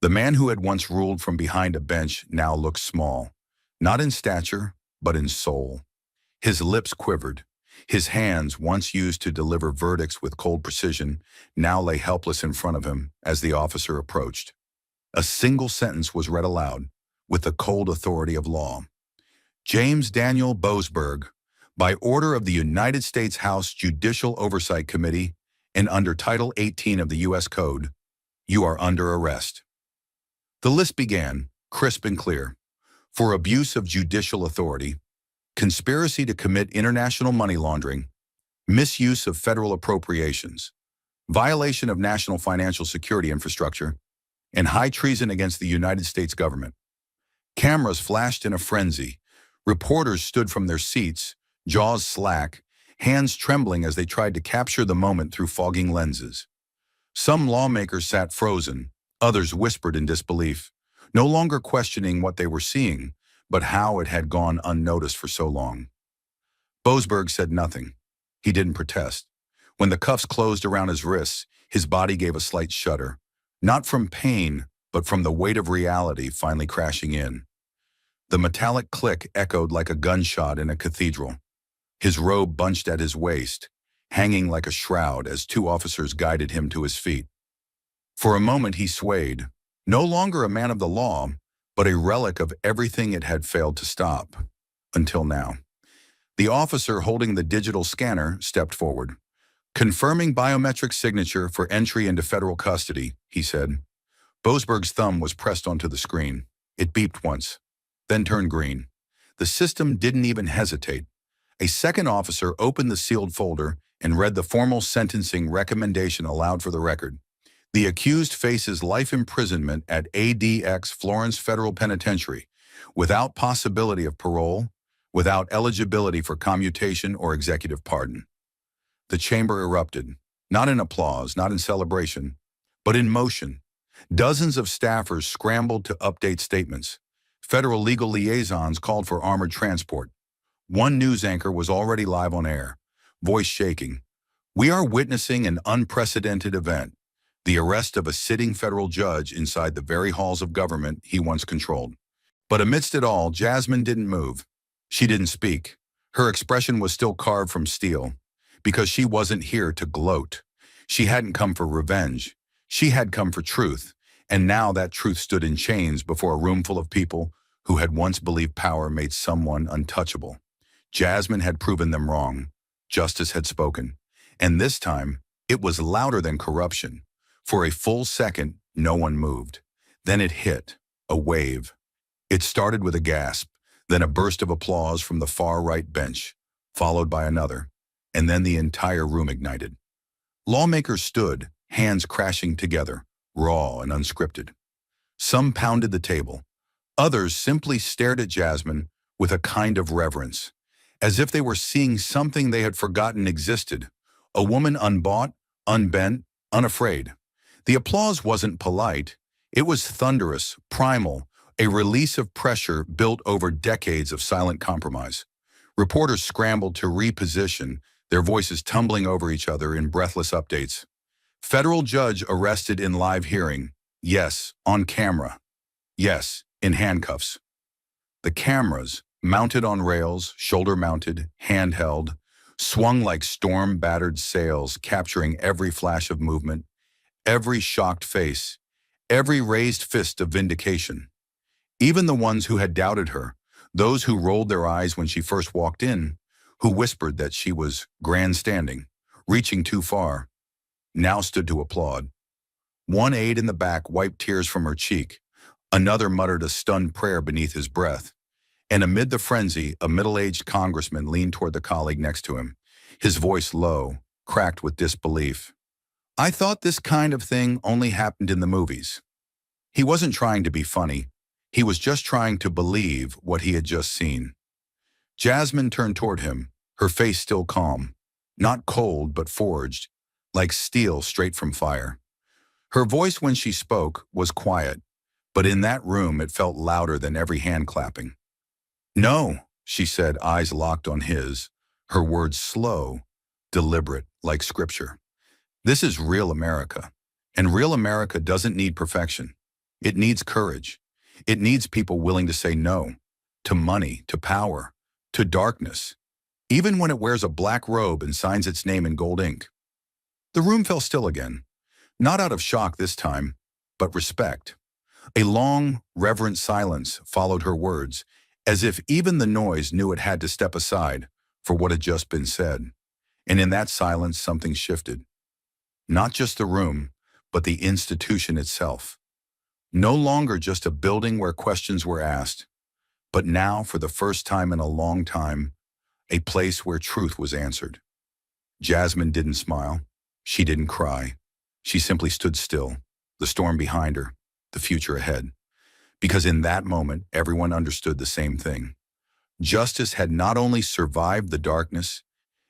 The man who had once ruled from behind a bench now looked small, not in stature, but in soul. His lips quivered. His hands, once used to deliver verdicts with cold precision, now lay helpless in front of him as the officer approached. A single sentence was read aloud, with the cold authority of law. James Daniel Boasberg, by order of the United States House Judicial Oversight Committee and under Title 18 of the U.S. Code, you are under arrest. The list began, crisp and clear, for abuse of judicial authority, conspiracy to commit international money laundering, misuse of federal appropriations, violation of national financial security infrastructure, and high treason against the United States government. Cameras flashed in a frenzy. Reporters stood from their seats, jaws slack, hands trembling as they tried to capture the moment through fogging lenses. Some lawmakers sat frozen, others whispered in disbelief, no longer questioning what they were seeing, but how it had gone unnoticed for so long. Boasberg said nothing. He didn't protest. When the cuffs closed around his wrists, his body gave a slight shudder, not from pain, but from the weight of reality finally crashing in. The metallic click echoed like a gunshot in a cathedral. His robe bunched at his waist, hanging like a shroud as two officers guided him to his feet. For a moment he swayed, no longer a man of the law, but a relic of everything it had failed to stop. Until now. The officer holding the digital scanner stepped forward. "Confirming biometric signature for entry into federal custody," he said. Boasberg's thumb was pressed onto the screen. It beeped once, then turned green. The system didn't even hesitate. A second officer opened the sealed folder and read the formal sentencing recommendation aloud for the record. The accused faces life imprisonment at ADX Florence Federal Penitentiary, without possibility of parole, without eligibility for commutation or executive pardon. The chamber erupted, not in applause, not in celebration, but in motion. Dozens of staffers scrambled to update statements. Federal legal liaisons called for armored transport. One news anchor was already live on air, voice shaking. "We are witnessing an unprecedented event, the arrest of a sitting federal judge inside the very halls of government he once controlled." But amidst it all, Jasmine didn't move. She didn't speak. Her expression was still carved from steel, because she wasn't here to gloat. She hadn't come for revenge. She had come for truth, and now that truth stood in chains before a room full of people who had once believed power made someone untouchable. Jasmine had proven them wrong. Justice had spoken. And this time, it was louder than corruption. For a full second, no one moved. Then it hit, a wave. It started with a gasp, then a burst of applause from the far-right bench, followed by another, and then the entire room ignited. Lawmakers stood, hands crashing together, raw and unscripted. Some pounded the table. Others simply stared at Jasmine with a kind of reverence, as if they were seeing something they had forgotten existed, a woman unbought, unbent, unafraid. The applause wasn't polite. It was thunderous, primal, a release of pressure built over decades of silent compromise. Reporters scrambled to reposition, their voices tumbling over each other in breathless updates. "Federal judge arrested in live hearing. Yes, on camera. Yes, in handcuffs." The cameras, mounted on rails, shoulder-mounted, handheld, swung like storm-battered sails, capturing every flash of movement, every shocked face, every raised fist of vindication. Even the ones who had doubted her, those who rolled their eyes when she first walked in, who whispered that she was grandstanding, reaching too far, now stood to applaud. One aide in the back wiped tears from her cheek. Another muttered a stunned prayer beneath his breath. And amid the frenzy, a middle-aged congressman leaned toward the colleague next to him, his voice low, cracked with disbelief. "I thought this kind of thing only happened in the movies." He wasn't trying to be funny. He was just trying to believe what he had just seen. Jasmine turned toward him, her face still calm, not cold but forged, like steel straight from fire. Her voice when she spoke was quiet, but in that room it felt louder than every hand clapping. "No," she said, eyes locked on his, her words slow, deliberate, like scripture. "This is real America, and real America doesn't need perfection. It needs courage. It needs people willing to say no, to money, to power, to darkness, even when it wears a black robe and signs its name in gold ink." The room fell still again, not out of shock this time, but respect. A long, reverent silence followed her words, as if even the noise knew it had to step aside for what had just been said. And in that silence, something shifted. Not just the room, but the institution itself. No longer just a building where questions were asked, but now, for the first time in a long time, a place where truth was answered. Jasmine didn't smile. She didn't cry. She simply stood still, the storm behind her, the future ahead. Because in that moment, everyone understood the same thing. Justice had not only survived the darkness,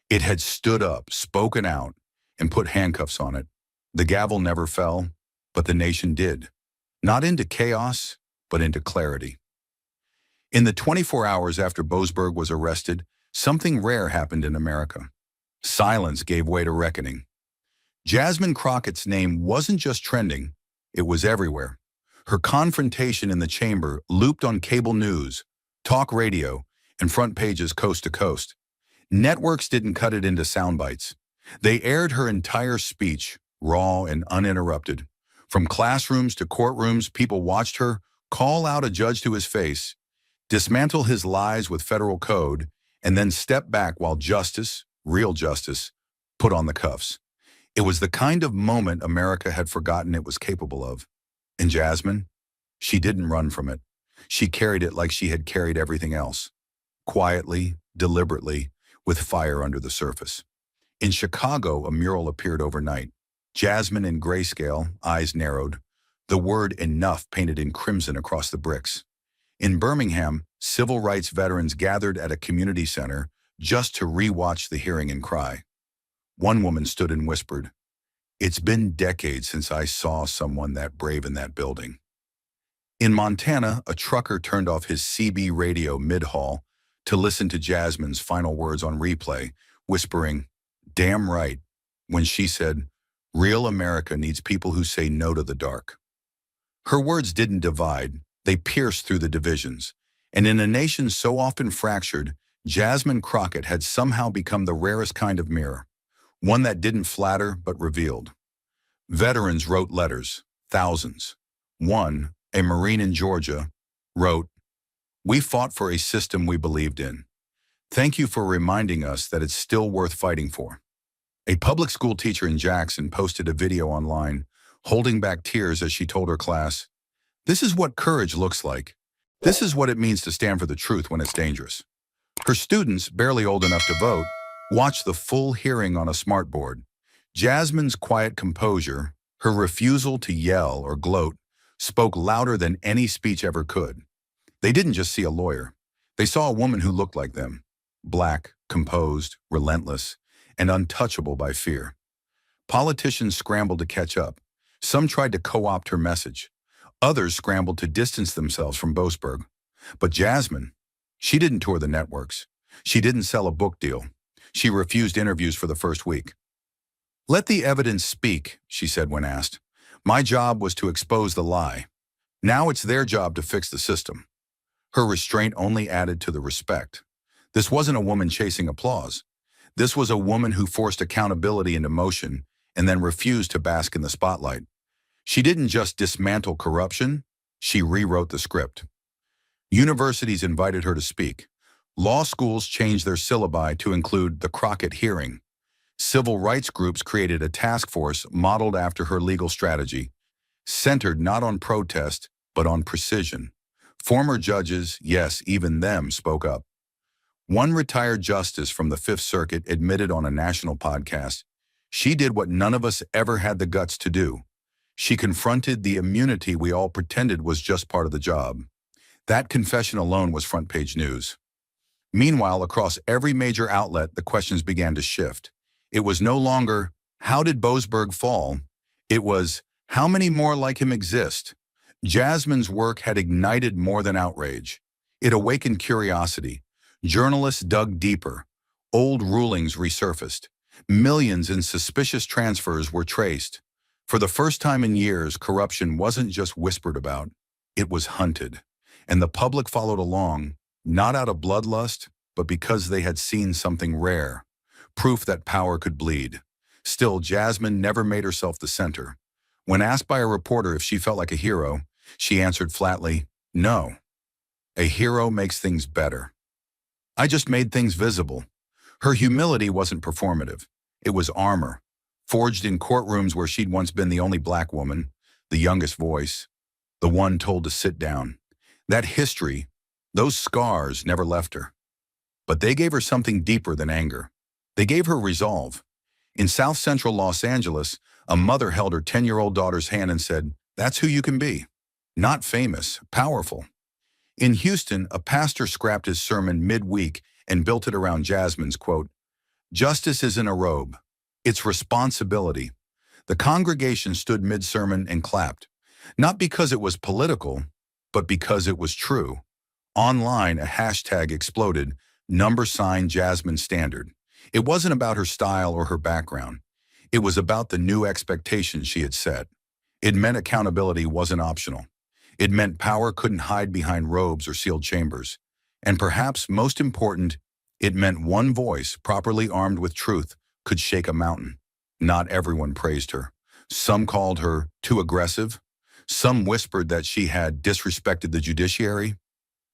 it had stood up, spoken out, and put handcuffs on it. The gavel never fell, but the nation did. Not into chaos, but into clarity. In the 24 hours after Boasberg was arrested, something rare happened in America. Silence gave way to reckoning. Jasmine Crockett's name wasn't just trending, it was everywhere. Her confrontation in the chamber looped on cable news, talk radio, and front pages coast to coast. Networks didn't cut it into sound bites. They aired her entire speech, raw and uninterrupted. From classrooms to courtrooms, people watched her call out a judge to his face, dismantle his lies with federal code, and then step back while justice, real justice, put on the cuffs. It was the kind of moment America had forgotten it was capable of. And Jasmine, she didn't run from it. She carried it like she had carried everything else. Quietly, deliberately, with fire under the surface. In Chicago, a mural appeared overnight. Jasmine in grayscale, eyes narrowed, the word enough painted in crimson across the bricks. In Birmingham, civil rights veterans gathered at a community center just to re-watch the hearing and cry. One woman stood and whispered, "It's been decades since I saw someone that brave in that building." In Montana, a trucker turned off his CB radio mid-haul to listen to Jasmine's final words on replay, whispering, "Damn right," when she said, "Real America needs people who say no to the dark." Her words didn't divide, they pierced through the divisions. And in a nation so often fractured, Jasmine Crockett had somehow become the rarest kind of mirror, one that didn't flatter but revealed. Veterans wrote letters, thousands. One, a Marine in Georgia, wrote, "We fought for a system we believed in. Thank you for reminding us that it's still worth fighting for." A public school teacher in Jackson posted a video online, holding back tears as she told her class, "This is what courage looks like. This is what it means to stand for the truth when it's dangerous." Her students, barely old enough to vote, watched the full hearing on a smartboard. Jasmine's quiet composure, her refusal to yell or gloat, spoke louder than any speech ever could. They didn't just see a lawyer. They saw a woman who looked like them, black, composed, relentless, and untouchable by fear. Politicians scrambled to catch up. Some tried to co-opt her message. Others scrambled to distance themselves from Boasberg. But Jasmine, she didn't tour the networks. She didn't sell a book deal. She refused interviews for the first week. "Let the evidence speak," she said when asked. "My job was to expose the lie. Now it's their job to fix the system." Her restraint only added to the respect. This wasn't a woman chasing applause. This was a woman who forced accountability into motion and then refused to bask in the spotlight. She didn't just dismantle corruption, she rewrote the script. Universities invited her to speak. Law schools changed their syllabi to include the Crockett hearing. Civil rights groups created a task force modeled after her legal strategy, centered not on protest, but on precision. Former judges, yes, even them, spoke up. One retired justice from the Fifth Circuit admitted on a national podcast, "She did what none of us ever had the guts to do. She confronted the immunity we all pretended was just part of the job." That confession alone was front-page news. Meanwhile, across every major outlet, the questions began to shift. It was no longer, "How did Boasberg fall?" It was, "How many more like him exist?" Jasmine's work had ignited more than outrage. It awakened curiosity. Journalists dug deeper. Old rulings resurfaced. Millions in suspicious transfers were traced. For the first time in years, corruption wasn't just whispered about, it was hunted. And the public followed along, not out of bloodlust, but because they had seen something rare, proof that power could bleed. Still, Jasmine never made herself the center. When asked by a reporter if she felt like a hero, she answered flatly, "No. A hero makes things better. I just made things visible." Her humility wasn't performative. It was armor, forged in courtrooms where she'd once been the only black woman, the youngest voice. the one told to sit down. That history, those scars never left her. But they gave her something deeper than anger. They gave her resolve. In South Central Los Angeles, a mother held her 10-year-old daughter's hand and said, "That's who you can be. Not famous, powerful." In Houston, a pastor scrapped his sermon midweek and built it around Jasmine's quote, "Justice isn't a robe. It's responsibility." The congregation stood mid-sermon and clapped, not because it was political, but because it was true. Online, a hashtag exploded, #Jasmine Standard. It wasn't about her style or her background. It was about the new expectations she had set. It meant accountability wasn't optional. It meant power couldn't hide behind robes or sealed chambers. And perhaps most important, it meant one voice, properly armed with truth, could shake a mountain. Not everyone praised her. Some called her too aggressive. Some whispered that she had disrespected the judiciary.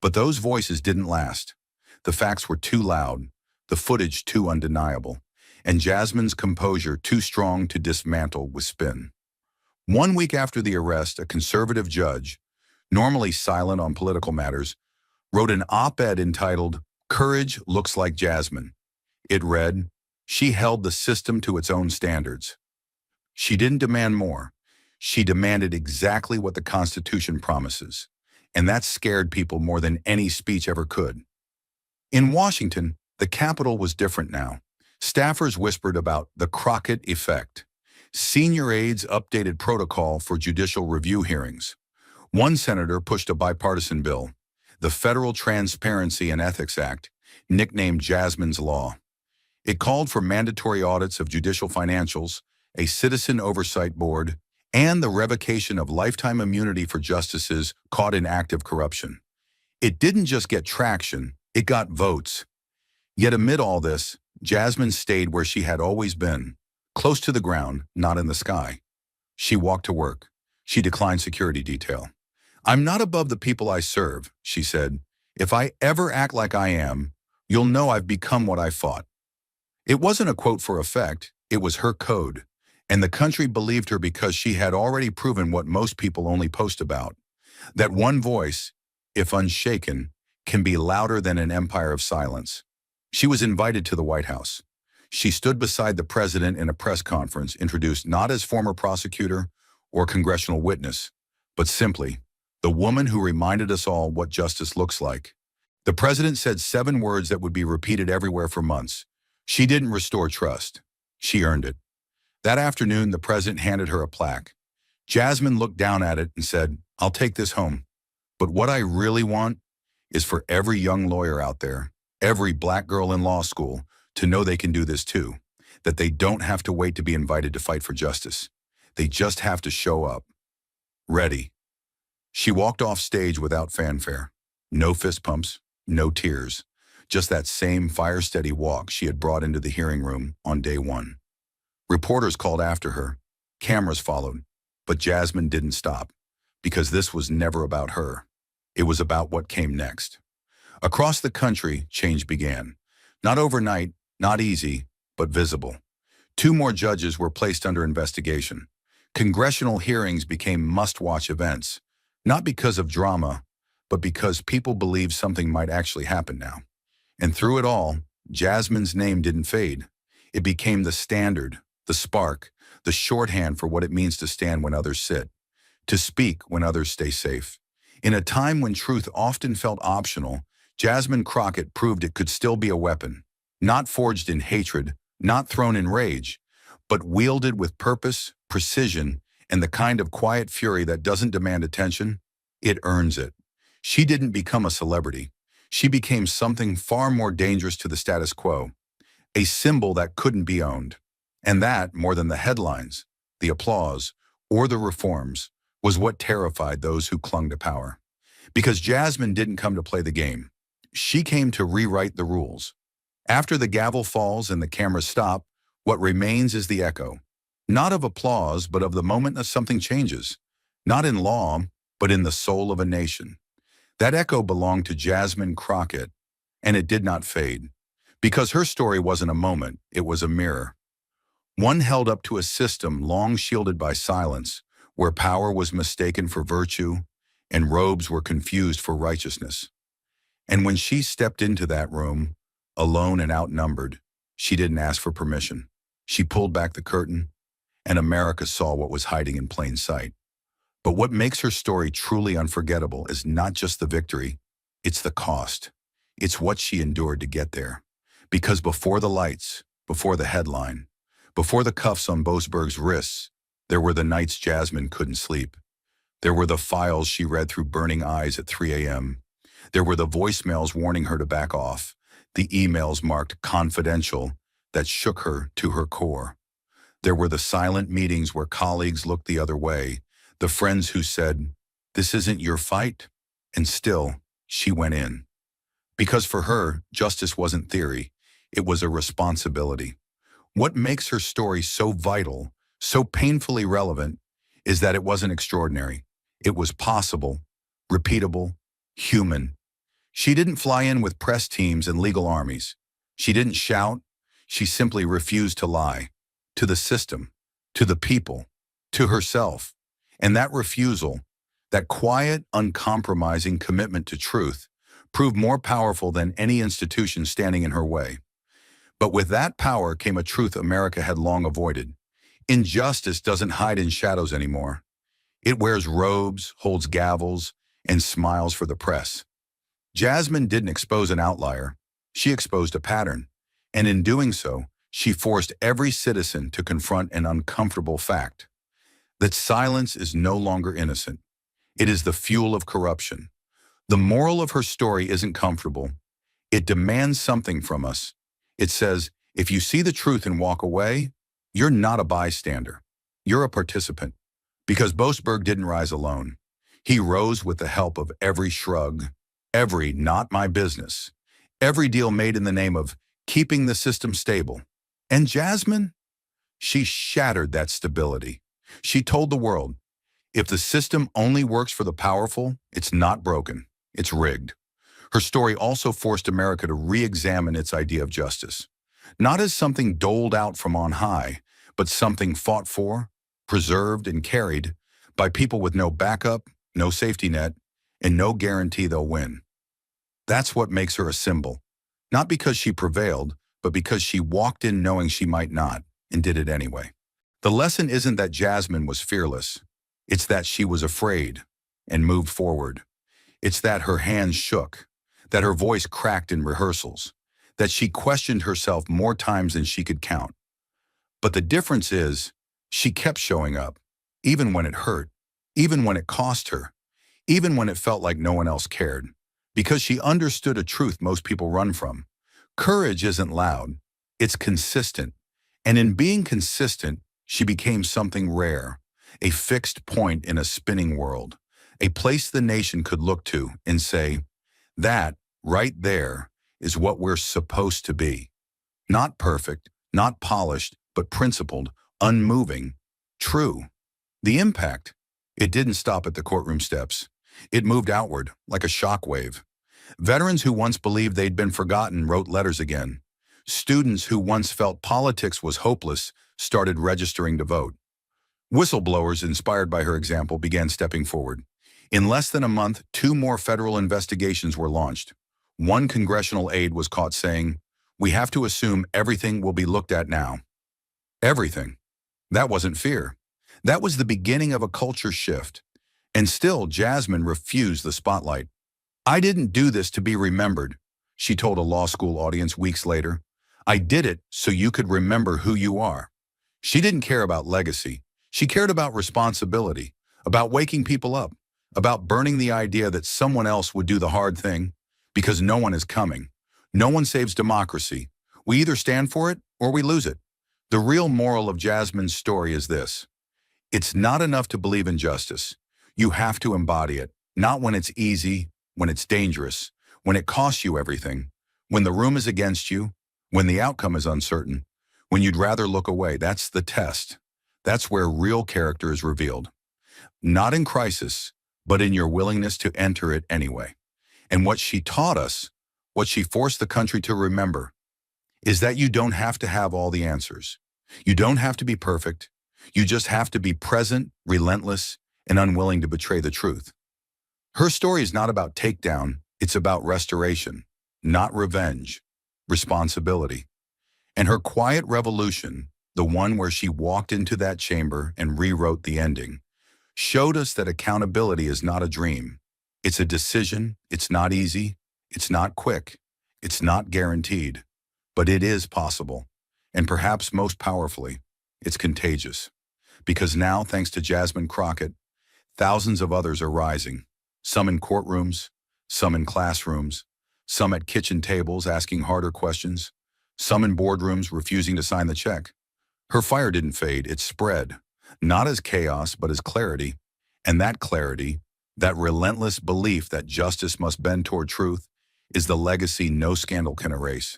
But those voices didn't last. The facts were too loud, the footage too undeniable, and Jasmine's composure too strong to dismantle with spin. 1 week after the arrest, a conservative judge, normally silent on political matters, wrote an op-ed entitled, "Courage Looks Like Jasmine." It read, "She held the system to its own standards." She didn't demand more. She demanded exactly what the Constitution promises. And that scared people more than any speech ever could. In Washington, the Capitol was different now. Staffers whispered about the Crockett effect. Senior aides updated protocol for judicial review hearings. One senator pushed a bipartisan bill, the Federal Transparency and Ethics Act, nicknamed Jasmine's Law. It called for mandatory audits of judicial financials, a citizen oversight board, and the revocation of lifetime immunity for justices caught in active corruption. It didn't just get traction, it got votes. Yet amid all this, Jasmine stayed where she had always been, close to the ground, not in the sky. She walked to work. She declined security detail. "I'm not above the people I serve," she said. "If I ever act like I am, you'll know I've become what I fought." It wasn't a quote for effect, it was her code. And the country believed her because she had already proven what most people only post about. That one voice, if unshaken, can be louder than an empire of silence. She was invited to the White House. She stood beside the president in a press conference, introduced not as former prosecutor or congressional witness, but simply, the woman who reminded us all what justice looks like. The president said 7 words that would be repeated everywhere for months. She didn't restore trust. She earned it. That afternoon, the president handed her a plaque. Jasmine looked down at it and said, "I'll take this home. But what I really want is for every young lawyer out there, every black girl in law school, to know they can do this too, that they don't have to wait to be invited to fight for justice. They just have to show up. Ready." She walked off stage without fanfare. No fist pumps, no tears. Just that same fire-steady walk she had brought into the hearing room on day 1. Reporters called after her. Cameras followed. But Jasmine didn't stop, because this was never about her. It was about what came next. Across the country, change began. Not overnight, not easy, but visible. 2 more judges were placed under investigation. Congressional hearings became must-watch events, not because of drama, but because people believed something might actually happen now. And through it all, Jasmine's name didn't fade. It became the standard, the spark, the shorthand for what it means to stand when others sit, to speak when others stay safe. In a time when truth often felt optional, Jasmine Crockett proved it could still be a weapon, not forged in hatred, not thrown in rage, but wielded with purpose, precision, and the kind of quiet fury that doesn't demand attention, it earns it. She didn't become a celebrity. She became something far more dangerous to the status quo, a symbol that couldn't be owned. And that, more than the headlines, the applause, or the reforms, was what terrified those who clung to power. Because Jasmine didn't come to play the game. She came to rewrite the rules. After the gavel falls and the cameras stop, what remains is the echo, not of applause, but of the moment that something changes, not in law, but in the soul of a nation. That echo belonged to Jasmine Crockett, and it did not fade. Because her story wasn't a moment, it was a mirror. One held up to a system long shielded by silence, where power was mistaken for virtue, and robes were confused for righteousness. And when she stepped into that room, alone and outnumbered, she didn't ask for permission. She pulled back the curtain, and America saw what was hiding in plain sight. But what makes her story truly unforgettable is not just the victory, it's the cost. It's what she endured to get there. Because before the lights, before the headline, before the cuffs on Boasberg's wrists, there were the nights Jasmine couldn't sleep. There were the files she read through burning eyes at 3 a.m. There were the voicemails warning her to back off, the emails marked confidential that shook her to her core. There were the silent meetings where colleagues looked the other way, the friends who said, "This isn't your fight," and still, she went in. Because for her, justice wasn't theory, it was a responsibility. What makes her story so vital, so painfully relevant, is that it wasn't extraordinary. It was possible, repeatable, human. She didn't fly in with press teams and legal armies. She didn't shout. She simply refused to lie. To the system, to the people, to herself. And that refusal, that quiet, uncompromising commitment to truth, proved more powerful than any institution standing in her way. But with that power came a truth America had long avoided. Injustice doesn't hide in shadows anymore. It wears robes, holds gavels, and smiles for the press. Jasmine didn't expose an outlier. She exposed a pattern. And in doing so, she forced every citizen to confront an uncomfortable fact: that silence is no longer innocent. It is the fuel of corruption. The moral of her story isn't comfortable. It demands something from us. It says, if you see the truth and walk away, you're not a bystander. You're a participant. Because Boasberg didn't rise alone. He rose with the help of every shrug, every "not my business," every deal made in the name of keeping the system stable. And Jasmine? She shattered that stability. She told the world, if the system only works for the powerful, it's not broken, it's rigged. Her story also forced America to re-examine its idea of justice. Not as something doled out from on high, but something fought for, preserved, and carried by people with no backup, no safety net, and no guarantee they'll win. That's what makes her a symbol. Not because she prevailed, but because she walked in knowing she might not, and did it anyway. The lesson isn't that Jasmine was fearless. It's that she was afraid and moved forward. It's that her hands shook, that her voice cracked in rehearsals, that she questioned herself more times than she could count. But the difference is, she kept showing up, even when it hurt, even when it cost her, even when it felt like no one else cared, because she understood a truth most people run from. Courage isn't loud, it's consistent. And in being consistent, she became something rare, a fixed point in a spinning world, a place the nation could look to and say, that, right there, is what we're supposed to be. Not perfect, not polished, but principled, unmoving, true. The impact, it didn't stop at the courtroom steps. It moved outward, like a shockwave. Veterans who once believed they'd been forgotten wrote letters again. Students who once felt politics was hopeless started registering to vote. Whistleblowers inspired by her example began stepping forward. In less than a month, 2 more federal investigations were launched. One congressional aide was caught saying, "We have to assume everything will be looked at now." Everything. That wasn't fear. That was the beginning of a culture shift. And still, Jasmine refused the spotlight. "I didn't do this to be remembered," she told a law school audience weeks later. "I did it so you could remember who you are." She didn't care about legacy. She cared about responsibility, about waking people up, about burning the idea that someone else would do the hard thing, because no one is coming. No one saves democracy. We either stand for it or we lose it. The real moral of Jasmine's story is this: it's not enough to believe in justice. You have to embody it, not when it's easy, when it's dangerous, when it costs you everything, when the room is against you, when the outcome is uncertain, when you'd rather look away. That's the test. That's where real character is revealed. Not in crisis, but in your willingness to enter it anyway. And what she taught us, what she forced the country to remember, is that you don't have to have all the answers. You don't have to be perfect. You just have to be present, relentless, and unwilling to betray the truth. Her story is not about takedown, it's about restoration, not revenge, responsibility. And her quiet revolution, the one where she walked into that chamber and rewrote the ending, showed us that accountability is not a dream. It's a decision, it's not easy, it's not quick, it's not guaranteed, but it is possible. And perhaps most powerfully, it's contagious. Because now, thanks to Jasmine Crockett, thousands of others are rising, some in courtrooms, some in classrooms, some at kitchen tables asking harder questions, some in boardrooms refusing to sign the check. Her fire didn't fade, it spread, not as chaos, but as clarity. And that clarity, that relentless belief that justice must bend toward truth, is the legacy no scandal can erase.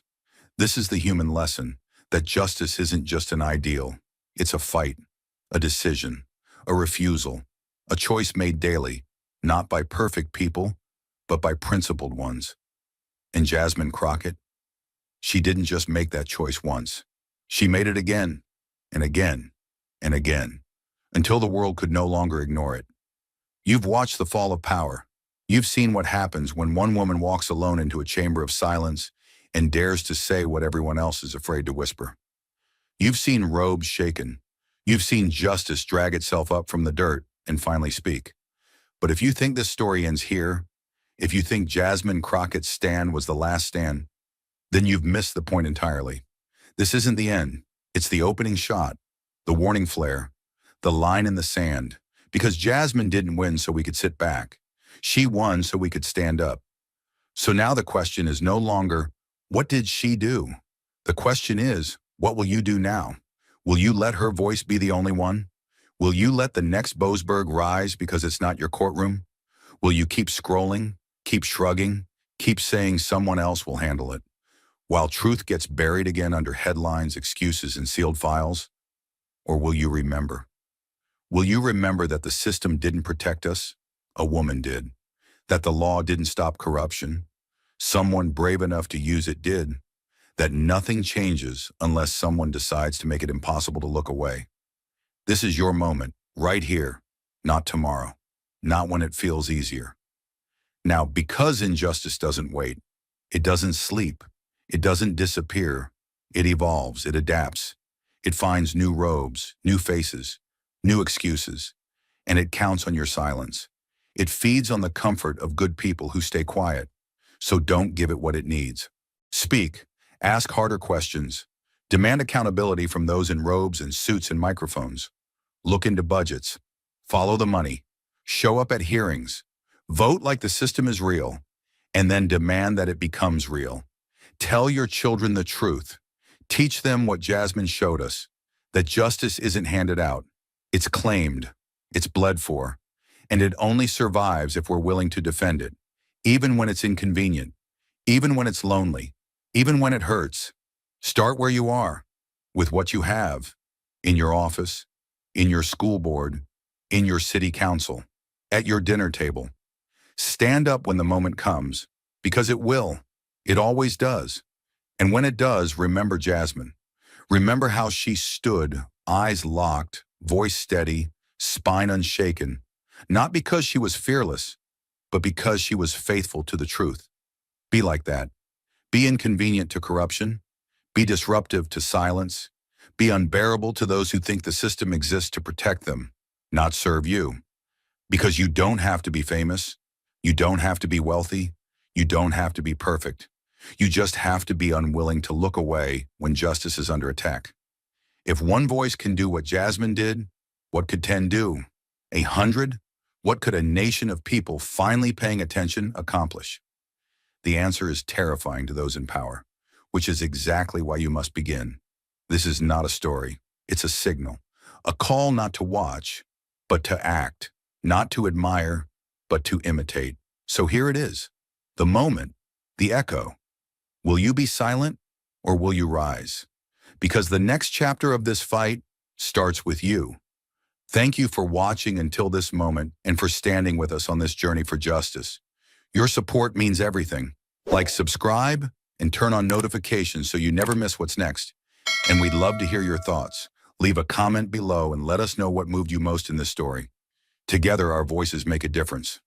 This is the human lesson, that justice isn't just an ideal. It's a fight, a decision, a refusal, a choice made daily, not by perfect people, but by principled ones. And Jasmine Crockett, she didn't just make that choice once. She made it again, and again, and again, until the world could no longer ignore it. You've watched the fall of power. You've seen what happens when one woman walks alone into a chamber of silence and dares to say what everyone else is afraid to whisper. You've seen robes shaken. You've seen justice drag itself up from the dirt and finally speak. But if you think this story ends here, if you think Jasmine Crockett's stand was the last stand, then you've missed the point entirely. This isn't the end. It's the opening shot, the warning flare, the line in the sand. Because Jasmine didn't win so we could sit back. She won so we could stand up. So now the question is no longer, what did she do? The question is, what will you do now? Will you let her voice be the only one? Will you let the next Boasberg rise because it's not your courtroom? Will you keep scrolling, keep shrugging, keep saying someone else will handle it, while truth gets buried again under headlines, excuses, and sealed files? Or will you remember? Will you remember that the system didn't protect us? A woman did. That the law didn't stop corruption? Someone brave enough to use it did. That nothing changes unless someone decides to make it impossible to look away. This is your moment, right here, not tomorrow, not when it feels easier. Now, because injustice doesn't wait, it doesn't sleep, it doesn't disappear, it evolves, it adapts, it finds new robes, new faces, new excuses, and it counts on your silence. It feeds on the comfort of good people who stay quiet, so don't give it what it needs. Speak, ask harder questions, demand accountability from those in robes and suits and microphones. Look into budgets, follow the money, show up at hearings, vote like the system is real, and then demand that it becomes real. Tell your children the truth. Teach them what Jasmine showed us, that justice isn't handed out. It's claimed, it's bled for, and it only survives if we're willing to defend it, even when it's inconvenient, even when it's lonely, even when it hurts. Start where you are, with what you have, in your office, in your school board, in your city council, at your dinner table. Stand up when the moment comes, because it will. It always does. And when it does, remember Jasmine. Remember how she stood, eyes locked, voice steady, spine unshaken, not because she was fearless, but because she was faithful to the truth. Be like that. Be inconvenient to corruption. Be disruptive to silence. Be unbearable to those who think the system exists to protect them, not serve you. Because you don't have to be famous. You don't have to be wealthy. You don't have to be perfect. You just have to be unwilling to look away when justice is under attack. If one voice can do what Jasmine did, what could 10 do? 100? What could a nation of people finally paying attention accomplish? The answer is terrifying to those in power, which is exactly why you must begin. This is not a story. It's a signal, a call not to watch, but to act, not to admire, but to imitate. So here it is, the moment, the echo. Will you be silent or will you rise? Because the next chapter of this fight starts with you. Thank you for watching until this moment and for standing with us on this journey for justice. Your support means everything. Like, subscribe, and turn on notifications so you never miss what's next. And we'd love to hear your thoughts. Leave a comment below and let us know what moved you most in this story. Together, our voices make a difference.